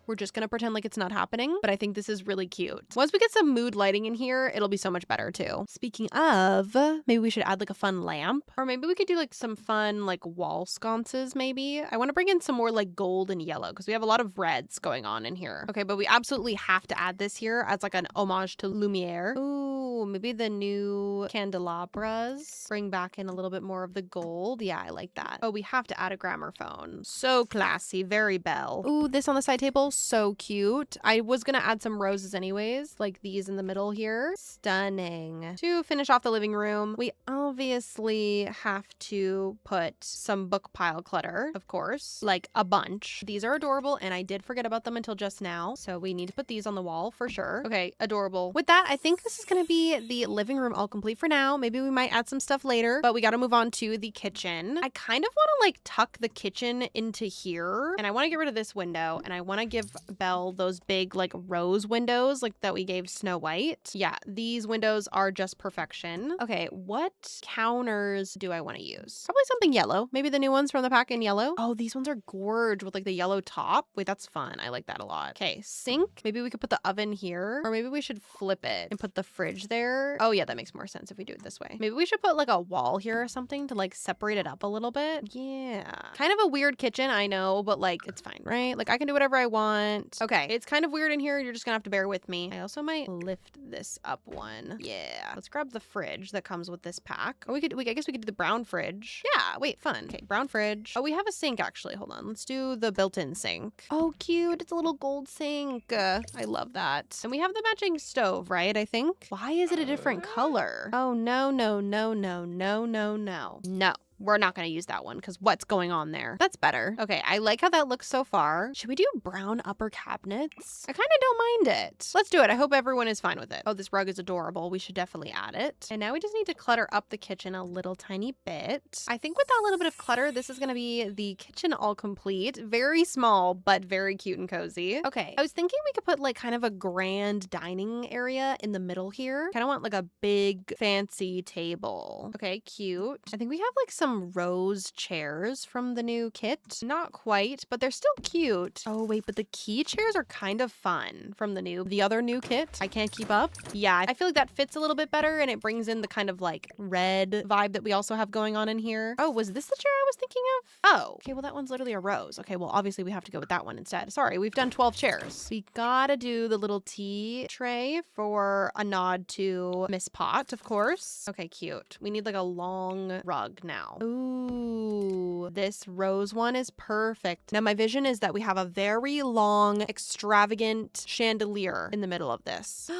We're just gonna pretend like it's not happening, but I think this is really cute. Once we get some mood lighting in here, it'll be so much better too. Speaking of, maybe we should add like a fun lamp, or maybe we could do like some fun like wall sconces maybe. I wanna bring in some more like gold and yellow because we have a lot of reds going on in here. Okay, but we absolutely have to add this here as like an homage to Lumiere. Ooh, maybe the new candelabras. Bring back in a little bit more of the gold. Yeah, I like that. Oh, we have to add a gramophone. So classy, very Belle. Ooh, this on the side table. So cute. I was gonna add some roses anyways, like these in the middle here. Stunning. To finish off the living room, we obviously have to put some book pile clutter, of course, like a bunch. These are adorable and I did forget about them until just now, so we need to put these on the wall for sure. Okay, adorable. With that, I think this is gonna be the living room all complete for now. Maybe we might add some stuff later, but we gotta move on to the kitchen. I kind of want to like tuck the kitchen into here, and I want to get rid of this window, and I want to give Belle those big like rose windows like that we gave Snow White. Yeah, these windows are just perfection. Okay, what counters do I want to use? Probably something yellow. Maybe the new ones from the pack in yellow. Oh, these ones are gorge with like the yellow top. Wait, that's fun. I like that a lot. Okay, sink. Maybe we could put the oven here, or maybe we should flip it and put the fridge there. Oh yeah, that makes more sense if we do it this way. Maybe we should put like a wall here or something to like separate it up a little bit. Yeah, kind of a weird kitchen, I know, but like it's fine, right? Like I can do whatever I want. Okay, it's kind of weird in here. You're just gonna have to bear with me. I also might lift this up one. Yeah, let's grab the fridge that comes with this pack. Or I guess we could do the brown fridge. Yeah, wait, fun. Okay, brown fridge. Oh, we have a sink actually. Hold on. Let's do the built-in sink. Oh, cute. It's a little gold sink. I love that. And we have the matching stove, right? I think. Why is it a different color? Oh, no, no, no, no, no, no, no. No. We're not going to use that one because what's going on there? That's better. Okay, I like how that looks so far. Should we do brown upper cabinets? I kind of don't mind it. Let's do it. I hope everyone is fine with it. Oh, this rug is adorable. We should definitely add it. And now we just need to clutter up the kitchen a little tiny bit. I think with that little bit of clutter, this is going to be the kitchen all complete. Very small, but very cute and cozy. Okay, I was thinking we could put like kind of a grand dining area in the middle here. Kind of want like a big fancy table. Okay, cute. I think we have like some rose chairs from the new kit. Not quite, but they're still cute. Oh wait, but the key chairs are kind of fun from the other new kit. I can't keep up. Yeah, I feel like that fits a little bit better and it brings in the kind of like red vibe that we also have going on in here. Oh, was this the chair I was thinking of? Oh, okay, well that one's literally a rose. Okay, well obviously we have to go with that one instead. Sorry, we've done 12 chairs. We gotta do the little tea tray for a nod to Miss Pot, of course. Okay, cute. We need like a long rug now. Ooh, this rose one is perfect. Now my vision is that we have a very long, extravagant chandelier in the middle of this.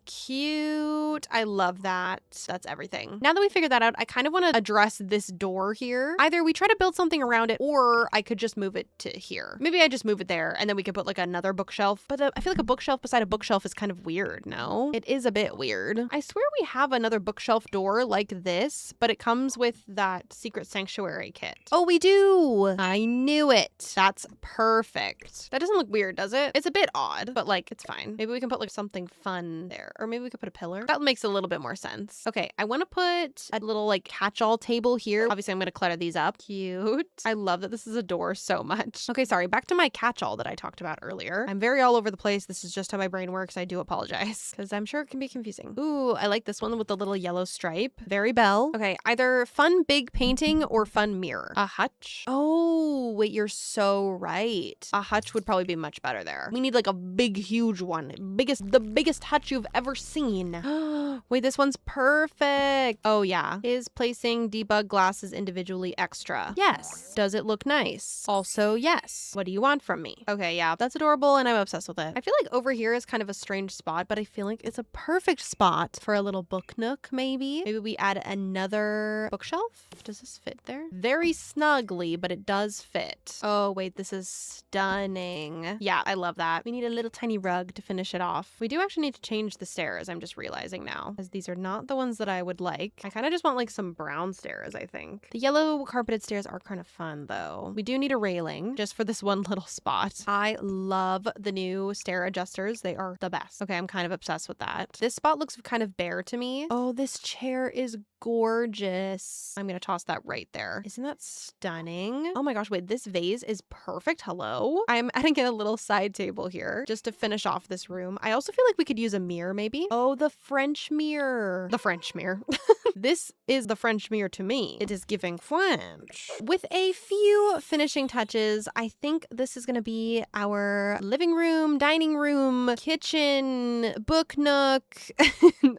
Cute. I love that. That's everything. Now that we figured that out, I kind of want to address this door here. Either we try to build something around it or I could just move it to here. Maybe I just move it there and then we could put like another bookshelf. But I feel like a bookshelf beside a bookshelf is kind of weird, no? It is a bit weird. I swear we have another bookshelf door like this, but it comes with that Secret Sanctuary kit. Oh, we do. I knew it. That's perfect. That doesn't look weird, does it? It's a bit odd, but like it's fine. Maybe we can put like something fun there. Or maybe we could put a pillar. That makes a little bit more sense. Okay, I want to put a little like catch-all table here. Obviously, I'm going to clutter these up. Cute. I love that this is a door so much. Okay, sorry, back to my catch-all that I talked about earlier. I'm very all over the place. This is just how my brain works. I do apologize because I'm sure it can be confusing. Ooh, I like this one with the little yellow stripe. Very Belle. Okay, either fun big painting or fun mirror. A hutch. Oh, wait, you're so right. A hutch would probably be much better there. We need like a big, huge one. The biggest hutch you've ever seen. Wait, this one's perfect. Oh yeah. Is placing debug glasses individually extra? Yes. Does it look nice? Also, yes. What do you want from me? Okay, yeah, that's adorable and I'm obsessed with it. I feel like over here is kind of a strange spot, but I feel like it's a perfect spot for a little book nook, maybe. Maybe we add another bookshelf. Does this fit there? Very snugly, but it does fit. Oh, wait, this is stunning. Yeah, I love that. We need a little tiny rug to finish it off. We do actually need to change the stairs, I'm just realizing now, because these are not the ones that I would like. I kind of just want like some brown stairs, I think. The yellow carpeted stairs are kind of fun though. We do need a railing just for this one little spot. I love the new stair adjusters. They are the best. Okay, I'm kind of obsessed with that. This spot looks kind of bare to me. Oh, this chair is gorgeous. I'm gonna toss that right there. Isn't that stunning? Oh my gosh, wait, this vase is perfect. Hello? I'm adding in a little side table here just to finish off this room. I also feel like we could use a mirror maybe. Oh, the French mirror. The French mirror. This is the French mirror to me. It is giving French. With a few finishing touches, I think this is gonna be our living room, dining room, kitchen, book nook,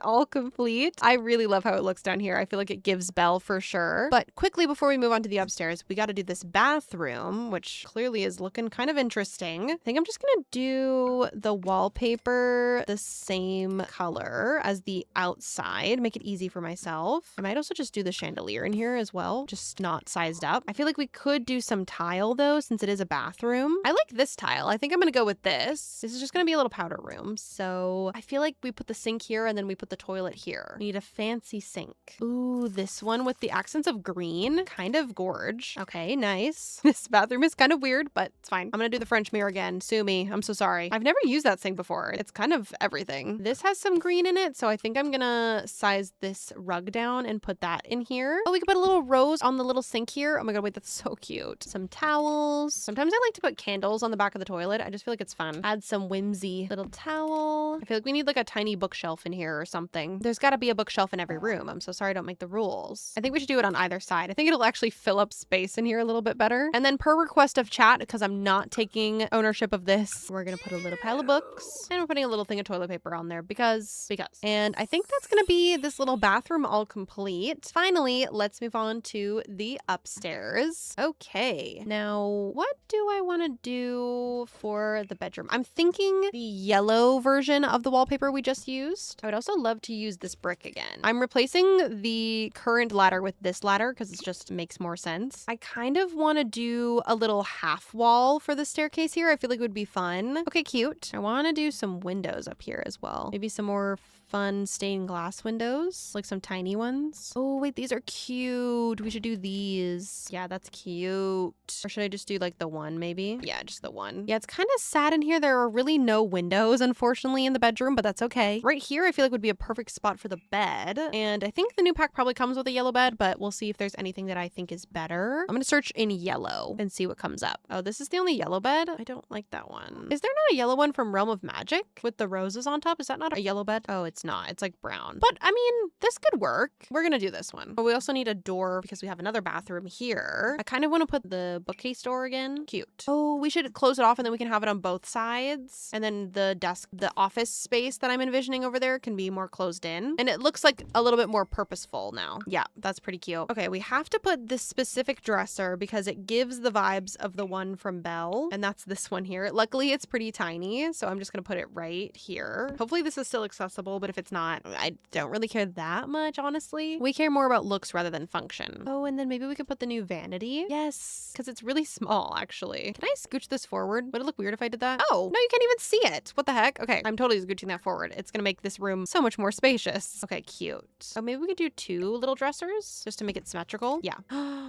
all complete. I really love how it looks down here. I feel like it gives Belle for sure. But quickly before we move on to the upstairs, we got to do this bathroom, which clearly is looking kind of interesting. I think I'm just gonna do the wallpaper the same color as the outside, make it easy for myself. I might also just do the chandelier in here as well, just not sized up. I feel like we could do some tile though, since it is a bathroom. I like this tile. I think I'm gonna go with this. This is just gonna be a little powder room. So I feel like we put the sink here and then we put the toilet here. We need a fancy sink. Ooh, this one with the accents of green, kind of gorge. Okay, nice. This bathroom is kind of weird, but it's fine. I'm gonna do the French mirror again. Sue me. I'm so sorry. I've never used that sink before. It's kind of everything. This has some green in it, so I think I'm gonna size this rug down and put that in here. Oh, we could put a little rose on the little sink here. Oh my god, wait, that's so cute. Some towels. Sometimes I like to put candles on the back of the toilet. I just feel like it's fun. Add some whimsy little towel. I feel like we need like a tiny bookshelf in here or something. There's gotta be a bookshelf in every room. I'm so sorry I don't make the rules. I think we should do it on either side. I think it'll actually fill up space in here a little bit better. And then per request of chat, because I'm not taking ownership of this, we're gonna put a little pile of books and we're putting a little thing of toilet paper on there because. And I think that's gonna be this little bathroom all complete. Finally, let's move on to the upstairs. Okay, now what do I want to do for the bedroom? I'm thinking the yellow version of the wallpaper we just used. I would also love to use this brick again. I'm replacing the current ladder with this ladder because it just makes more sense. I kind of want to do a little half wall for the staircase here. I feel like it would be fun. Okay, cute. I want to do some windows up here as well. Maybe some more fun stained glass windows, like some tiny ones. Oh wait, these are cute. We should do these. Yeah, that's cute. Or should I just do like the one maybe? Yeah, just the one. Yeah, it's kind of sad in here. There are really no windows, unfortunately, in the bedroom, but that's okay. Right here, I feel like would be a perfect spot for the bed. And I think the new pack probably comes with a yellow bed, but we'll see if there's anything that I think is better. I'm gonna search in yellow and see what comes up. Oh, this is the only yellow bed? I don't like that one. Is there not a yellow one from Realm of Magic with the roses on top? Is that not a yellow bed? Oh, it's not. It's like brown. But I mean, this could work. We're gonna do this one. But we also need a door because we have another bathroom here. I kind of want to put the bookcase door again. Cute. Oh, we should close it off and then we can have it on both sides. And then the desk, the office space that I'm envisioning over there can be more closed in. And it looks like a little bit more purposeful now. Yeah, that's pretty cute. Okay, we have to put this specific dresser because it gives the vibes of the one from Belle. And that's this one here. Luckily, it's pretty tiny. So I'm just gonna put it right here. Hopefully this is still accessible, but if it's not, I don't really care that much, honestly. We care more about looks rather than function. Oh, and then maybe we could put the new vanity. Yes, because it's really small, actually. Can I scooch this forward? Would it look weird if I did that? Oh, no, you can't even see it. What the heck? Okay, I'm totally scooching that forward. It's gonna make this room so much more spacious. Okay, cute. Oh, maybe we could do 2 little dressers just to make it symmetrical. Yeah.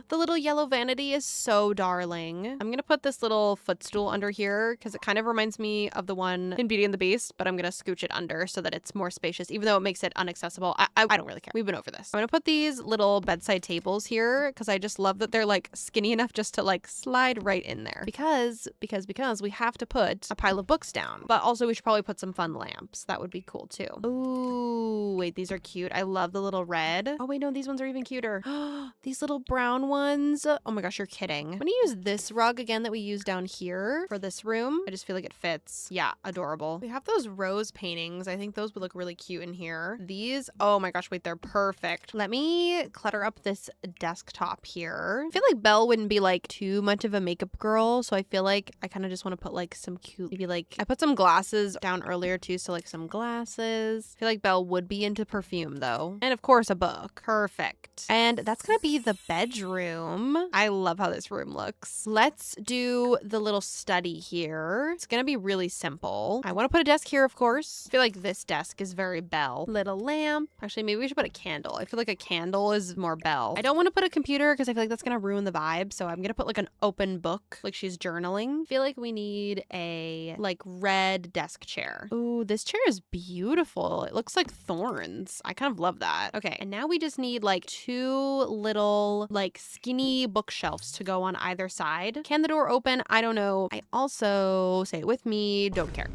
The little yellow vanity is so darling. I'm gonna put this little footstool under here because it kind of reminds me of the one in Beauty and the Beast, but I'm gonna scooch it under so that it's more spacious, even though it makes it inaccessible. I don't really care. We've been over this. I'm gonna put these little bedside tables here because I just love that they're like skinny enough just to like slide right in there. Because we have to put a pile of books down. But also we should probably put some fun lamps. That would be cool too. Ooh, wait, these are cute. I love the little red. Oh wait, no, these ones are even cuter. These little brown ones. Oh my gosh, you're kidding. I'm gonna use this rug again that we used down here for this room. I just feel like it fits. Yeah, adorable. We have those rose paintings. I think those would look really cute in here. These, oh my gosh, wait, they're perfect. Let me clutter up this desktop here. I feel like Belle wouldn't be like too much of a makeup girl, so I feel like I kind of just want to put like some cute, maybe like, I put some glasses down earlier too, so like some glasses. I feel like Belle would be into perfume though. And of course a book. Perfect. And that's gonna be the bedroom. I love how this room looks. Let's do the little study here. It's gonna be really simple. I want to put a desk here, of course. I feel like this desk is very Belle. Little lamp. Actually, maybe we should put a candle. I feel like a candle is more Belle. I don't want to put a computer because I feel like that's gonna ruin the vibe. So I'm gonna put like an open book, like she's journaling. I feel like we need a like red desk chair. Ooh, this chair is beautiful. It looks like thorns. I kind of love that. Okay, and now we just need like 2 little like skinny bookshelves to go on either side. Can the door open? I don't know. I also, say it with me, don't care.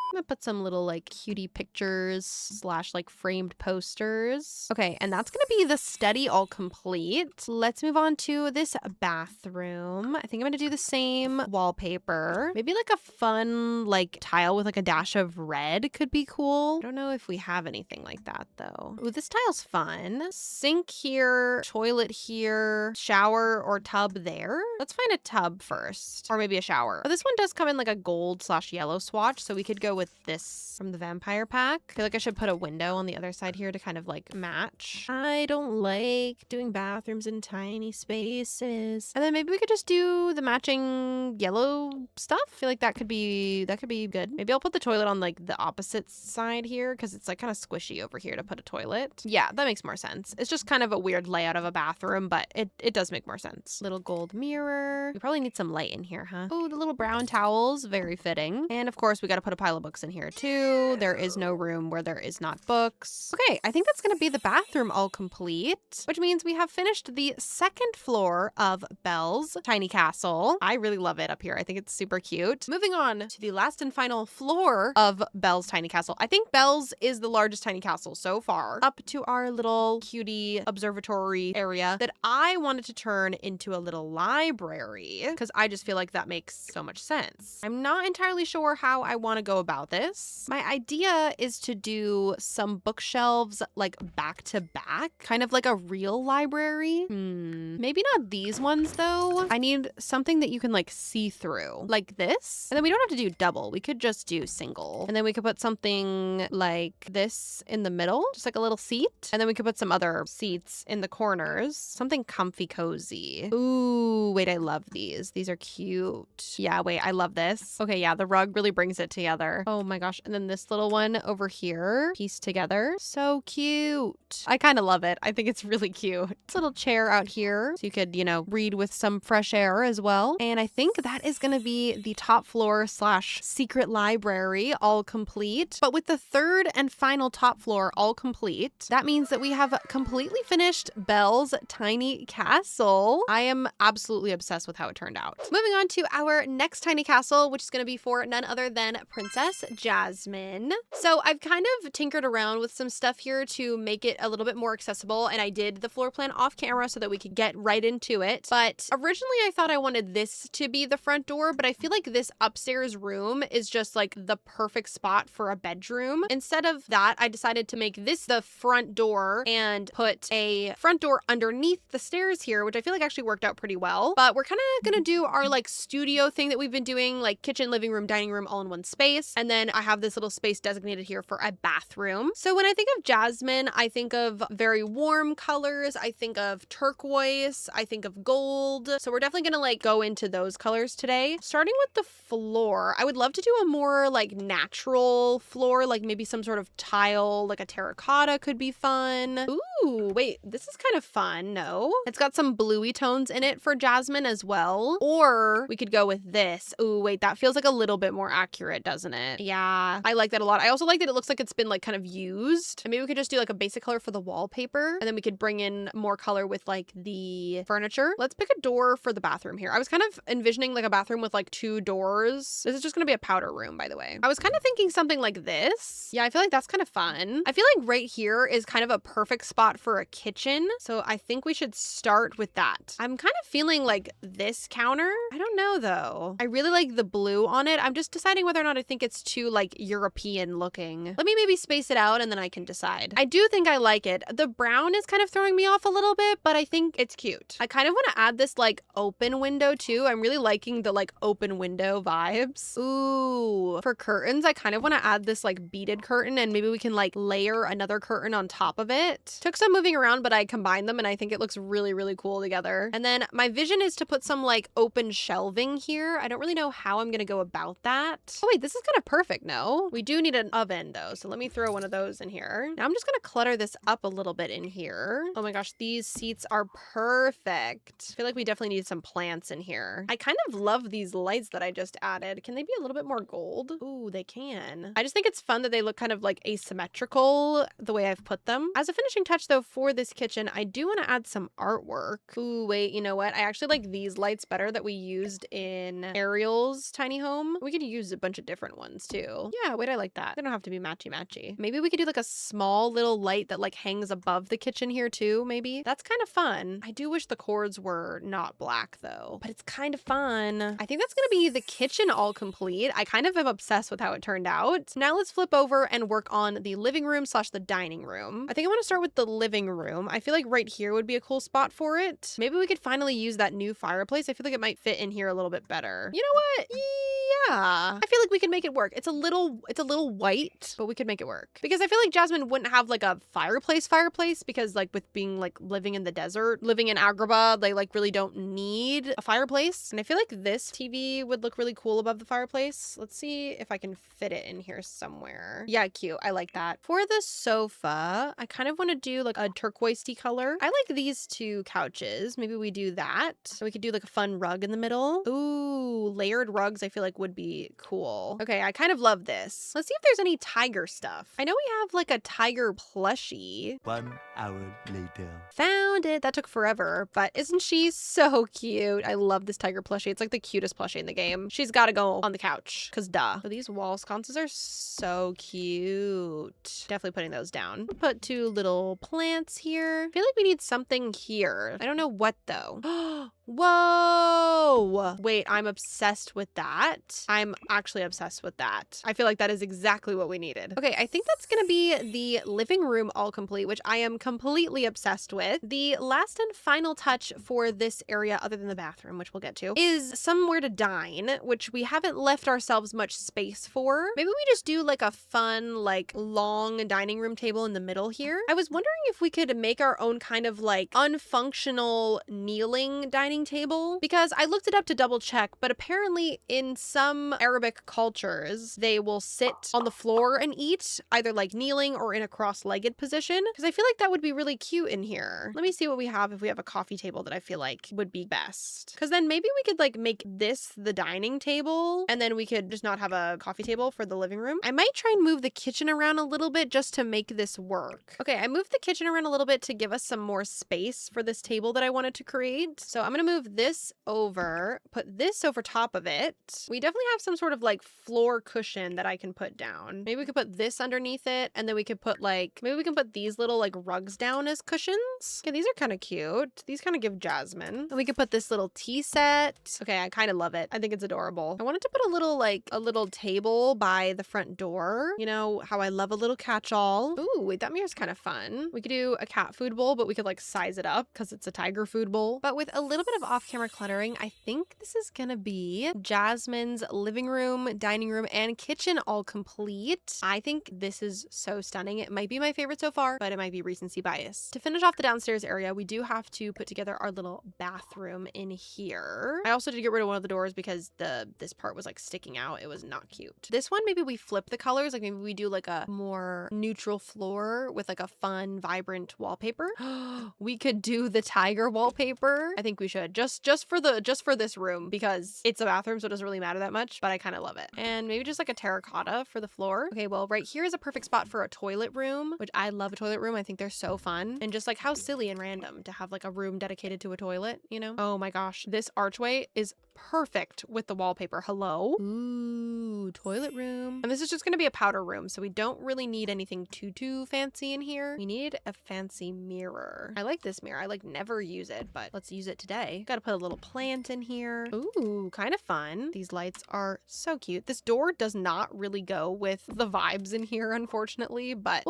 I'm gonna put some little like cutie pictures slash like framed posters. Okay, and that's gonna be the study all complete. Let's move on to this bathroom. I think I'm gonna do the same wallpaper. Maybe like a fun like tile with like a dash of red could be cool. I don't know if we have anything like that though. Ooh, this tile's fun. Sink here, toilet here, shower or tub there. Let's find a tub first, or maybe a shower. Oh, this one does come in like a gold slash yellow swatch, so we could go with this from the vampire pack. I feel like I should put a window on the other side here to kind of like match. I don't like doing bathrooms in tiny spaces. And then maybe we could just do the matching yellow stuff. I feel like that could be good. Maybe I'll put the toilet on like the opposite side here because it's like kind of squishy over here to put a toilet. Yeah, that makes more sense. It's just kind of a weird layout of a bathroom, but it does make more sense. Little gold mirror. We probably need some light in here, huh? Oh, the little brown towels, very fitting. And of course we got to put a pile of books in here too. There is no room where there is not books. Okay, I think that's gonna be the bathroom all complete, which means we have finished the 2nd floor of Belle's tiny castle. I really love it up here. I think it's super cute. Moving on to the last and final floor of Belle's tiny castle. I think Belle's is the largest tiny castle so far. Up to our little cutie observatory area that I wanted to turn into a little library because I just feel like that makes so much sense. I'm not entirely sure how I want to go about this. My idea is to do some bookshelves like back to back, kind of like a real library. Maybe not these ones though. I need something that you can like see through, like this. And then we don't have to do double. We could just do single. And then we could put something like this in the middle, just like a little seat. And then we could put some other seats in the corners, something comfy cozy. Ooh, wait, I love these. These are cute. Yeah, wait, I love this. Okay, yeah, the rug really brings it together. Oh my gosh. And then this little one over here pieced together. So cute. I kind of love it. I think it's really cute. This little chair out here so you could, you know, read with some fresh air as well. And I think that is going to be the top floor slash secret library all complete. But with the 3rd and final top floor all complete, that means that we have completely finished Belle's tiny castle. I am absolutely obsessed with how it turned out. Moving on to our next tiny castle, which is going to be for none other than Princess Jasmine. So I've kind of tinkered around with some stuff here to make it a little bit more accessible, and I did the floor plan off camera so that we could get right into it. But originally I thought I wanted this to be the front door, but I feel like this upstairs room is just like the perfect spot for a bedroom. Instead of that, I decided to make this the front door and put a front door underneath the stairs here, which I feel like actually worked out pretty well. But we're kind of gonna do our like studio thing that we've been doing, like kitchen, living room, dining room, all in one space. And And then I have this little space designated here for a bathroom. So when I think of Jasmine, I think of very warm colors. I think of turquoise. I think of gold. So we're definitely gonna like go into those colors today. Starting with the floor, I would love to do a more like natural floor, like maybe some sort of tile, like a terracotta could be fun. Ooh, wait, this is kind of fun. No, it's got some bluey tones in it for Jasmine as well. Or we could go with this. Ooh, wait, that feels like a little bit more accurate, doesn't it? Yeah, I like that a lot. I also like that it looks like it's been like kind of used. And maybe we could just do like a basic color for the wallpaper, and then we could bring in more color with like the furniture. Let's pick a door for the bathroom here. I was kind of envisioning like a bathroom with like 2 doors. This is just gonna be a powder room, by the way. I was kind of thinking something like this. Yeah, I feel like that's kind of fun. I feel like right here is kind of a perfect spot for a kitchen. So I think we should start with that. I'm kind of feeling like this counter. I don't know though. I really like the blue on it. I'm just deciding whether or not I think it's too like European looking. Let me maybe space it out and then I can decide. I do think I like it. The brown is kind of throwing me off a little bit, but I think it's cute. I kind of want to add this like open window too. I'm really liking the like open window vibes. Ooh, for curtains, I kind of want to add this like beaded curtain, and maybe we can like layer another curtain on top of it. Took some moving around, but I combined them and I think it looks really, really cool together. And then my vision is to put some like open shelving here. I don't really know how I'm gonna go about that. Oh wait, this is kind of perfect, no? We do need an oven though, so let me throw one of those in here. Now I'm just gonna clutter this up a little bit in here. Oh my gosh, these seats are perfect. I feel like we definitely need some plants in here. I kind of love these lights that I just added. Can they be a little bit more gold? Ooh, they can. I just think it's fun that they look kind of like asymmetrical the way I've put them. As a finishing touch though for this kitchen, I do want to add some artwork. Ooh, wait, you know what? I actually like these lights better that we used in Ariel's tiny home. We could use a bunch of different ones too. Yeah, wait, I like that. They don't have to be matchy-matchy. Maybe we could do like a small little light that like hangs above the kitchen here too, maybe. That's kind of fun. I do wish the cords were not black though, but it's kind of fun. I think that's gonna be the kitchen all complete. I kind of am obsessed with how it turned out. Now let's flip over and work on the living room / the dining room. I think I want to start with the living room. I feel like right here would be a cool spot for it. Maybe we could finally use that new fireplace. I feel like it might fit in here a little bit better. You know what? Yeah, I feel like we could make it work. It's a little white, but we could make it work. Because I feel like Jasmine wouldn't have like a fireplace because like with being like living in the desert, living in Agrabah, they like really don't need a fireplace. And I feel like this TV would look really cool above the fireplace. Let's see if I can fit it in here somewhere. Yeah, cute. I like that. For the sofa, I kind of want to do like a turquoise-y color. I like these 2 couches. Maybe we do that. So we could do like a fun rug in the middle. Ooh, layered rugs I feel like would be cool. Okay, I kind of love this. Let's see if there's any tiger stuff. I know we have like a tiger plushie. 1 hour later. Found it. That took forever, but isn't she so cute? I love this tiger plushie. It's like the cutest plushie in the game. She's got to go on the couch because duh. So these wall sconces are so cute. Definitely putting those down. Put 2 little plants here. I feel like we need something here. I don't know what though. Whoa! Wait, I'm obsessed with that. I'm actually obsessed with that. I feel like that is exactly what we needed. Okay, I think that's gonna be the living room all complete, which I am completely obsessed with. The last and final touch for this area, other than the bathroom, which we'll get to, is somewhere to dine, which we haven't left ourselves much space for. Maybe we just do like a fun, like long dining room table in the middle here. I was wondering if we could make our own kind of like unfunctional kneeling dining table, because I looked it up to double check, but apparently in some Arabic cultures, they will sit on the floor and eat, either like kneeling or in a cross-legged position, because I feel like that would be really cute in here. Let me see what we have if we have a coffee table that I feel like would be best, because then maybe we could like make this the dining table, and then we could just not have a coffee table for the living room. I might try and move the kitchen around a little bit just to make this work. Okay, I moved the kitchen around a little bit to give us some more space for this table that I wanted to create. So I'm gonna move this over, put this over top of it. We definitely have some sort of like floor cushion that I can put down. Maybe we could put this underneath it, and then we could put like, maybe we can put these little like rugs down as cushions. Okay, these are kind of cute. These kind of give Jasmine. And we could put this little tea set. Okay, I kind of love it. I think it's adorable. I wanted to put a little table by the front door. You know how I love a little catch-all. Ooh, wait, that mirror's kind of fun. We could do a cat food bowl, but we could like size it up because it's a tiger food bowl. But with a little bit of off-camera cluttering, I think this is gonna be Jasmine's living room, dining room, and kitchen all complete. I think this is so stunning. It might be my favorite so far, but it might be recency bias. To finish off the downstairs area, we do have to put together our little bathroom in here. I also did get rid of one of the doors because this part was like sticking out. It was not cute. This one, maybe we flip the colors. Like maybe we do like a more neutral floor with like a fun, vibrant wallpaper. We could do the tiger wallpaper. I think we should just for this room because it's a bathroom, so it doesn't really matter that much, but I kind of love it. And maybe just like a terracotta for the floor. Okay, well, right here is a perfect spot for a toilet room, which I love a toilet room. I think they're so fun. And just like how silly and random to have like a room dedicated to a toilet, you know? Oh my gosh, this archway is perfect with the wallpaper. Hello? Ooh, toilet room. And this is just gonna be a powder room, so we don't really need anything too fancy in here. We need a fancy mirror. I like this mirror. I like never use it, but let's use it today. Gotta put a little plant in here. Ooh, kind of fun. These lights are so cute. This door does not really go with the vibes in here, unfortunately, but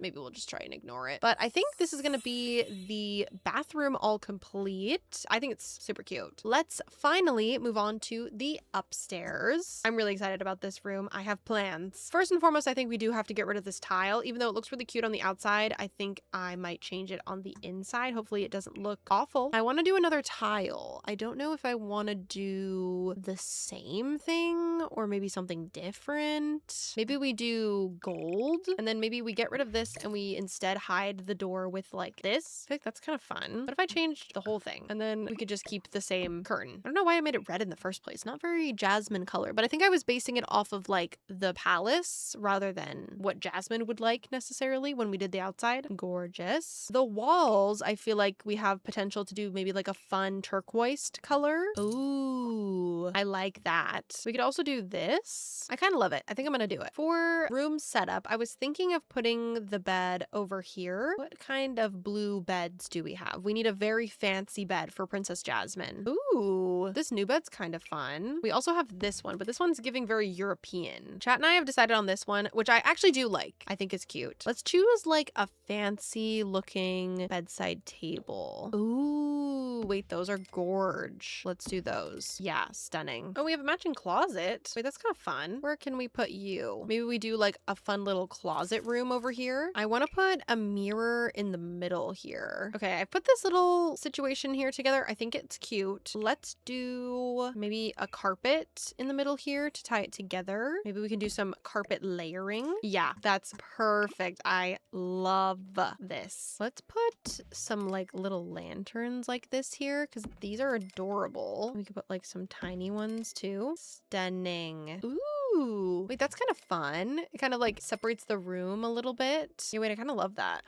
maybe we'll just try and ignore it. But I think this is gonna be the bathroom all complete. I think it's super cute. Let's finally move on to the upstairs. I'm really excited about this room. I have plans. First and foremost, I think we do have to get rid of this tile. Even though it looks really cute on the outside, I think I might change it on the inside. Hopefully it doesn't look awful. I want to do another tile. I don't know if I want to do the same thing or maybe something different. Maybe we do gold and then maybe we get rid of this and we instead hide the door with like this. I think that's kind of fun. What if I changed the whole thing and then we could just keep the same curtain? I don't know why I made it red in the first place. Not very Jasmine color, but I think I was basing it off of like the palace rather than what Jasmine would like necessarily when we did the outside. Gorgeous. The walls, I feel like we have potential to do maybe like a fun turquoise color. Ooh, I like that. We could also do this. I kind of love it. I think I'm gonna do it. For room setup, I was thinking of putting the bed over here. What kind of blue beds do we have? We need a very fancy bed for Princess Jasmine. Ooh, this new bed's kind of fun. We also have this one, but this one's giving very European. Chat and I have decided on this one, which I actually do like. I think is cute. Let's choose like a fancy looking bedside table. Ooh, wait, those are gorge. Let's do those. Yeah, stunning. Oh, we have a matching closet. Wait, that's kind of fun. Where can we put you? Maybe we do like a fun little closet room over here. I want to put a mirror in the middle here. Okay, I put this little situation here together. I think it's cute. Let's do maybe a carpet in the middle here to tie it together. Maybe we can do some carpet layering. Yeah, that's perfect. I love this. Let's put some like little lanterns like this here because these are adorable. We could put like some tiny ones too. Stunning. Ooh, wait, that's kind of fun. It kind of like separates the room a little bit. Yeah, wait, I kind of love that.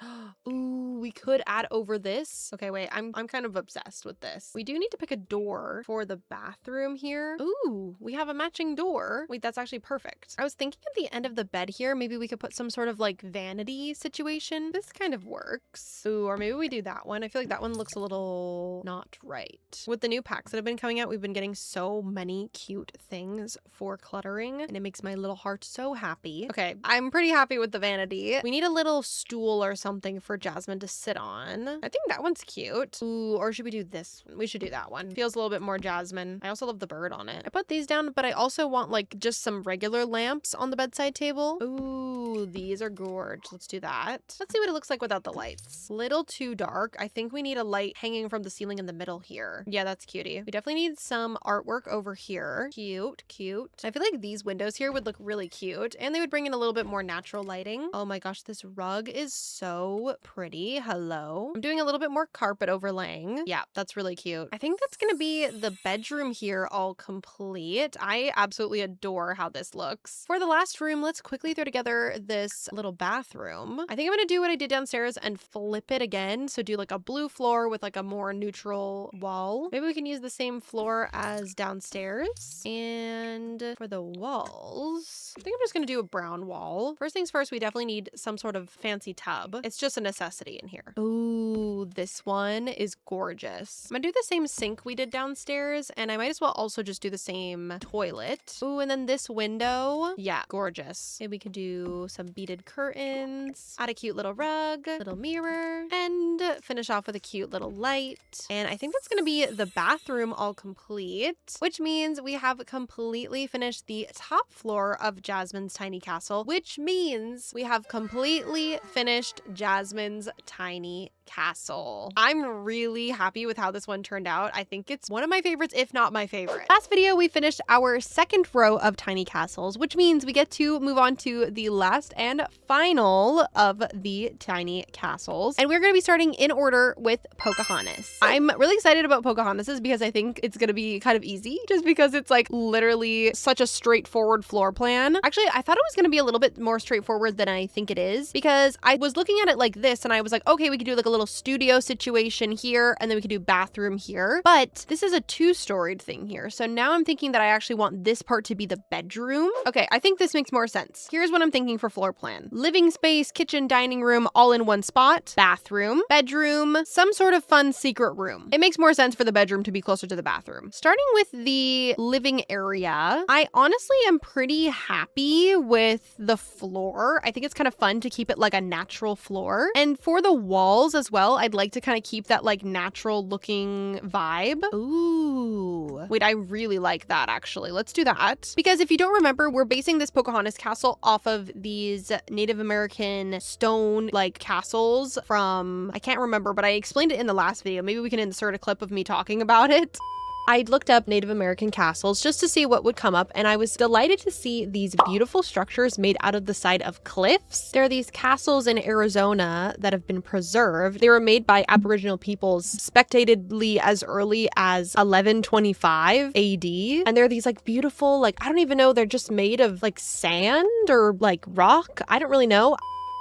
Ooh, we could add over this. Okay, wait, I'm kind of obsessed with this. We do need to pick a door for the bathroom here. Ooh, we have a matching door. Wait, that's actually perfect. I was thinking at the end of the bed here, maybe we could put some sort of like vanity situation. This kind of works. Ooh, or maybe we do that one. I feel like that one looks a little not right. With the new packs that have been coming out, we've been getting so many cute things for cluttering and it makes my little heart so happy. Okay, I'm pretty happy with the vanity. We need a little stool or something for Jasmine to sit on. I think that one's cute. Ooh, or should we do this one? We should do that one. Feels a little bit more Jasmine. I also love the bird on it. I put these down, but I also want like just some regular lamps on the bedside table. Ooh, these are gorge. Let's do that. Let's see what it looks like without the lights. Little too dark. I think we need a light hanging from the ceiling in the middle here. Yeah, that's cutie. We definitely need some artwork over here. Cute, cute. I feel like these windows here would look really cute and they would bring in a little bit more natural lighting. Oh my gosh, this rug is so pretty. Hello. I'm doing a little bit more carpet overlaying. Yeah, that's really cute. I think that's gonna be the bedroom here all complete. I absolutely adore how this looks. For the last room, let's quickly throw together this little bathroom. I think I'm gonna do what I did downstairs and flip it again. So do like a blue floor with like a more neutral wall. Maybe we can use the same floor as downstairs. And for the walls, I think I'm just gonna do a brown wall. First things first, we definitely need some sort of fancy tub. It's just a necessity in here. Ooh, this one is gorgeous. I'm gonna do the same sink we did downstairs, and I might as well also just do the same toilet. Ooh, and then this window. Yeah, gorgeous. Maybe we could do some beaded curtains, add a cute little rug, little mirror, and finish off with a cute little light. And I think that's gonna be the bathroom all complete, which means we have completely finished the top floor of Jasmine's tiny castle, which means we have completely finished Jasmine's tiny castle. I'm really happy with how this one turned out. I think it's one of my favorites, if not my favorite. Last video, we finished our second row of tiny castles, which means we get to move on to the last and final of the tiny castles. And we're going to be starting in order with Pocahontas. I'm really excited about Pocahontas's because I think it's going to be kind of easy just because it's like literally such a straightforward floor plan. Actually, I thought it was going to be a little bit more straightforward than I think it is because I was looking at it like this and I was like, okay, we could do like a little studio situation here and then we could do bathroom here. But this is a two-storied thing here. So now I'm thinking that I actually want this part to be the bedroom. Okay, I think this makes more sense. Here's what I'm thinking for floor plan. Living space, kitchen, dining room, all in one spot. Bathroom, bedroom, some sort of fun secret room. It makes more sense for the bedroom to be closer to the bathroom. Starting with the living area, I honestly am pretty happy with the floor. I think it's kind of fun to keep it like a natural floor. And for the walls as well, I'd like to kind of keep that like natural looking vibe. Ooh. Wait, I really like that actually. Let's do that. Because if you don't remember, we're basing this Pocahontas castle off of these Native American stone like castles from, I can't remember, but I explained it in the last video. Maybe we can insert a clip of me talking about it. I looked up Native American castles just to see what would come up, and I was delighted to see these beautiful structures made out of the side of cliffs. There are these castles in Arizona that have been preserved. They were made by Aboriginal peoples spectatedly as early as 1125 AD. And they're these like beautiful, like, I don't even know, they're just made of like sand or like rock. I don't really know.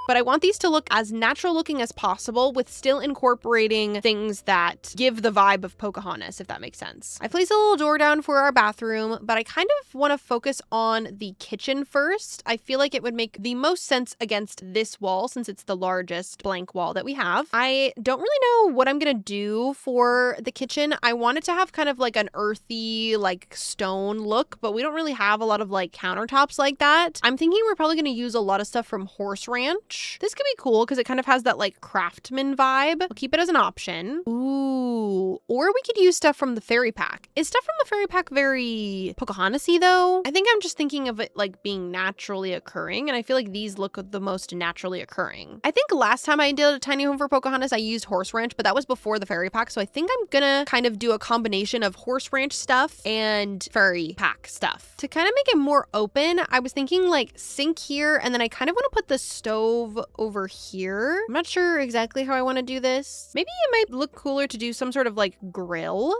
But I want these to look as natural looking as possible with still incorporating things that give the vibe of Pocahontas, if that makes sense. I placed a little door down for our bathroom, but I kind of want to focus on the kitchen first. I feel like it would make the most sense against this wall since it's the largest blank wall that we have. I don't really know what I'm going to do for the kitchen. I want it to have kind of like an earthy, like stone look, but we don't really have a lot of like countertops like that. I'm thinking we're probably going to use a lot of stuff from Horse Ranch. This could be cool because it kind of has that like craftsman vibe. We'll keep it as an option. Ooh, or we could use stuff from the fairy pack. Is stuff from the fairy pack very Pocahontas-y though? I think I'm just thinking of it like being naturally occurring, and I feel like these look the most naturally occurring. I think last time I did a tiny home for Pocahontas, I used Horse Ranch, but that was before the fairy pack, so I think I'm gonna kind of do a combination of Horse Ranch stuff and fairy pack stuff. To kind of make it more open, I was thinking like sink here, and then I kind of want to put the stove over here. I'm not sure exactly how I want to do this. Maybe it might look cooler to do some sort of like grill.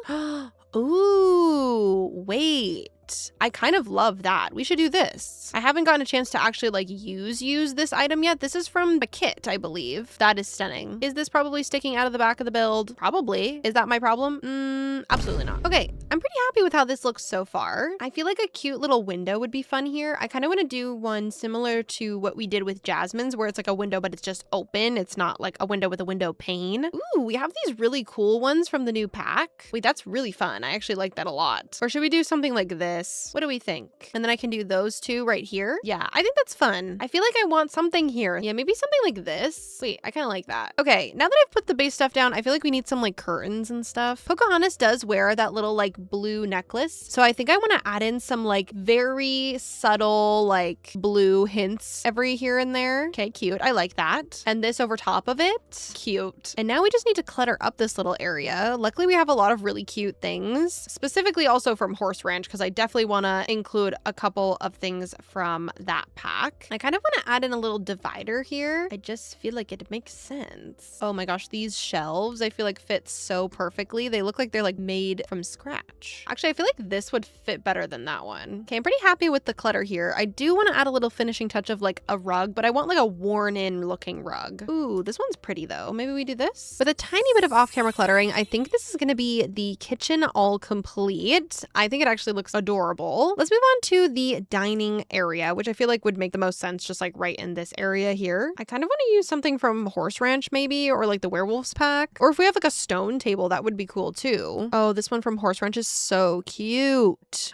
Ooh, wait. I kind of love that. We should do this. I haven't gotten a chance to actually like use this item yet. This is from the kit, I believe. That is stunning. Is this probably sticking out of the back of the build? Probably. Is that my problem? Absolutely not. Okay, I'm pretty happy with how this looks so far. I feel like a cute little window would be fun here. I kind of want to do one similar to what we did with Jasmine's, where it's like a window, but it's just open. It's not like a window with a window pane. Ooh, we have these really cool ones from the new pack. Wait, that's really fun. I actually like that a lot. Or should we do something like this? What do we think? And then I can do those two right here. Yeah, I think that's fun. I feel like I want something here. Yeah, maybe something like this. Wait, I kind of like that. Okay, now that I've put the base stuff down, I feel like we need some like curtains and stuff. Pocahontas does wear that little like blue necklace. So I think I want to add in some like very subtle like blue hints every here and there. Okay, cute. I like that. And this over top of it. Cute. And now we just need to clutter up this little area. Luckily, we have a lot of really cute things, specifically also from Horse Ranch, because I definitely want to include a couple of things from that pack. I kind of want to add in a little divider here. I just feel like it makes sense. Oh my gosh, these shelves I feel like fit so perfectly. They look like they're like made from scratch. Actually, I feel like this would fit better than that one. Okay, I'm pretty happy with the clutter here. I do want to add a little finishing touch of like a rug, but I want like a worn in looking rug. Ooh, this one's pretty though. Maybe we do this? With a tiny bit of off-camera cluttering, I think this is going to be the kitchen all complete. I think it actually looks adorable adorable. Let's move on to the dining area, which I feel like would make the most sense just like right in this area here. I kind of want to use something from Horse Ranch maybe, or like the Werewolves pack. Or if we have like a stone table, that would be cool too. Oh, this one from Horse Ranch is so cute.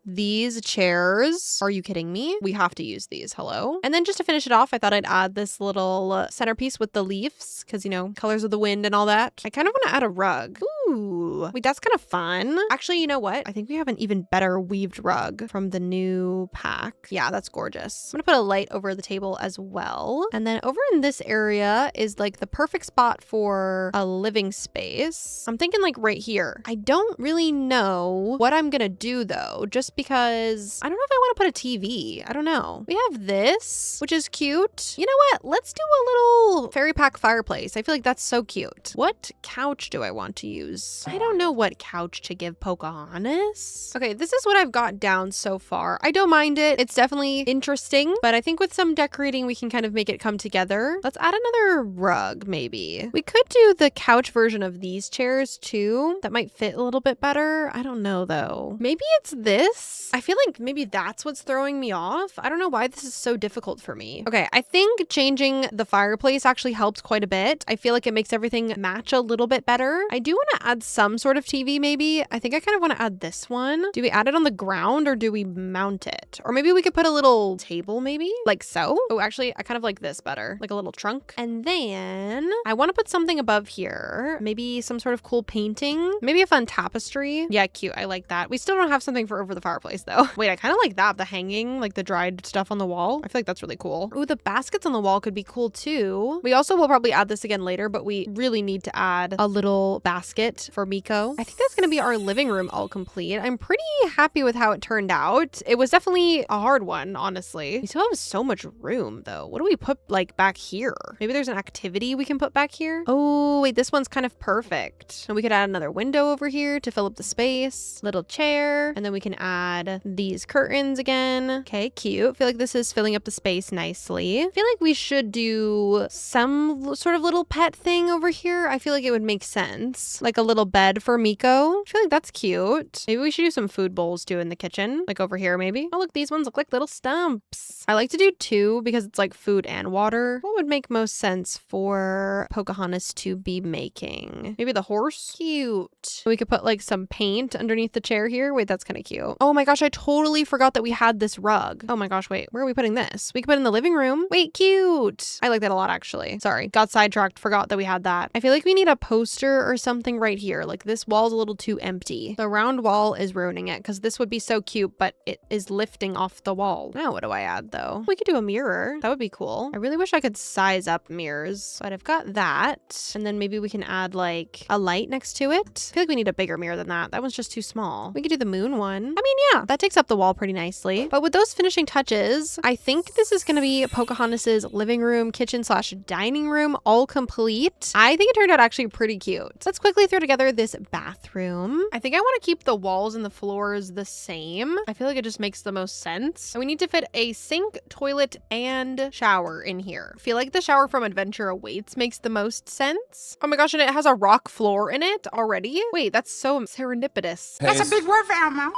These chairs. Are you kidding me? We have to use these. Hello. And then just to finish it off, I thought I'd add this little centerpiece with the leaves because, you know, colors of the wind and all that. I kind of want to add a rug. Ooh, wait, that's kind of fun. Actually, you know what? I think we have an even better weaved rug from the new pack. Yeah, that's gorgeous. I'm gonna put a light over the table as well. And then over in this area is like the perfect spot for a living space. I'm thinking like right here. I don't really know what I'm gonna do though, just because I don't know if I want to put a TV. I don't know. We have this, which is cute. You know what? Let's do a little fairy pack fireplace. I feel like that's so cute. What couch do I want to use? I don't know what couch to give Pocahontas. Okay, this is what I've got down so far. I don't mind it. It's definitely interesting, but I think with some decorating, we can kind of make it come together. Let's add another rug, maybe. We could do the couch version of these chairs too. That might fit a little bit better. I don't know though. Maybe it's this. I feel like maybe that's what's throwing me off. I don't know why this is so difficult for me. Okay, I think changing the fireplace actually helps quite a bit. I feel like it makes everything match a little bit better. I do want to add some sort of TV maybe. I think I kind of want to add this one. Do we add it on the ground or do we mount it? Or maybe we could put a little table maybe, like so. Oh, actually, I kind of like this better, like a little trunk. And then I want to put something above here. Maybe some sort of cool painting, maybe a fun tapestry. Yeah, cute. I like that. We still don't have something for over the fireplace though. Wait, I kind of like that. The hanging, like the dried stuff on the wall. I feel like that's really cool. Ooh, the baskets on the wall could be cool too. We also will probably add this again later, but we really need to add a little basket for Miko. I think that's going to be our living room all complete. I'm pretty happy with how it turned out. It was definitely a hard one, honestly. We still have so much room though. What do we put like back here? Maybe there's an activity we can put back here. Oh, wait, this one's kind of perfect. And we could add another window over here to fill up the space. Little chair. And then we can add these curtains again. Okay, cute. I feel like this is filling up the space nicely. I feel like we should do some sort of little pet thing over here. I feel like it would make sense. Like a little bed for Miko. I feel like that's cute. Maybe we should do some food bowls too in the kitchen. Like over here maybe. Oh, look, these ones look like little stumps. I like to do two because it's like food and water. What would make most sense for Pocahontas to be making? Maybe the horse? Cute. We could put like some paint underneath the chair here. Wait, that's kind of cute. Oh my gosh, I totally forgot that we had this rug. Oh my gosh, wait, where are we putting this? We could put it in the living room. Wait, cute. I like that a lot actually. Sorry, got sidetracked, forgot that we had that. I feel like we need a poster or something right here. Like this wall's a little too empty. The round wall is ruining it because this would be so cute, but it is lifting off the wall. Now what do I add though? We could do a mirror. That would be cool. I really wish I could size up mirrors, but I've got that. And then maybe we can add like a light next to it. I feel like we need a bigger mirror than that. That one's just too small. We could do the moon one. I mean, yeah, that takes up the wall pretty nicely. But with those finishing touches, I think this is going to be Pocahontas's living room, kitchen / dining room, all complete. I think it turned out actually pretty cute. So let's quickly throw together this bathroom. I think I want to keep the walls and the floors the same. I feel like it just makes the most sense. And we need to fit a sink, toilet, and shower in here. I feel like the shower from Adventure Awaits makes the most sense. Oh my gosh, and it has a rock floor in it already. Wait, that's so serendipitous. That's a big word for Elmo.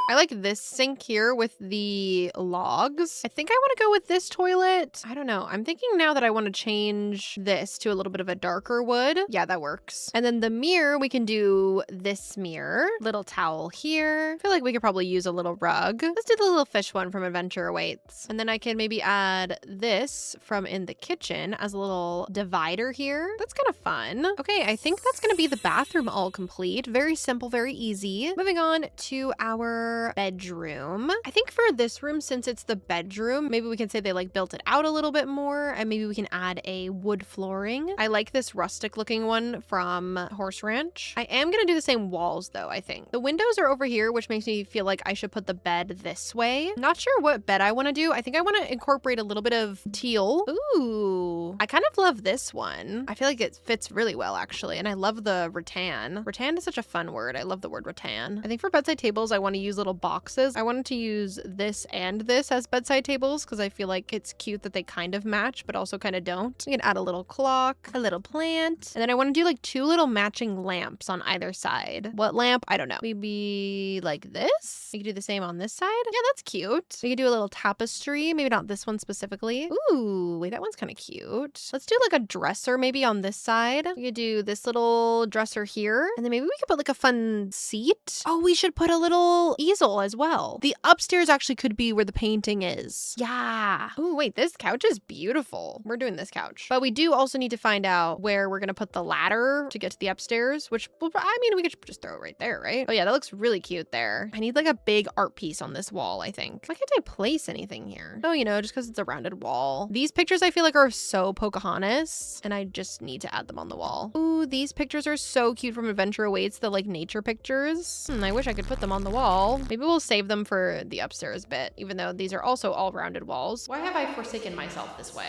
I like this sink here with the logs. I think I want to go with this toilet. I don't know. I'm thinking now that I want to change this to a little bit of a darker wood. Yeah, that works. And then the mirror, we can do this mirror. Little towel here. I feel like we could probably use a little rug. Let's do the little fish one from Adventure Awaits. And then I can maybe add this from in the kitchen as a little divider here. That's kind of fun. Okay, I think that's going to be the bathroom all complete. Very simple, very easy. Moving on to our bedroom. I think for this room, since it's the bedroom, maybe we can say they like built it out a little bit more, and maybe we can add a wood flooring. I like this rustic looking one from Horse Ranch. I am gonna do the same walls though, I think. The windows are over here, which makes me feel like I should put the bed this way. Not sure what bed I want to do. I think I want to incorporate a little bit of teal. Ooh, I kind of love this one. I feel like it fits really well actually, and I love the rattan. Rattan is such a fun word. I love the word rattan. I think for bedside tables, I want to use little boxes. I wanted to use this and this as bedside tables because I feel like it's cute that they kind of match, but also kind of don't. You can add a little clock, a little plant, and then I want to do like 2 little matching lamps on either side. What lamp? I don't know. Maybe like this? We could do the same on this side. Yeah, that's cute. We could do a little tapestry. Maybe not this one specifically. Ooh, wait, that one's kind of cute. Let's do like a dresser maybe on this side. We could do this little dresser here. And then maybe we could put like a fun seat. Oh, we should put a little easel as well. The upstairs actually could be where the painting is. Yeah. Oh, wait, this couch is beautiful. We're doing this couch. But we do also need to find out where we're going to put the ladder to get to the upstairs, which, I mean, we could just throw it right there, right? Oh yeah, that looks really cute there. I need like a big art piece on this wall, I think. Why can't I place anything here? Oh, you know, just because it's a rounded wall. These pictures I feel like are so Pocahontas, and I just need to add them on the wall. Ooh, these pictures are so cute from Adventure Awaits, the like nature pictures. I wish I could put them on the wall. Maybe we'll save them for the upstairs bit, even though these are also all rounded walls. Why have I forsaken myself this way?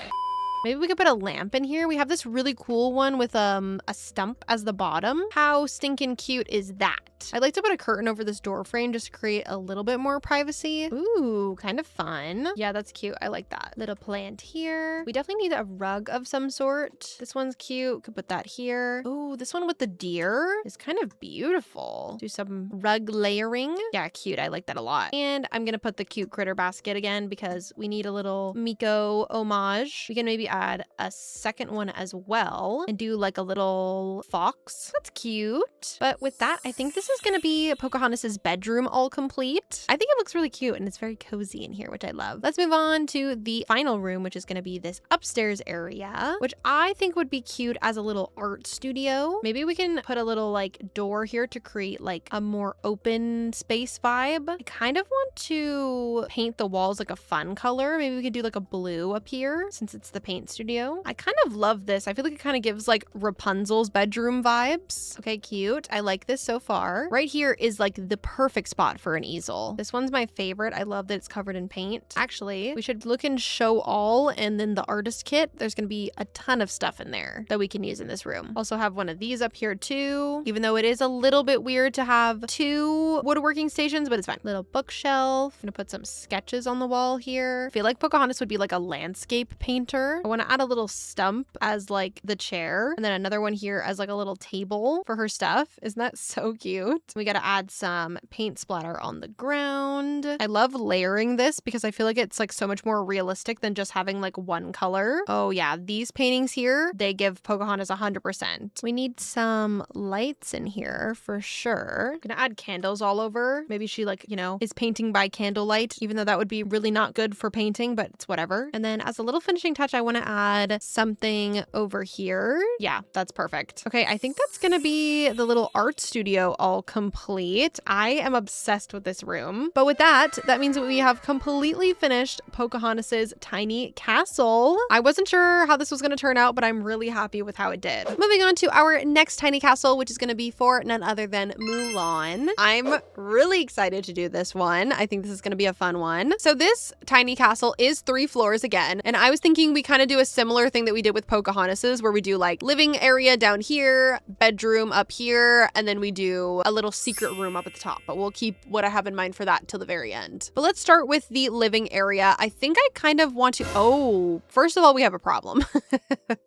Maybe we could put a lamp in here. We have this really cool one with a stump as the bottom. How stinking cute is that? I'd like to put a curtain over this door frame just to create a little bit more privacy. Ooh, kind of fun. Yeah, that's cute. I like that. Little plant here. We definitely need a rug of some sort. This one's cute. Could put that here. Ooh, this one with the deer is kind of beautiful. Do some rug layering. Yeah, cute. I like that a lot. And I'm gonna put the cute critter basket again because we need a little Miko homage. We can maybe add a second one as well and do like a little fox. That's cute. But with that, I think this is gonna be Pocahontas's bedroom all complete. I think it looks really cute and it's very cozy in here, which I love. Let's move on to the final room, which is gonna be this upstairs area, which I think would be cute as a little art studio. Maybe we can put a little like door here to create like a more open space vibe. I kind of want to paint the walls like a fun color. Maybe we could do like a blue up here since it's the paint studio. I kind of love this. I feel like it kind of gives like Rapunzel's bedroom vibes. Okay, cute. I like this so far. Right here is like the perfect spot for an easel. This one's my favorite. I love that it's covered in paint. Actually, we should look in show all and then the artist kit. There's gonna be a ton of stuff in there that we can use in this room. Also have one of these up here too, even though it is a little bit weird to have 2 woodworking stations, but it's fine. Little bookshelf. I'm gonna put some sketches on the wall here. I feel like Pocahontas would be like a landscape painter. I want to add a little stump as like the chair and then another one here as like a little table for her stuff. Isn't that so cute? We got to add some paint splatter on the ground. I love layering this because I feel like it's like so much more realistic than just having like one color. Oh yeah, these paintings here, they give Pocahontas 100%. We need some lights in here for sure. I'm gonna add candles all over. Maybe she like, you know, is painting by candlelight, even though that would be really not good for painting, but it's whatever. And then as a little finishing touch, I want to add something over here. Yeah, that's perfect. Okay, I think that's gonna be the little art studio all complete. I am obsessed with this room. But with that means that we have completely finished Pocahontas's tiny castle. I wasn't sure how this was going to turn out, but I'm really happy with how it did. Moving on to our next tiny castle, which is going to be for none other than Mulan. I'm really excited to do this one. I think this is going to be a fun one. So this tiny castle is 3 floors again, and I was thinking we kind of do a similar thing that we did with Pocahontas's, where we do like living area down here, bedroom up here, and then we do a little secret room up at the top, but we'll keep what I have in mind for that till the very end. But let's start with the living area. I think I kind of want to, oh, first of all, we have a problem.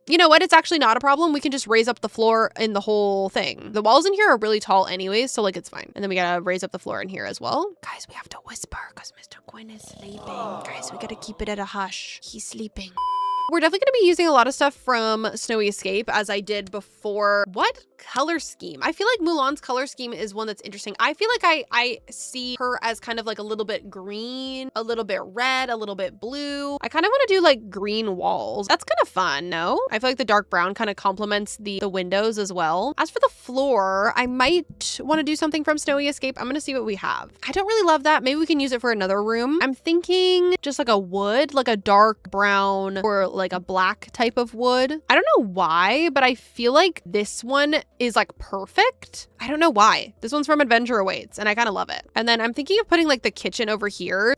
You know what? It's actually not a problem. We can just raise up the floor in the whole thing. The walls in here are really tall anyways, so like it's fine. And then we gotta raise up the floor in here as well. Guys, we have to whisper because Mr. Quinn is sleeping. Guys, we gotta keep it at a hush. He's sleeping. We're definitely going to be using a lot of stuff from Snowy Escape as I did before. What color scheme? I feel like Mulan's color scheme is one that's interesting. I feel like I see her as kind of like a little bit green, a little bit red, a little bit blue. I kind of want to do like green walls. That's kind of fun, no? I feel like the dark brown kind of complements the windows as well. As for the floor, I might want to do something from Snowy Escape. I'm going to see what we have. I don't really love that. Maybe we can use it for another room. I'm thinking just like a wood, like a dark brown or like a black type of wood. I don't know why, but I feel like this one is like perfect. I don't know why. This one's from Adventure Awaits and I kind of love it. And then I'm thinking of putting like the kitchen over here.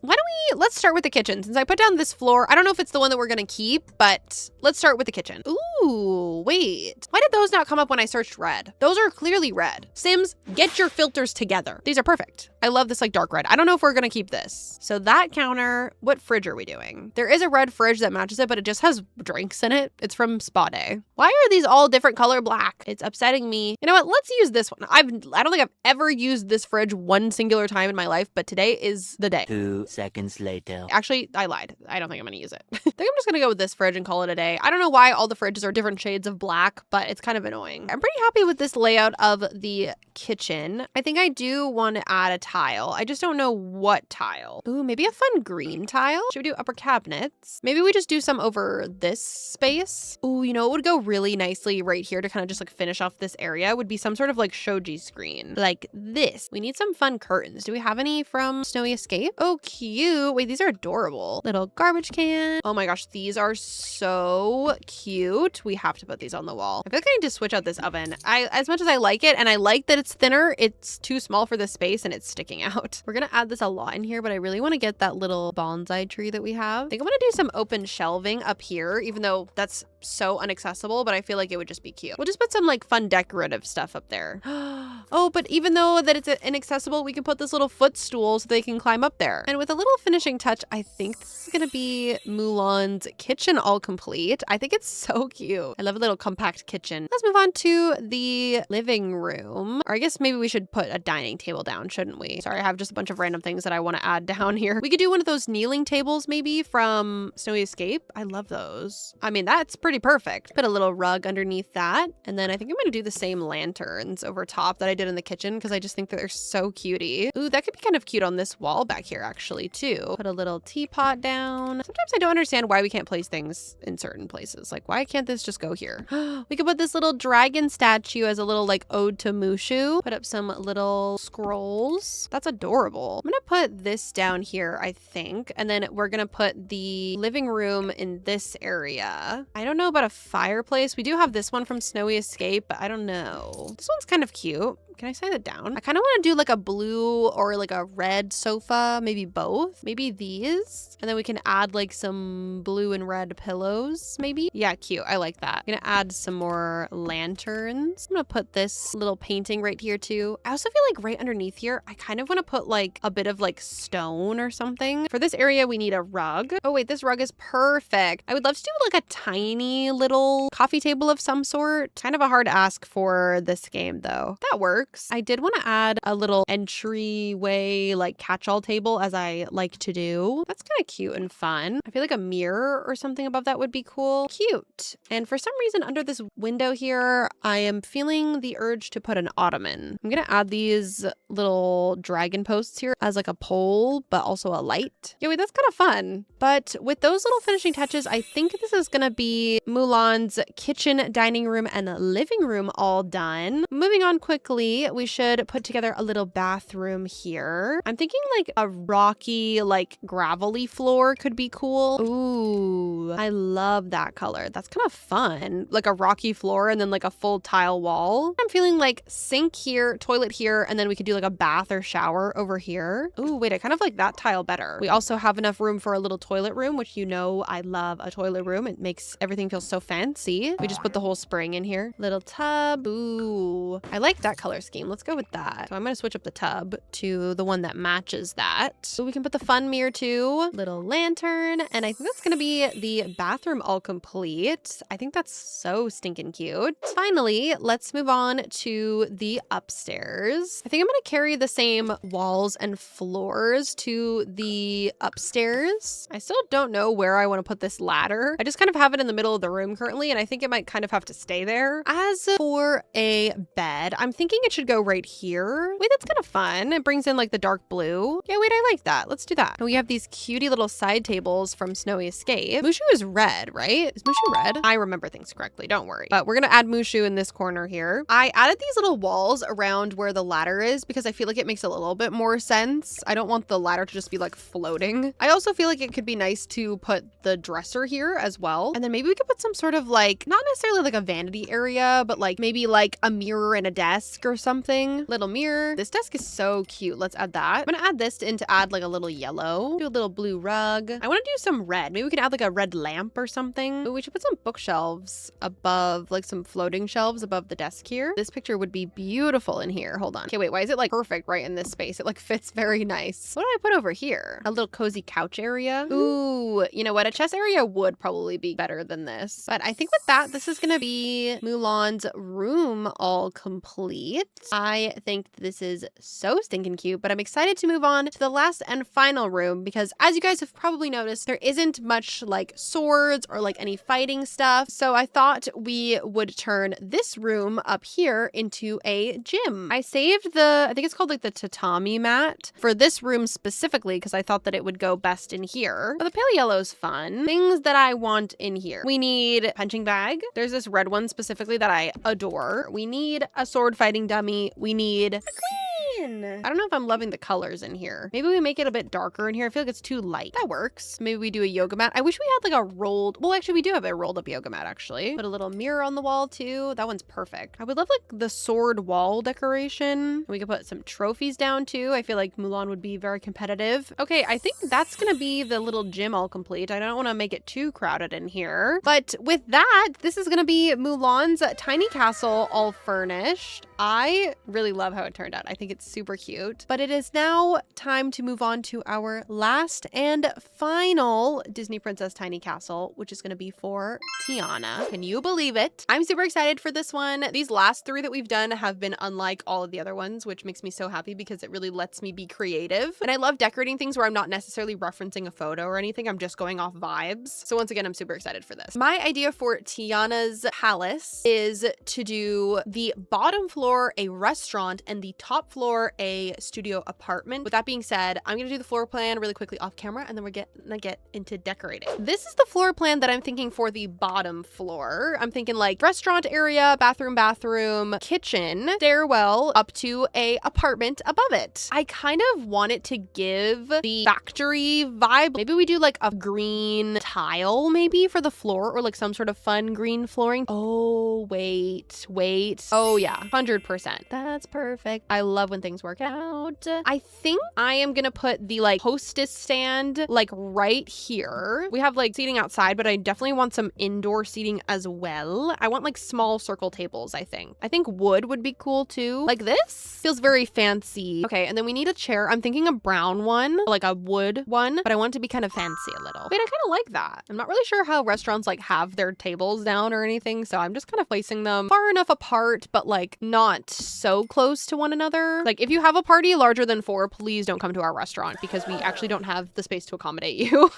Let's start with the kitchen. Since I put down this floor, I don't know if it's the one that we're gonna keep, but let's start with the kitchen. Ooh, wait. Why did those not come up when I searched red? Those are clearly red. Sims, get your filters together. These are perfect. I love this like dark red. I don't know if we're gonna keep this. So that counter, what fridge are we doing? There is a red fridge that matches it, but it just has drinks in it. It's from Spa Day. Why are these all different color black? It's upsetting me. You know what? Let's use this one. I don't think I've ever used this fridge one singular time in my life, but today is the day. 2 seconds later. Actually, I lied. I don't think I'm gonna use it. I think I'm just gonna go with this fridge and call it a day. I don't know why all the fridges are different shades of black, but it's kind of annoying. I'm pretty happy with this layout of the kitchen. I think I do want to add a tile. I just don't know what tile. Ooh, maybe a fun green tile. Should we do upper cabinets? Maybe we just do some over this space. Ooh, you know what would go really nicely right here to kind of just like finish off this area would be some sort of like shoji screen like this. We need some fun curtains. Do we have any from Snowy Escape? Oh, cute. Wait, these are adorable. Little garbage can. Oh my gosh, these are so cute. We have to put these on the wall. I feel like I need to switch out this oven. As much as I like it and I like that it's thinner, it's too small for this space and it's sticking out. We're gonna add this a lot in here, but I really want to get that little bonsai tree that we have. I think I'm gonna do some open shelving up here, even though that's so inaccessible, but I feel like it would just be cute. We'll just put some like fun decorative stuff up there. Oh, but even though that it's inaccessible, we can put this little footstool so they can climb up there. And with a little finishing touch, I think this is gonna be Mulan's kitchen all complete. I think it's so cute. I love a little compact kitchen. Let's move on to the living room. Or I guess maybe we should put a dining table down, shouldn't we? Sorry, I have just a bunch of random things that I want to add down here. We could do one of those kneeling tables maybe from Snowy Escape. I love those. I mean, that's pretty perfect. Put a little rug underneath that. And then I think I'm gonna do the same lanterns over top that I did in the kitchen because I just think that they're so cutie. Ooh, that could be kind of cute on this wall back here actually too. Put a little teapot down. Sometimes I don't understand why we can't place things in certain places. Like, why can't this just go here? We could put this little dragon statue as a little like ode to Mushu. Put up some little scrolls. That's adorable. I'm gonna put this down here, I think. And then we're gonna put the living room in this area. I don't know about a fireplace. We do have this one from Snowy Escape, but I don't know. This one's kind of cute. Can I set it down? I kind of want to do like a blue or like a red sofa, maybe both. Maybe these. And then we can add like some blue and red pillows, maybe. Yeah, cute. I like that. I'm gonna add some more lanterns. I'm gonna put this little painting right here too. I also feel like right underneath here, I kind of want to put like a bit of like stone or something. For this area, we need a rug. Oh wait, this rug is perfect. I would love to do like a tiny little coffee table of some sort. Kind of a hard ask for this game though. That works. I did want to add a little entryway like catch-all table as I like to do. That's kind of cute and fun. I feel like a mirror or something above that would be cool. Cute. And for some reason under this window here, I am feeling the urge to put an ottoman. I'm gonna add these little dragon posts here as like a pole, but also a light. Yeah, wait, that's kind of fun. But with those little finishing touches, I think this is gonna be Mulan's kitchen, dining room, and living room all done. Moving on quickly, we should put together a little bathroom here. I'm thinking like a rocky, like gravelly floor could be cool. Ooh, I love that color. That's kind of fun. Like a rocky floor and then like a full tile wall. I'm feeling like sink here, toilet here, and then we could do like a bath or shower over here. Ooh, wait, I kind of like that tile better. We also have enough room for a little toilet room, which you know I love a toilet room. It makes everything feel so fancy. We just put the whole spring in here. Little tub. Ooh, I like that color scheme. Let's go with that. So I'm going to switch up the tub to the one that matches that. So we can put the fun mirror too. Little lantern. And I think that's going to be the bathroom all complete. I think that's so stinking cute. Finally, let's move on to the upstairs. I think I'm going to carry the same walls and floors to the upstairs. I still don't know where I want to put this ladder. I just kind of have it in the middle of the room currently, and I think it might kind of have to stay there. As for a bed, I'm thinking it should go right here. Wait, that's kind of fun. It brings in like the dark blue. Yeah, wait, I like that. Let's do that. And we have these cutie little side tables from Snowy Escape. Mushu is red, right? Is Mushu red? I remember things correctly. Don't worry. But we're going to add Mushu in this corner here. I added these little walls around where the ladder is because I feel like it makes a little bit more sense. I don't want the ladder to just be like floating. I also feel like it could be nice to put the dresser here as well. And then maybe we could put some sort of like, not necessarily like a vanity area, but like maybe like a mirror and a desk or something. Little mirror. This desk is so cute. Let's add that. I'm gonna add this in to add like a little yellow. Do a little blue rug. I want to do some red. Maybe we can add like a red lamp or something. But we should put some bookshelves above, like some floating shelves above the desk here. This picture would be beautiful in here. Hold on. Okay, wait, why is it like perfect right in this space. It like fits very nice. What do I put over here? A little cozy couch area. Ooh, you know what? A chest area would probably be better than this. But I think with that, this is gonna be Mulan's room all complete. I think this is so stinking cute, but I'm excited to move on to the last and final room because as you guys have probably noticed, there isn't much like swords or like any fighting stuff. So I thought we would turn this room up here into a gym. I saved I think it's called like the tatami mat for this room specifically because I thought that it would go best in here. But the pale yellow's fun. Things that I want in here. We need a punching bag. There's this red one specifically that I adore. We need a sword fighting dummy. We need a queen. I don't know if I'm loving the colors in here. Maybe we make it a bit darker in here. I feel like it's too light. That works. Maybe we do a yoga mat. I wish we had like a well, actually we do have a rolled up yoga mat actually. Put a little mirror on the wall too. That one's perfect. I would love like the sword wall decoration. We could put some trophies down too. I feel like Mulan would be very competitive. Okay, I think that's gonna be the little gym all complete. I don't want to make it too crowded in here. But with that, this is gonna be Mulan's tiny castle all furnished. I really love how it turned out. I think it's super cute. But it is now time to move on to our last and final Disney Princess tiny castle, which is going to be for Tiana. Can you believe it? I'm super excited for this one. These last three that we've done have been unlike all of the other ones, which makes me so happy because it really lets me be creative. And I love decorating things where I'm not necessarily referencing a photo or anything. I'm just going off vibes. So once again, I'm super excited for this. My idea for Tiana's palace is to do the bottom floor a restaurant and the top floor a studio apartment. With that being said, I'm gonna do the floor plan really quickly off camera and then we're gonna get into decorating. This is the floor plan that I'm thinking for the bottom floor. I'm thinking like restaurant area, bathroom, kitchen, stairwell, up to a apartment above it. I kind of want it to give the factory vibe. Maybe we do like a green tile maybe for the floor or like some sort of fun green flooring. Oh, wait. Oh yeah, 100%. That's perfect. I love when things work out. I think I am gonna put the like hostess stand like right here. We have like seating outside, but I definitely want some indoor seating as well. I want like small circle tables, I think. I think wood would be cool too. Like this feels very fancy. Okay, and then we need a chair. I'm thinking a brown one, like a wood one, but I want it to be kind of fancy a little. Wait, I kind of like that. I'm not really sure how restaurants like have their tables down or anything, so I'm just kind of placing them far enough apart, but like not so close to one another. Like if you have a party larger than 4, please don't come to our restaurant because we actually don't have the space to accommodate you.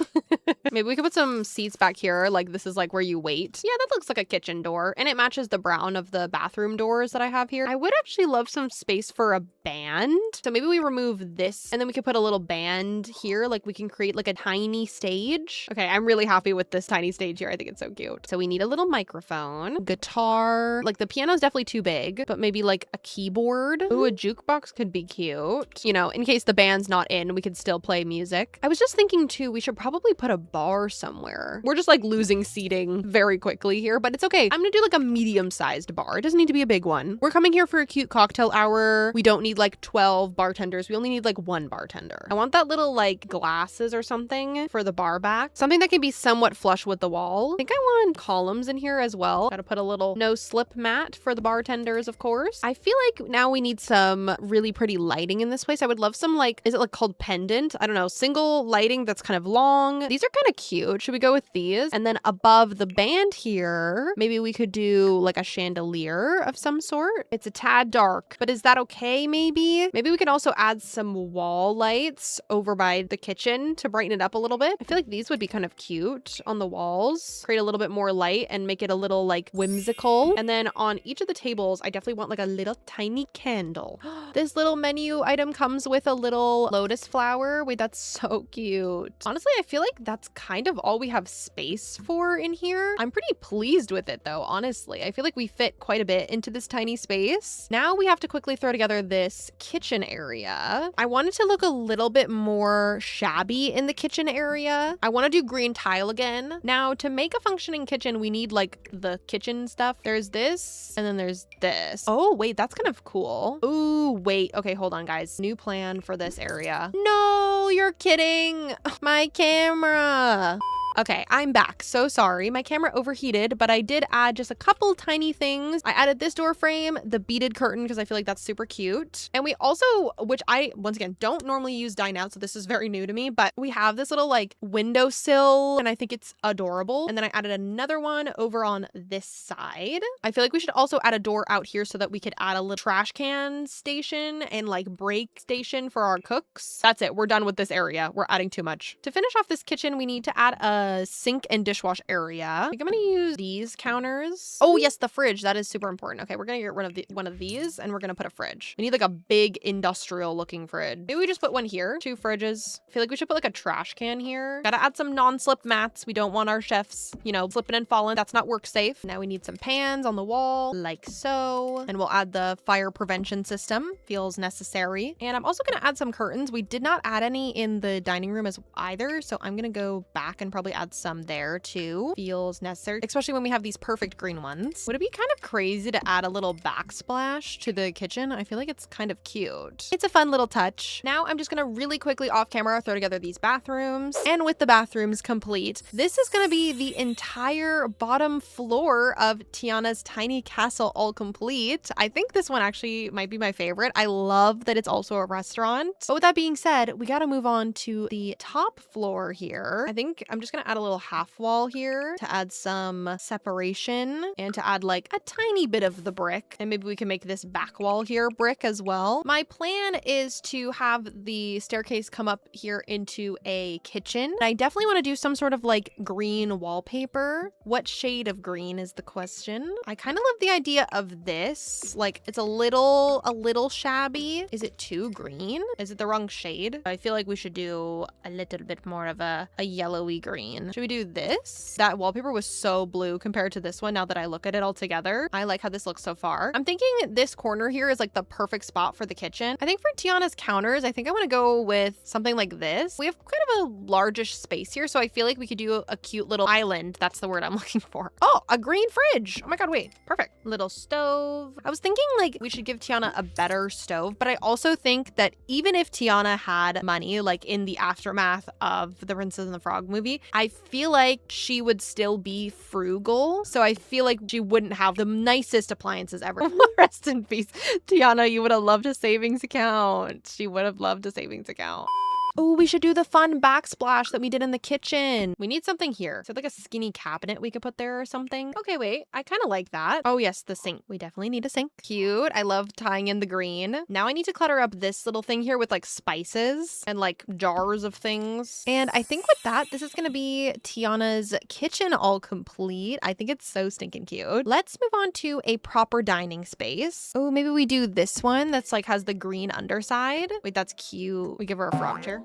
Maybe we could put some seats back here. Like this is like where you wait. Yeah, that looks like a kitchen door and it matches the brown of the bathroom doors that I have here. I would actually love some space for a band. So maybe we remove this and then we could put a little band here. Like we can create like a tiny stage. Okay, I'm really happy with this tiny stage here. I think it's so cute. So we need a little microphone, guitar, like the piano's definitely too big, but maybe like a keyboard. Ooh, a jukebox could be cute. You know, in case the band's not in, we could still play music. I was just thinking too, we should probably put a bar somewhere. We're just like losing seating very quickly here, but it's okay. I'm gonna do like a medium-sized bar. It doesn't need to be a big one. We're coming here for a cute cocktail hour. We don't need like 12 bartenders. We only need like 1 bartender. I want that little like glasses or something for the bar back. Something that can be somewhat flush with the wall. I think I want columns in here as well. Gotta put a little no slip mat for the bartenders, of course. I feel like now we need some really pretty lighting in this place. I would love some like, is it like called pendant? I don't know, single lighting that's kind of long. These are kind of cute. Should we go with these? And then above the band here, maybe we could do like a chandelier of some sort. It's a tad dark, but is that okay maybe? Maybe we could also add some wall lights over by the kitchen to brighten it up a little bit. I feel like these would be kind of cute on the walls. Create a little bit more light and make it a little like whimsical. And then on each of the tables, I definitely want like a little tiny candle. This little menu item comes with a little lotus flower. Wait, that's so cute. Honestly, I feel like that's kind of all we have space for in here. I'm pretty pleased with it though, honestly. I feel like we fit quite a bit into this tiny space. Now we have to quickly throw together this kitchen area. I want it to look a little bit more shabby in the kitchen area. I want to do green tile again. Now to make a functioning kitchen, we need like the kitchen stuff. There's this and then there's this. Oh, wait, that's kind of cool. Ooh, wait. Okay, hold on, guys. New plan for this area. No, you're kidding. My camera. Okay, I'm back. So sorry. My camera overheated, but I did add just a couple tiny things. I added this door frame, the beaded curtain, because I feel like that's super cute. And we also, which I, once again, don't normally use dine out, so this is very new to me, but we have this little like windowsill, and I think it's adorable. And then I added another one over on this side. I feel like we should also add a door out here so that we could add a little trash can station and like break station for our cooks. That's it. We're done with this area. We're adding too much. To finish off this kitchen, we need to add a sink and dishwash area. I think I'm gonna use these counters. Oh yes, the fridge. That is super important. Okay, we're gonna get rid of one of these and we're gonna put a fridge. We need like a big industrial looking fridge. Maybe we just put one here. 2 fridges. I feel like we should put like a trash can here. Gotta add some non-slip mats. We don't want our chefs, you know, slipping and falling. That's not work safe. Now we need some pans on the wall like so. And we'll add the fire prevention system. Feels necessary. And I'm also gonna add some curtains. We did not add any in the dining room as either, so I'm gonna go back and probably add some there too. Feels necessary, especially when we have these perfect green ones. Would it be kind of crazy to add a little backsplash to the kitchen? I feel like it's kind of cute. It's a fun little touch. Now I'm just gonna really quickly off camera throw together these bathrooms. And with the bathrooms complete, this is gonna be the entire bottom floor of Tiana's tiny castle all complete. I think this one actually might be my favorite. I love that it's also a restaurant. But with that being said, we gotta move on to the top floor here. I think I'm just gonna add a little half wall here to add some separation and to add like a tiny bit of the brick. And maybe we can make this back wall here brick as well. My plan is to have the staircase come up here into a kitchen. I definitely want to do some sort of like green wallpaper. What shade of green is the question? I kind of love the idea of this. Like it's a little shabby. Is it too green? Is it the wrong shade? I feel like we should do a little bit more of a yellowy green. Should we do this? That wallpaper was so blue compared to this one now that I look at it all together. I like how this looks so far. I'm thinking this corner here is like the perfect spot for the kitchen. I think for Tiana's counters, I think I want to go with something like this. We have kind of a largish space here, so I feel like we could do a cute little island. That's the word I'm looking for. Oh, a green fridge. Oh my god, wait. Perfect. Little stove. I was thinking like we should give Tiana a better stove, but I also think that even if Tiana had money, like in the aftermath of the Princess and the Frog movie, I feel like she would still be frugal. So I feel like she wouldn't have the nicest appliances ever. Rest in peace. Tiana, you would have loved a savings account. She would have loved a savings account. Oh, we should do the fun backsplash that we did in the kitchen. We need something here. So like a skinny cabinet we could put there or something. Okay, wait. I kind of like that. Oh yes, the sink. We definitely need a sink. Cute. I love tying in the green. Now I need to clutter up this little thing here with like spices and like jars of things. And I think with that, this is going to be Tiana's kitchen all complete. I think it's so stinking cute. Let's move on to a proper dining space. Oh, maybe we do this one that's like has the green underside. Wait, that's cute. We give her a frog chair.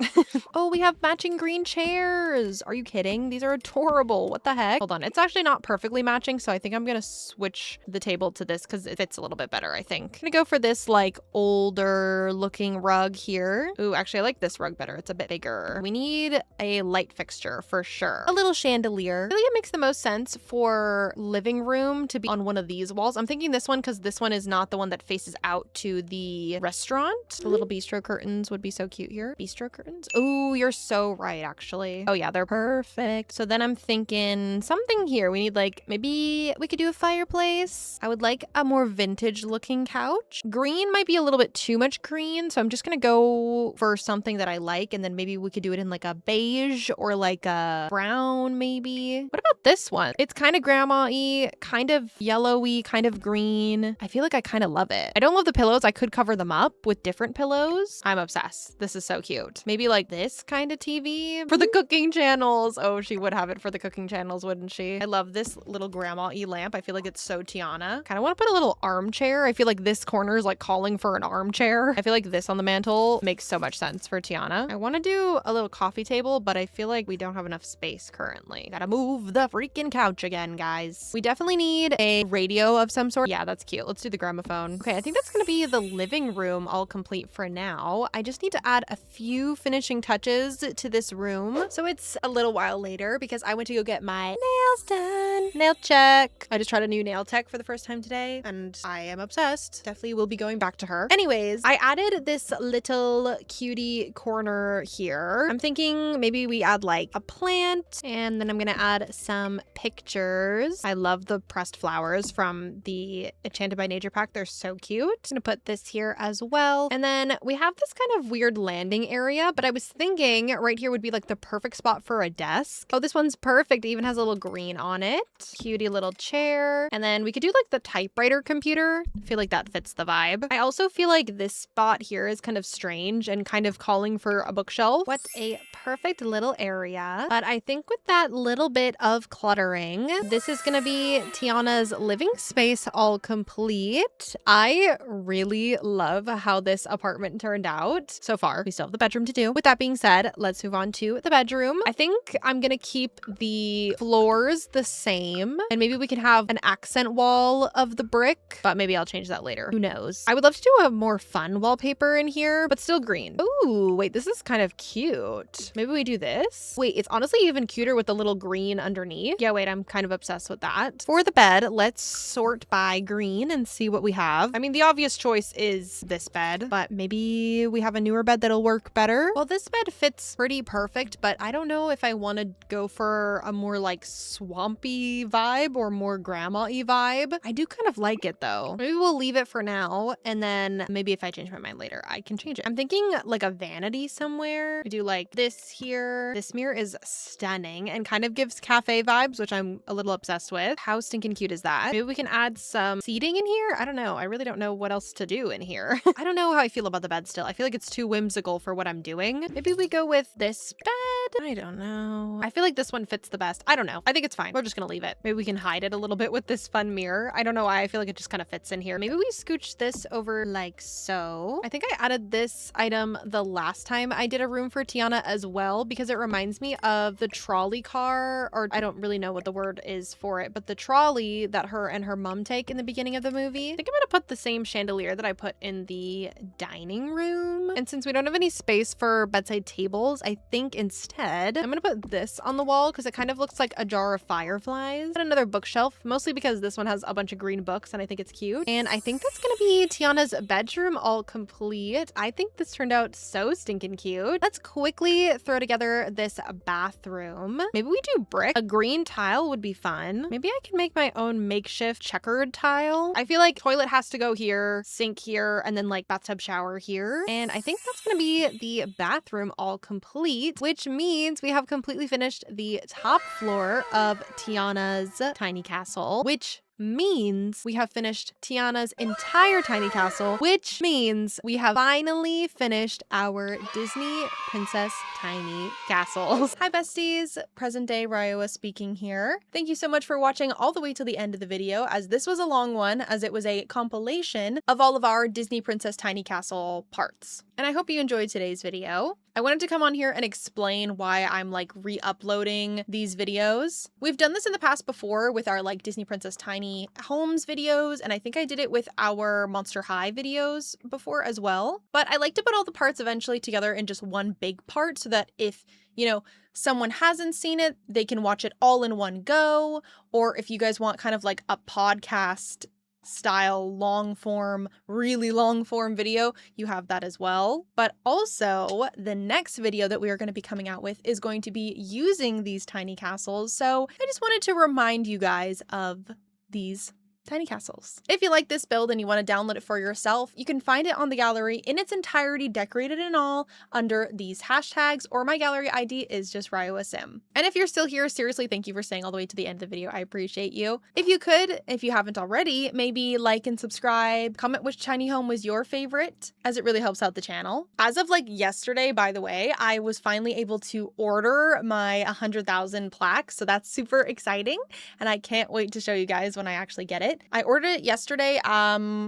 Oh, we have matching green chairs. Are you kidding? These are adorable. What the heck? Hold on. It's actually not perfectly matching, so I think I'm gonna switch the table to this because it fits a little bit better, I think. I'm gonna go for this like older looking rug here. Ooh, actually I like this rug better. It's a bit bigger. We need a light fixture for sure. A little chandelier. I feel like it makes the most sense for living room to be on one of these walls. I'm thinking this one because this one is not the one that faces out to the restaurant. The little bistro curtains would be so cute here. Bistro curtains. Oh, you're so right, actually. Oh yeah, they're perfect. So then I'm thinking something here. We need like, maybe we could do a fireplace. I would like a more vintage looking couch. Green might be a little bit too much green, so I'm just gonna go for something that I like, and then maybe we could do it in like a beige or like a brown maybe. What about this one? It's kind of grandma-y, kind of yellowy, kind of green. I feel like I kind of love it. I don't love the pillows. I could cover them up with different pillows. I'm obsessed. This is so cute. Maybe like this kind of TV for the cooking channels. Oh, she would have it for the cooking channels, wouldn't she? I love this little grandma-y lamp. I feel like it's so Tiana. Kind of want to put a little armchair. I feel like this corner is like calling for an armchair. I feel like this on the mantle makes so much sense for Tiana. I want to do a little coffee table, but I feel like we don't have enough space currently. Gotta move the freaking couch again, guys. We definitely need a radio of some sort. Yeah, that's cute. Let's do the gramophone. Okay, I think that's gonna be the living room all complete for now. I just need to add a few finishing touches to this room. So it's a little while later because I went to go get my nails done. Nail check. I just tried a new nail tech for the first time today and I am obsessed. Definitely will be going back to her. Anyways, I added this little cutie corner here. I'm thinking maybe we add like a plant and then I'm gonna add some pictures. I love the pressed flowers from the Enchanted by Nature pack. They're so cute. I'm gonna put this here as well. And then we have this kind of weird landing area, but I was thinking right here would be like the perfect spot for a desk. Oh, this one's perfect. It even has a little green on it. Cutie little chair. And then we could do like the typewriter computer. I feel like that fits the vibe. I also feel like this spot here is kind of strange and kind of calling for a bookshelf. What a perfect little area. But I think with that little bit of cluttering, this is gonna be Tiana's living space all complete. I really love how this apartment turned out so far. We still have the bedroom to do. With that being said, let's move on to the bedroom. I think I'm gonna keep the floors the same and maybe we can have an accent wall of the brick, but maybe I'll change that later. Who knows? I would love to do a more fun wallpaper in here, but still green. Ooh, wait, this is kind of cute. Maybe we do this. Wait, it's honestly even cuter with the little green underneath. Yeah, wait, I'm kind of obsessed with that. For the bed, let's sort by green and see what we have. I mean, the obvious choice is this bed, but maybe we have a newer bed that'll work better. Well, this bed fits pretty perfect, but I don't know if I want to go for a more like swampy vibe or more grandma-y vibe. I do kind of like it though. Maybe we'll leave it for now, and then maybe if I change my mind later, I can change it. I'm thinking like a vanity somewhere. We do like this here. This mirror is stunning and kind of gives cafe vibes, which I'm a little obsessed with. How stinking cute is that? Maybe we can add some seating in here. I don't know. I really don't know what else to do in here. I don't know how I feel about the bed still. I feel like it's too whimsical for what I'm doing. Maybe we go with this bed. I don't know. I feel like this one fits the best. I don't know. I think it's fine. We're just gonna leave it. Maybe we can hide it a little bit with this fun mirror. I don't know why. I feel like it just kind of fits in here. Maybe we scooch this over like so. I think I added this item the last time I did a room for Tiana as well because it reminds me of the trolley car, or I don't really know what the word is for it, but the trolley that her and her mom take in the beginning of the movie. I think I'm gonna put the same chandelier that I put in the dining room. And since we don't have any space for bedside tables, I think instead I'm gonna put this on the wall because it kind of looks like a jar of fireflies. And another bookshelf, mostly because this one has a bunch of green books and I think it's cute. And I think that's gonna be Tiana's bedroom all complete. I think this turned out so stinking cute. Let's quickly throw together this bathroom. Maybe we do brick. A green tile would be fun. Maybe I can make my own makeshift checkered tile. I feel like toilet has to go here, sink here, and then like bathtub shower here. And I think that's gonna be the bathroom all complete, which means we have completely finished the top floor of Tiana's tiny castle, which means we have finished Tiana's entire tiny castle, which means we have finally finished our Disney Princess Tiny Castles. Hi besties, present day Ryeua speaking here. Thank you so much for watching all the way till the end of the video, as this was a long one, as it was a compilation of all of our Disney Princess Tiny Castle parts. And I hope you enjoyed today's video. I wanted to come on here and explain why I'm like re-uploading these videos. We've done this in the past before with our like Disney Princess Tiny Homes videos, and I think I did it with our Monster High videos before as well. But I like to put all the parts eventually together in just one big part so that if, you know, someone hasn't seen it, they can watch it all in one go. Or if you guys want kind of like a podcast style long form, really long form video, you have that as well. But also the next video that we are going to be coming out with is going to be using these tiny castles. So I just wanted to remind you guys of these tiny castles. If you like this build and you want to download it for yourself, you can find it on the gallery in its entirety, decorated and all, under these hashtags, or my gallery ID is just Ryeua Sim. And if you're still here, seriously, thank you for staying all the way to the end of the video. I appreciate you. If you could, if you haven't already, maybe like and subscribe, comment which tiny home was your favorite, as it really helps out the channel. As of like yesterday, by the way, I was finally able to order my 100,000 plaque, so that's super exciting, and I can't wait to show you guys when I actually get it. I ordered it yesterday,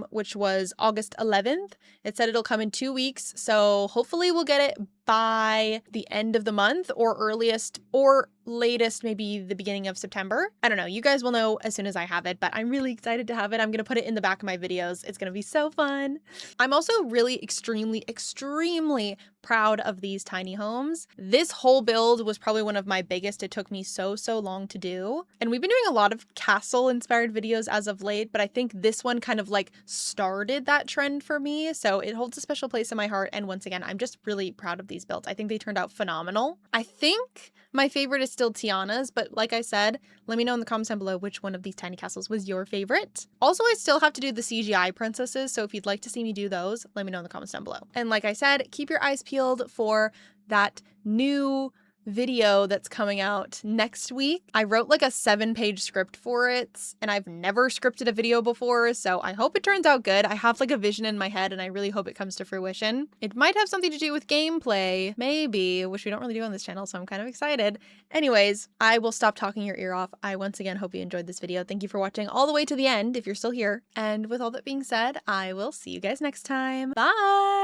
which was August 11th. It said it'll come in 2 weeks, so hopefully we'll get it by the end of the month or earliest, or latest maybe the beginning of September. I don't know. You guys will know as soon as I have it, but I'm really excited to have it. I'm going to put it in the back of my videos. It's going to be so fun. I'm also really extremely proud of these tiny homes. This whole build was probably one of my biggest. It took me so long to do. And we've been doing a lot of castle inspired videos as of late, but I think this one kind of like started that trend for me. So it holds a special place in my heart. And once again, I'm just really proud of these builds. I think they turned out phenomenal. I think my favorite is still Tiana's, but like I said, let me know in the comments down below which one of these tiny castles was your favorite. Also, I still have to do the CGI princesses, so if you'd like to see me do those, let me know in the comments down below. And like I said, keep your eyes peeled for that new video that's coming out next week. I wrote like a 7-page script for it, and I've never scripted a video before, so I hope it turns out good. I have like a vision in my head, and I really hope it comes to fruition. It might have something to do with gameplay, maybe, which we don't really do on this channel, so I'm kind of excited. Anyways, I will stop talking your ear off. I once again hope you enjoyed this video. Thank you for watching all the way to the end if you're still here. And with all that being said, I will see you guys next time. Bye!